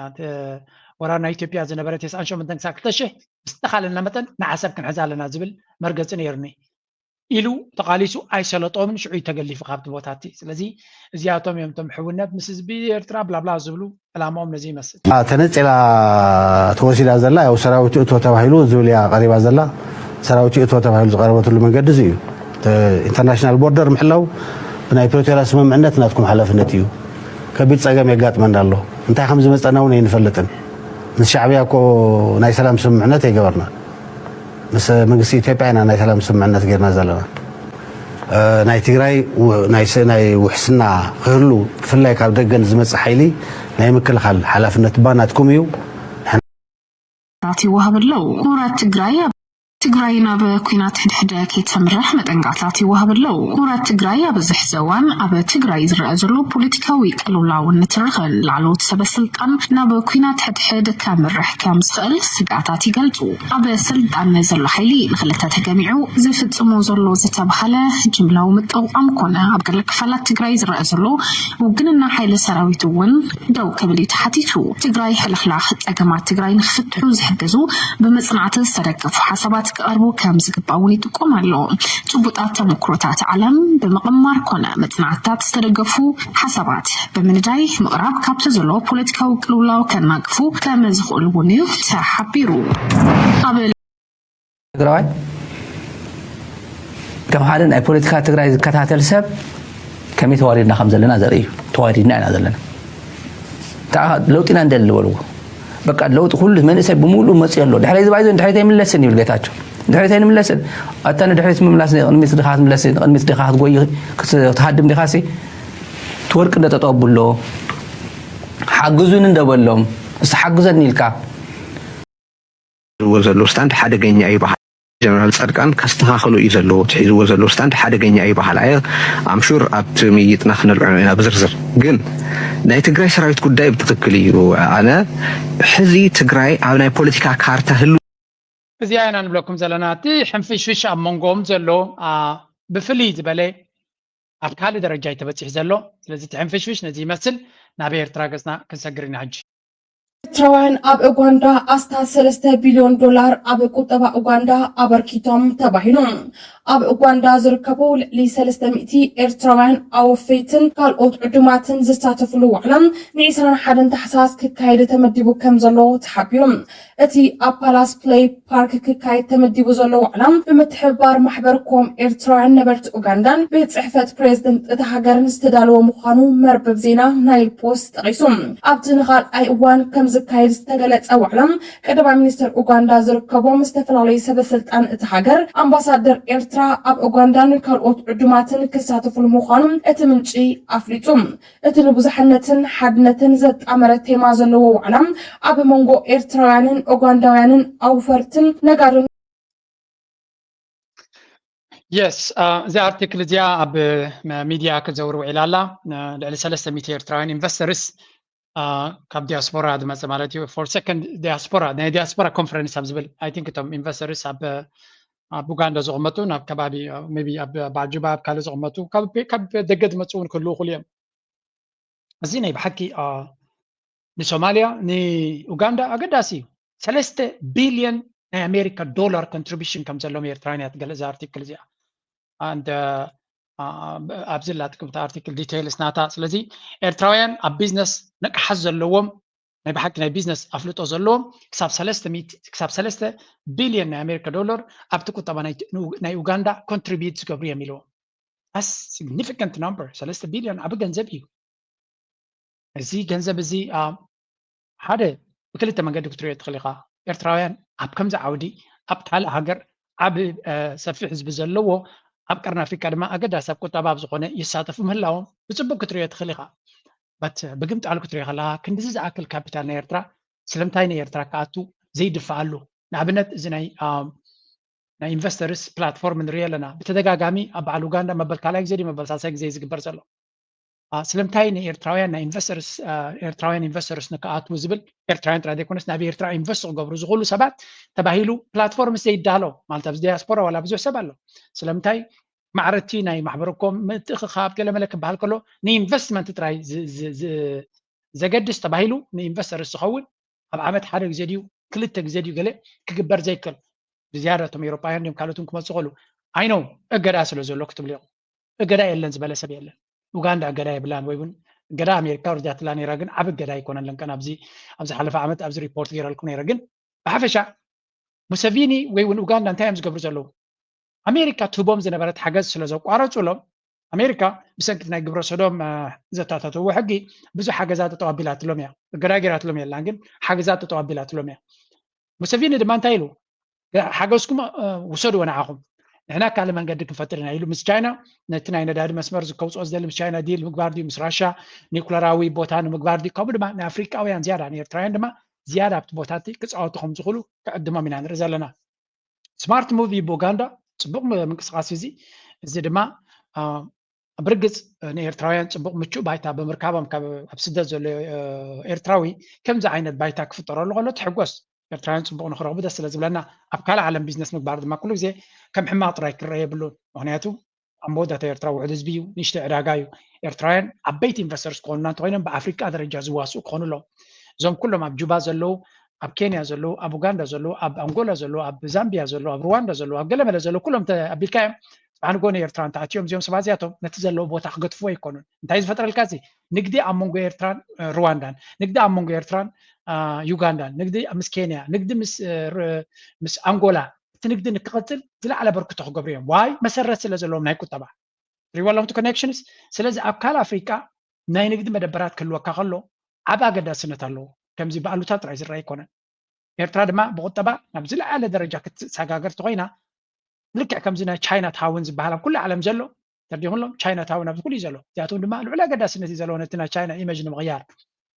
[SPEAKER 2] ورانا إثيوبيا زي نبرة يسأل شو من تنساك تشه استخال لنا مثلا نعسب كن حزال نازبل مركز نيرني إلو تقاليسو أي سلطة من شعي تقلي في قابة بوتاتي سلزي زياتهم يوم تمحونات مسز بيرترا بلا بلا زبلو الأمام نزي مسد
[SPEAKER 1] تنت إلى توصيل أزلا أو سراوت أتو تواهيلو زوليا قريب أزلا سراوت أتو تواهيلو قريبة اللي من قد زيو international border محلو بناي بروتيرا اسمه معنات ناتكم حلف النتيو كبيت ساقم يقات من دالو انتهي خمس مسأنا ونين فلتن من الشعبية كو ناي سلام سمعنات يقبرنا بس مقصي تابعنا ناي سلام سمعنات غيرنا زلنا ناي تيغراي ناي وحسنا خيرلو فلاي كاب دقن زمص حيلي ناي مكل خال حلفنت باناتكم يو
[SPEAKER 3] راتي وهب اللو كورات تيغراي ትግራይ ናብ ኩናት ሕድሕደ ከይተምርሕ መጠንቃቅታት ይወሃበለው ኩራት ትግራይ ኣብ ዝሕ ዘዋን ኣብ ትግራይ ዝረአ ዘሎ ፖለቲካዊ ቅልውላውነት ንትርኽን ላዕለዎት ሰበስልጣን ናብ ኩናት ሕድሕድ ከምርሕ ከም ዝኽእል ስጋታት ይገልጹ ኣብ ስልጣን ዘሎ ሓይሊ ንኽልተ ተገሚዑ ዝፍጽሞ ዘሎ ዝተባሃለ ጅምላዊ ምጥቃም ኮነ ኣብ ገለ ክፋላት ትግራይ ዝረአ ዘሎ ውግንና ሓይሊ ሰራዊት እውን ደው ክብል ተሓቲቱ ትግራይ ሕልኽላኽ ፀገማት ትግራይ ንኽፍትሑ ዝሕግዙ ብመጽናዕቲ ዝተደገፉ ሓሳባት كأربو كم زقباوني تقوم على تبوطات تمكروتات عالم بمقمار كنا مصنعات تسترقفو حسابات بمنجاي مقرب كابتزلو بوليتيكاو كلولاو كان ناقفو كما زغلونيو تحبيرو قبل
[SPEAKER 7] تግራይ كم حالن اي بوليتيكا تግራይ ዝከታተል ሰብ ከመይ ተዋሪድና ከም ዘለና ዘርኢ ተዋሪድና ኢና ዘለና ለውጥና እንደልበልዎ በቃ ለውጥ ሁሉ መንእሰይ በሙሉ መጽ ያለው ድሕሪ ዝባይዞ ድሕሪ ተይምለስን ይብል ጌታቸው ድሕሪ ተይምለስን አታነ ድሕሪ ተይምለስ ቅድሚት ድኻት ምለስ ቅድሚት ድኻት ጎይ ተሃድም ድኻሲ ትወርቅ እንደተጠብሎ ሓግዙን እንደበሎም እስሓግዘን ኢልካ
[SPEAKER 8] ወዘሎ ስታንድ ሓደገኛ ይባሃል ጀነራል ጻድቃን ከስተኻኸሉ እዩ ዘሎ ትሒዝዎ ዘሎ ስታንድ ሓደገኛ ይባሃል አየ አምሹር ኣብቲ ምይጥና ክነልዕኖ ኢና ብዝርዝር ግን ናይ ትግራይ ሰራዊት ጉዳይ ብትክክል እዩ ኣነ ሕዚ ትግራይ ኣብ ናይ ፖለቲካ ካርታ ህሉ
[SPEAKER 2] እዚ አይና ንብለኩም ዘለና እቲ ሕንፍሽፍሽ ኣብ መንጎም ዘሎ ብፍልይ ዝበለ ኣብ ካልእ ደረጃ ይተበፂሕ ዘሎ ስለዚ እቲ ሕንፍሽፍሽ ነዚ ይመስል ናብ ኤርትራ ገጽና ክንሰግር ኢና ሕጂ
[SPEAKER 24] ኤርትራውያን ኣብ ኡጋንዳ ኣስታት 3 ቢልዮን ዶላር ኣብ ቁጠባ ኡጋንዳ ኣበርኪቶም ተባሂሎም ኣብ ኡጋንዳ ዝርከቡ ልዕሊ 300 ኤርትራውያን ኣወፈይትን ካልኦት ዕዱማትን ዝሳተፍሉ ዋዕላ ን21 ታሕሳስ ክካየድ ተመዲቡ ከም ዘሎ ተሓቢሮም እቲ ኣብ ፓላስ ፕሌይ ፓርክ ክካየድ ተመዲቡ ዘሎ ዋዕላ ብምትሕብባር ማሕበርኮም ኤርትራውያን ነበርቲ ኡጋንዳን ቤት ጽሕፈት ፕሬዝደንት እቲ ሃገርን ዝተዳለወ ምዃኑ መርበብ ዜና ናይል ፖስት ጠቂሱ ኣብቲ ንኻልኣይ እዋን ከም ዝካየድ ዝተገለጸ ዋዕላ ቀዳማይ ሚኒስትር ኡጋንዳ ዝርከቦም ዝተፈላለዩ ሰበስልጣን እቲ ሃገር ኣምባሳደር ኤርትራ ኣብ ኡጋንዳን ካልኦት ዕዱማትን ክሳተፍሉ ምዃኑ እቲ ምንጪ ኣፍሊጡ እቲ ንብዙሕነትን ሓድነትን ዘጣመረ ቴማ ዘለዎ ዋዕላ ኣብ መንጎ ኤርትራውያንን ኡጋንዳውያንን ኣውፈርትን ነጋዶን
[SPEAKER 2] Yes, the article is ab media كزور وعلالا لثلاثة مئة إيرتراويين investors كاب diaspora هذا مثلا مالتي for second diaspora يعني diaspora conference أبزبل I think تم investors ab بوغاندا زغمتو ناب كبابي maybe ab بعجبا كالو زغمتو كاب دقد متسون كله خليهم زين يبحكي نسوماليا ني أوغندا أقداسي 3 بليون أمريكا دولار contribution كم زلهم إيرتراويين يتقال إذا article زي and أبزلات كم article details ناتا سلزي إيرتراويين أب business نكحز زلهم نبحكي ناي business أفلتو زلهم كسب 3 بليون أمريكا دولار أبتكو طبعا ناي أوغندا contribute كبرية ميلو that's significant number 3 بليون أبو جنزبي زي جنزب زي هذا بكل تمنجد كتير تخليقة إيرتراويين أب كم زعودي أب تعال هاجر أب سفيح حزب زلوا أب كرنا في كلمة أجد حسب كتاب أب زخونة يساتفهم هلاهم بتسبب كتير تخليقة بس بقيمت على كتير خلاها كندز أكل كابيتال إيرترا سلمتاين إيرترا كاتو زي دفعلو نعبنت زناي نا investors platform من ريالنا بتدقاقامي أب على أوغندا ما بالكالاك زي ما بالساسك زي زقبر زلو سلمتاين إيرتراويان نا إيرتراويان investors نكاتو زبل إيرتراويان ترى ديكونس نبي إيرترا investor قبرو زغلو سبات تباهيلو platform زي دالو مالتا بس diaspora ولا بزو سبالو سلمتاي معرتي ناي محبركم متخخاب كلام لك بهالكلو ني investment تراي زقدس تباهيلو ني investors سخون أب عمد حرق زيديو كلتك زيديو قلي كجبر زي كل بزيارتهم أوروبيين يوم كالوتهم كم سخلو I know أقدر أسلو زلو كتب ليهم أقدر إيلنز بلا سبيل أوغندا أقدر يبلان ويبون أقدر أمريكا ورجعت لاني راجن عبد أقدر يكون لان كان أبزي حلفة عمد أبزي ريبورت غير لكم راجن بحفشة مسافيني ويبون أوغندا تايمز قبل زلو أمريكا تبوم زي نبرت حاجات سلزوق وعرض لهم أمريكا بسنكتنا قبل صدام زتاتو وحقي بزو حاجات تقابلات لهم يا قراقرات لهم يا لانجن حاجات تقابلات لهم يا مسافيني دمان تايلو حاجوسكم وصلوا أنا عاهم هناك على من قدك فترنا يلو مس تشاينا نتنا دار مسمر زكوس أصدق مس تشاينا ديل مقباردي مس راشا نيكولاراوي بوتان مقباردي قبل ما أفريقيا ويان زيادة يعني تراين دما زيادة بوتاتي كس أوتهم زخلو كقدما من عند رزالنا ስማርት ሙቭ ብኡጋንዳ ፅቡቅ ምንቅስቃስ እዚ ድማ برجز نيرتراويان صبق مچو بايتا بمركابم كاب سدد زل ايرتراوي كم زعينت بايتا كفطر له قالت حقوس ايرتراويان صبق نخرب بس لازم لنا ابكال عالم بيزنس مقبار ما كل زي كم حماط راي كريه بلون مغنياتو امبودا ايرتراو حدزبيو نشت عراغايو ايرتراويان عبيت انفسترز كوننا توينم بافريكا درجه زواسو كونو له زوم كلهم اب جوبا زلو اب كينيا زلو اب اوغندا زلو اب انغولا زلو اب زامبيا زلو اب رواندا زلو اب قلمله زلو كلهم ابيكايم أنا قوني إيرتران تأتيهم زيهم سبازياتهم نتزلوا بوتاخ قد فوي يكونون انتهي فترة الكازي نقدي أمونغو إيرتران رواندان نقدي أمونغو إيرتران يوغاندان نقدي مس كينيا نقدي مس أنغولا تنقدي نقتل زلا على بركته قبريهم واي مسرة سلازلهم نايكو تبع ريوالهم تو كونكشنز سلاز أبكال أفريقيا ناي نقدي مدبرات كلوا كغلو عبا قدا سنتالو كم زي بقالو تاتر عايز الرأي كونن إيرتران ما بغض تبع نبزل على درجة ساقاقر تغينا لك كم زنا تشاينا تاونز بحالهم كل عالم زلو ترديهم لهم تشاينا تاون كل زلو تياتون دما العلا قدا سنتي زلو نتنا تشاينا ايماجن مغيار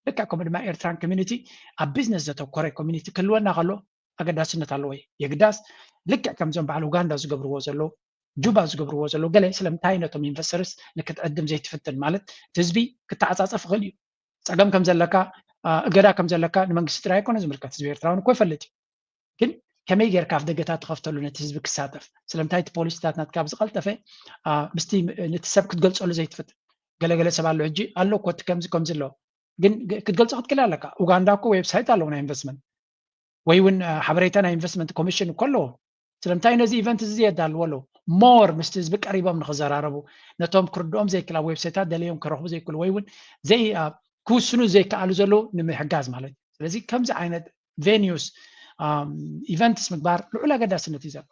[SPEAKER 2] لك كم دما ايرتران كوميونيتي ا بزنس ذات كوري كوميونيتي كلونا غلو اقدا سنت الله يقداس لك كم زم بعل اوغندا زغبرو زلو جوبا زغبرو زلو قال سلام تاينتهم انفسترز لك تقدم زي تفتن مالت تزبي كتعصصف غليو صقم كم زلكا اقدا كم زلكا نمنግስት راي كون زمركات زبير ايرتراون كو يفلت ግን كمي غير كاف دغتا تخفتلو نت حزب كساتف سلامتايت بوليسታት ናትካብ ዝቀልጠፈ ምስቲ ንትሰብ ክትገልጸሉ ዘይትፈት ገለገለ ሰባሉ ሕጂ አሎ ኮት ከምዚ ከምዚ ሎ ግን ክትገልጸ ክትክል ኣለካ ኡጋንዳ እኮ ዌብሳይት ኣለዎ ናይ ኢንቨስትመንት ወይ ውን ሓበሬታ ናይ ኢንቨስትመንት ኮሚሽን እኮ ስለምታይ ነዚ ኢቨንት እዚ የዳልወሎ ሞር ምስቲ ህዝቢ ቀሪቦም ንኽዘራረቡ ነቶም ክርድኦም ዘይክላ ዌብሳይታት ደልዮም ክረኽቡ ዘይክሉ ወይ ውን ዘይ ክውስኑ ዘይከኣሉ ዘሎ ንምሕጋዝ ማለት ስለዚ ከምዚ ዓይነት ቬኒዩስ ኢቨንትስ ምግባር ልዑል ኣገዳስነት እዩ ዘሎ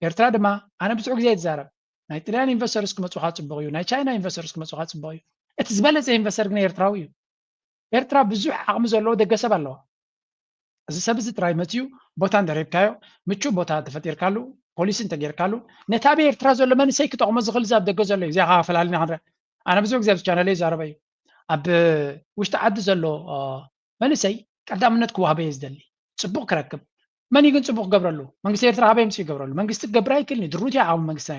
[SPEAKER 2] ኤርትራ ድማ ኣነ ብዙሕ ግዜ ይዛረብ ናይ ጣልያን ኢንቨስተርስ ክመፁኻ ፅቡቅ እዩ ናይ ቻይና ኢንቨስተርስ ክመፁኻ ፅቡቅ እዩ እቲ ዝበለፀ ኢንቨስተር ግን ኤርትራዊ እዩ ኤርትራ ብዙሕ ዓቕሚ ዘለዎ ደገሰብ ኣለዋ እዚ ሰብ እዚ ጥራይ መፅዩ ቦታ እንደረብካዮ ምቹ ቦታ ተፈጢርካሉ ፖሊሲ እንተጌርካሉ ነታ ብኤርትራ ዘሎ መንእሰይ ክጠቕሞ ዝኽእል ዛብ ደገ ዘሎ እዩ እዚኣ ከዓ ፈላሊና ክንርአ ኣነ ብዙሕ ግዜ ኣብዚ ቻነለይ ይዛረበ እዩ ኣብ ውሽጢ ዓዲ ዘሎ መንእሰይ ቀዳምነት ክዋህበ እየ ዝደሊ ጽቡቅ ክረክብ መን ይግን ጽቡቅ ገብረሉ መንግስቲ ኤርትራ ሃበይ ምስ ይገብረሉ መንግስቲ ገብራ ይክልኒ ድሩት ያው መንግስቲ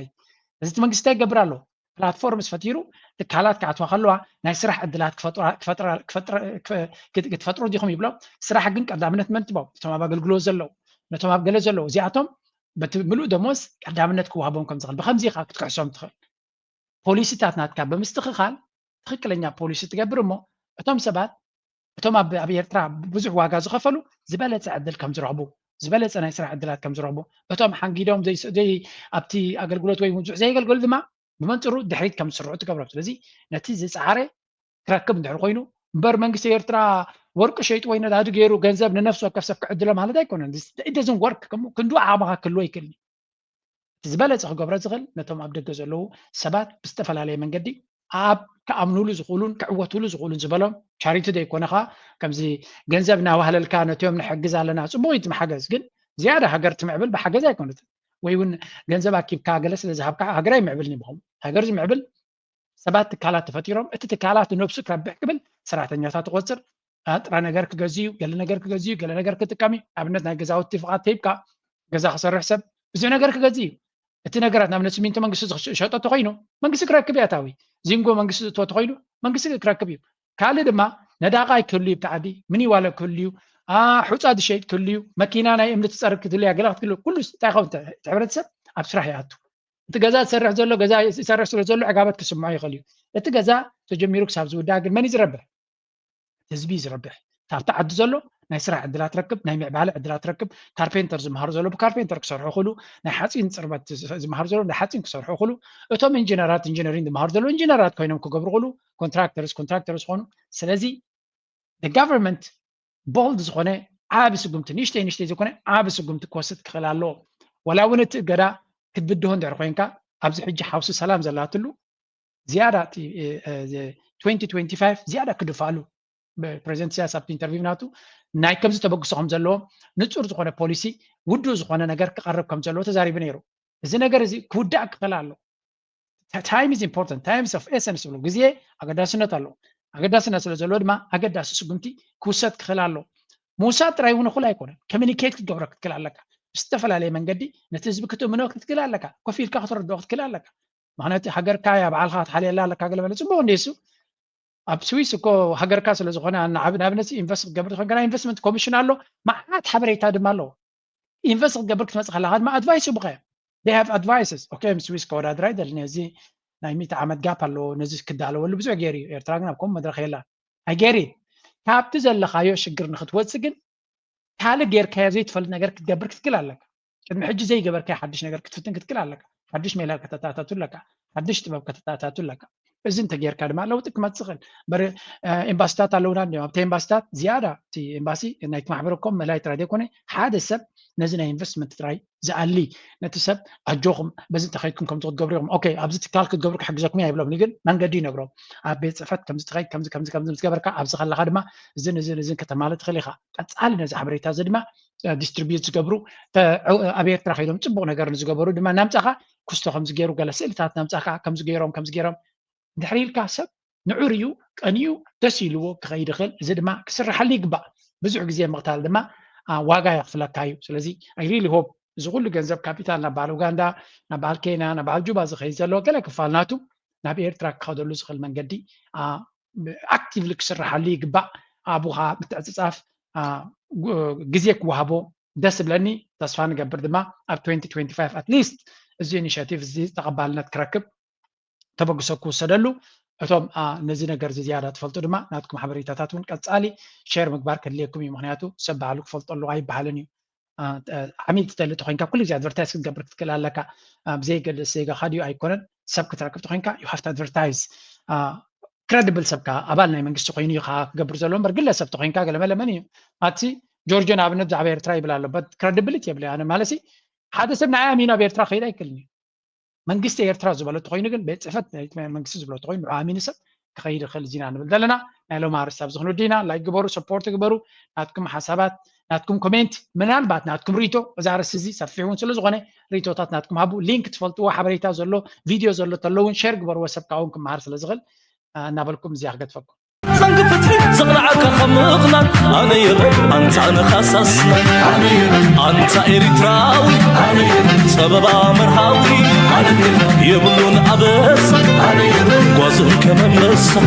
[SPEAKER 2] እዚ መንግስቲ ይገብራሉ ፕላትፎርምስ ፈጢሩ ትካላት ካዕትዋ ከለዋ ናይ ስራሕ ዕድላት ክትፈጥሩ ዲኹም ይብሎ ስራሕ ግን ቀዳምነት መን ትባው እቶም ኣብ ኣገልግሎት ዘለው ነቶም ኣብ ገለ ዘለው እዚኣቶም በቲ ምሉእ ደሞዝ ቀዳምነት ክዋህቦም ከም ዝኽእል ብከምዚ ኢኻ ክትክሕሶም ትኽእል ፖሊሲታት ናትካ ብምስትኽኻል ትክክለኛ ፖሊሲ ትገብር እሞ እቶም ሰባት እቶም ኣብ ኤርትራ ብዙሕ ዋጋ ዝኸፈሉ ዝበለፀ ዕድል ከም ዝረኽቡ ዝበለፀ ናይ ስራሕ ዕድላት ከም ዝረኽቡ እቶም ሓንጊዶም ዘይ ኣብቲ ኣገልግሎት ወይ ብዙሕ ዘይገልገሉ ድማ ብመንፅሩ ድሕሪት ከም ዝስርዑ ትገብሮም ስለዚ ነቲ ዝፀዓረ ክረክብ እንድሕር ኮይኑ እምበር መንግስቲ ኤርትራ ወርቂ ሸይጡ ወይ ነዳዲ ገይሩ ገንዘብ ንነፍሱ ወከፍ ሰብ ክዕድሎ ማለት ኣይኮነን ደዝን ወርክ ክንዱ ዓቕምኻ ክህልዎ ይክእልኒ ዝበለፀ ክገብሮ ዝኽእል ነቶም ኣብ ደገ ዘለዉ ሰባት ብዝተፈላለየ መንገዲ ኣብ ከኣምኑሉ ዝኽእሉን ክዕወትሉ ዝኽእሉን ዝበሎም ቻሪቲ ደይኮነኻ ከምዚ ገንዘብ እናባህለልካ ነትዮም ንሕግዝ ኣለና ፅቡቅ እዩ ትመሓገዝ ግን ዝያዳ ሃገር ትምዕብል ብሓገዝ ኣይኮነትን ወይ ውን ገንዘብ ኣኪብካ ገለ ስለ ዝሃብካ ሃገር ኣይምዕብልን ይብኹም ሃገር ዝምዕብል ሰባት ትካላት ተፈጢሮም እቲ ትካላት ነብሱ ክረብሕ ክብል ሰራሕተኛታት ትቆፅር ጥራ ነገር ክገዝዩ ገለ ነገር ክገዝዩ ገለ ነገር ክጥቀሚ ኣብነት ናይ ገዛውቲ ፍቓድ ተሂብካ ገዛ ክሰርሕ ሰብ ብዙሕ ነገር ክገዝዩ እቲ ነገራት ናብ ሲሚንቶ መንግስቲ ዝሸጦ ተኮይኑ መንግስቲ ክረክብ እያ ታዊ ዚንጎ መንግስቲ ዝእትዎ ተኮይኑ መንግስቲ ክረክብ እዩ ካልእ ድማ ነዳቃይ ክህሉ እዩ ብታዕዲ ምን ይዋለ ክህሉ እዩ ሑፃ ዝሸይጥ ክህሉ እዩ መኪና ናይ እምኒ ትፀርግ ክትህሉ እያ ገለ ክትህሉ ኩሉ እንታይ ይኸውን እቲ ሕብረተሰብ ኣብ ስራሕ ይኣቱ እቲ ገዛ ዝሰርሕ ዘሎ ገዛ ይሰርሕ ስለ ዘሎ ዕጋበት ክስምዖ ይኽእል እዩ እቲ ገዛ ተጀሚሩ ክሳብ ዝውዳእ ግን መን እዩ ዝረብሕ ህዝቢ ዝረብሕ ካብቲ ዓዲ ዘሎ ናይ ስራሕ ዕድላት ረክብ ናይ ምዕባለ ዕድላት ረክብ ካርፔንተር ዝመሃሩ ዘሎ ብካርፔንተር ክሰርሑ ይኽእሉ ናይ ሓፂን ፅርበት ዝመሃሩ ዘሎ ናይ ሓፂን ክሰርሑ ይኽእሉ እቶም ኢንጂነራት ኢንጂነሪንግ ዝመሃሩ ዘሎ ኢንጂነራት ኮይኖም ክገብሩ ይኽእሉ ኮንትራክተርስ ዝኾኑ ስለዚ ገቨርንመንት ቦልድ ዝኾነ ዓብ ስጉምቲ ንእሽተይ ዝኾነ ዓብ ስጉምቲ ክወስድ ክኽእል ኣለዎ ወላ እውን እቲ እገዳ ክትብድሆ እንድሕር ኮንካ ኣብዚ ሕጂ ሓውሲ ሰላም ዘላትሉ ዝያዳ 2025 ዝያዳ ክድፋሉ ፕሬዚደንት ኢሳያስ ኣብቲ ኢንተርቪው ናቱ ናይ ከምዚ ተበግሶም ዘለዎም ንጹር ዝኾነ ፖሊሲ ውዱእ ዝኾነ ነገር ክቐርብ ከም ዘለዎ ተዛሪቡ ነይሩ እዚ ነገር እዚ ክውዳእ ክኽእል ኣሎ ታይም ኢዝ ኢምፖርታንት ታይምስ ኦፍ ኤሰንስ ብሎ ግዜ ኣገዳስነት ኣሎ ኣገዳስነት ስለ ዘለዎ ድማ ኣገዳሲ ስጉምቲ ክውሰድ ክኽእል ኣሎ ምውሳድ ጥራይ እውን እኹል ኣይኮነን ኮሚኒኬት ክትገብሮ ክትክእል ኣለካ استفلالي من قدي نتزب كتب منو كتكلا لك كفيل كخطر دو كتكلا لك معناته حجر كايا بعالخات حالي لا لك قال بلس بو نديسو اب سويس كو حجر كاس لزغنا نابنس انفست قبل خنا انفستمنت كوميشن الله ما حد حبريتا دمالو انفست قبل كتمص خلا ما ادفايس بقى they have advices okay سويس كو راد النزي ناي 100 عام قابلو نزي كدالو ولا بزو غيري ارتراغنا كوم مدرخ يلا اجيري كابت زلخايو شجر نختوصقن حاله غير كازي تفل ነገር ክትገብር ክትክል ኣለካ ቅድሚ ሕጂ ዘይገበርካ ሓድሽ ነገር ክትፍትን ክትክል ኣለካ ሓድሽ ሜላ ከተታታቱ ኣለካ ሓድሽ ጥበብ ከተታታቱ ኣለካ እዚ እንተ ጌርካ ድማ ለውጥ ክመጽእ በር ኤምባሲታት ኣለውና እንዲም ኣብቲ ኤምባሲታት ዝያዳ እቲ ኤምባሲ ናይቲ ማሕበረኮም መላይ ትራዲ ኮነ ሓደ ሰብ ነዚ ናይ ኢንቨስትመንት ትራይ ዝኣሊ ነቲ ሰብ ኣጆኹም በዚ ተኸይድኩም ከም ትገብሩም ኦኬ ኣብዚ ትካል ክትገብሩ ክሕግዘኩም ይብሎም ግን መንገዲ ይነግሮም ኣብ ቤት ጽሕፈት ከም ዝተኸይድ ከምዚ ዝገበርካ ኣብዚ ከለኻ ድማ እዝን ከተማለት ትኽእሊኻ ቀጻሊ ነዚ ሓበሬታ እዚ ድማ ዲስትሪቢዩት ዝገብሩ ኣብ ኤርትራ ከይዶም ጽቡቕ ነገር ዝገበሩ ድማ ናምጻኻ ክስቶ ከም ዝገይሩ ገለ ስእልታት ናምጻኻ ከም ዝገይሮም ድሕሪልካ ሰብ ንዑርዩ ቀንዩ ደስ ኢልዎ ክኸይድ ይኽእል እዚ ድማ ክስራሓሉ ይግባእ ብዙሕ ግዜ ምቕታል ድማ ዋጋ ይኽፍለካ እዩ ስለዚ ኣይ ሪሊ ሆፕ እዚ ኩሉ ገንዘብ ካፒታል ናብ ባህል ኡጋንዳ ናብ ባህል ኬንያ ናብ ባህል ጁባ ዝኸይድ ዘሎ ገለ ክፋል ናቱ ናብ ኤርትራ ክኸደሉ ዝኽእል መንገዲ ኣክቲቭሊ ክስራሓሉ ይግባእ ኣቡኻ ምትዕፅጻፍ ግዜ ክወሃቦ ደስ ብለኒ ተስፋ ንገብር ድማ ኣብ 2025 ኣትሊስት እዚ ኢኒሽቲቭ እዚ ተቐባልነት ክረክብ ተበግሶ ክውሰደሉ እቶም ነዚ ነገር ዝያዳ ትፈልጡ ድማ ናትኩም ሓበሬታታት እውን ቀጻሊ ሼር ምግባር ከድልየኩም እዩ ምክንያቱ ሰብ ባህሉ ክፈልጠሉ ኣይበሃልን እዩ ዓሚል ትተልጥ ኮይንካ ኩሉ ግዜ ኣድቨርታይዝ ክትገብር ክትክእል ኣለካ ብዘይ ገለስ ዜጋኻ ድዩ ኣይኮነን ሰብ ክትረክብ ኮይንካ ዩ ሃቭ ቱ ኣድቨርታይዝ ክሬዲብል ሰብካ ኣባል ናይ መንግስቲ ኮይኑ ኢኻ ክገብር ዘሎ እምበር ግለሰብ ተኮይንካ ገለመለመን እዩ ኣቲ ጆርጅ ንኣብነት ብዛዕባ ኤርትራ ይብል ኣሎ በት ክሬዲቢሊቲ የብለ ኣነ ማለሲ ሓደ ሰብ ናይ ኣሚኑ ኣብ ኤርትራ ከይድ ኣይክእልን እዩ መንግስቲ ኤርትራ ዝበለቶ ኮይኑ ግን ቤት ጽሕፈት መንግስቲ ዝበለቶ ኮይኑ ኣሚኑ ሰብ ክኸይድ ይኽእል ዚና ንብል ዘለና ናይ ሎማ ርሳብ ዝኽኑ ዲና ላይክ ግበሩ ሰፖርት ግበሩ ናትኩም ሓሳባት ናትኩም ኮሜንት ምናልባት ናትኩም ሪቶ እዛ ርስ እዚ ሰፊሕ እውን ስለ ዝኾነ ሪቶታት ናትኩም ሃቡ ሊንክ ትፈልጥዎ ሓበሬታ ዘሎ ቪድዮ ዘሎ ተለውን ሼር ግበርዎ ሰብካ እውን ክመሃር ስለ ዝኽእል እናበልኩም እዚያ ክገድፈኩም
[SPEAKER 10] زنگ فتحي زغلعك خمقنا أنا يبا أنت أنا خصصنا أنت إريتراوي سبب مرهاوي يبلون أبس قوزن كمان لسا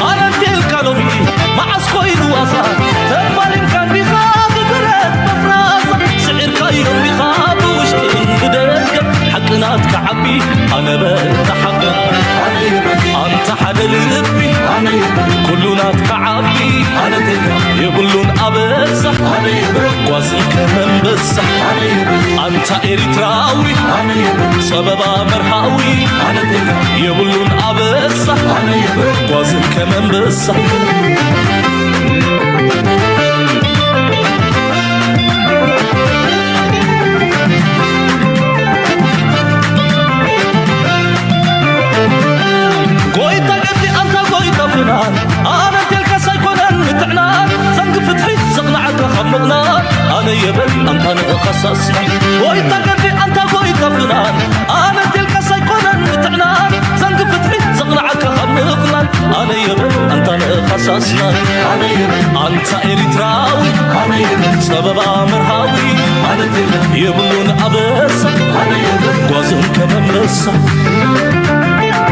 [SPEAKER 10] أنا تلك لومي مع سكوي الواسع تفعلن كان بخاب برد مفراسة سعر كايرو بخاب حقنات كعبي أنا بتحقق أنت حدا لبي كلنا كعبي يقولون أبصح قاسي كمان بصح أنت إريتراوي سبب مرحاوي يقولون أبصح قاسي كمان بصح أنا تلك سيكونن متعنان زنق فتحي زغلعك خمقنا أنا يبل أنت نقصصنا وإنت قدي أنت قويت فنان أنا تلك سيكونن متعنان زنق فتحي زغلعك خمقنا أنا يبل أنت نقصصنا أنت إريتراوي سبب مرهاوي يبلون أبسا قوزن كمان لسا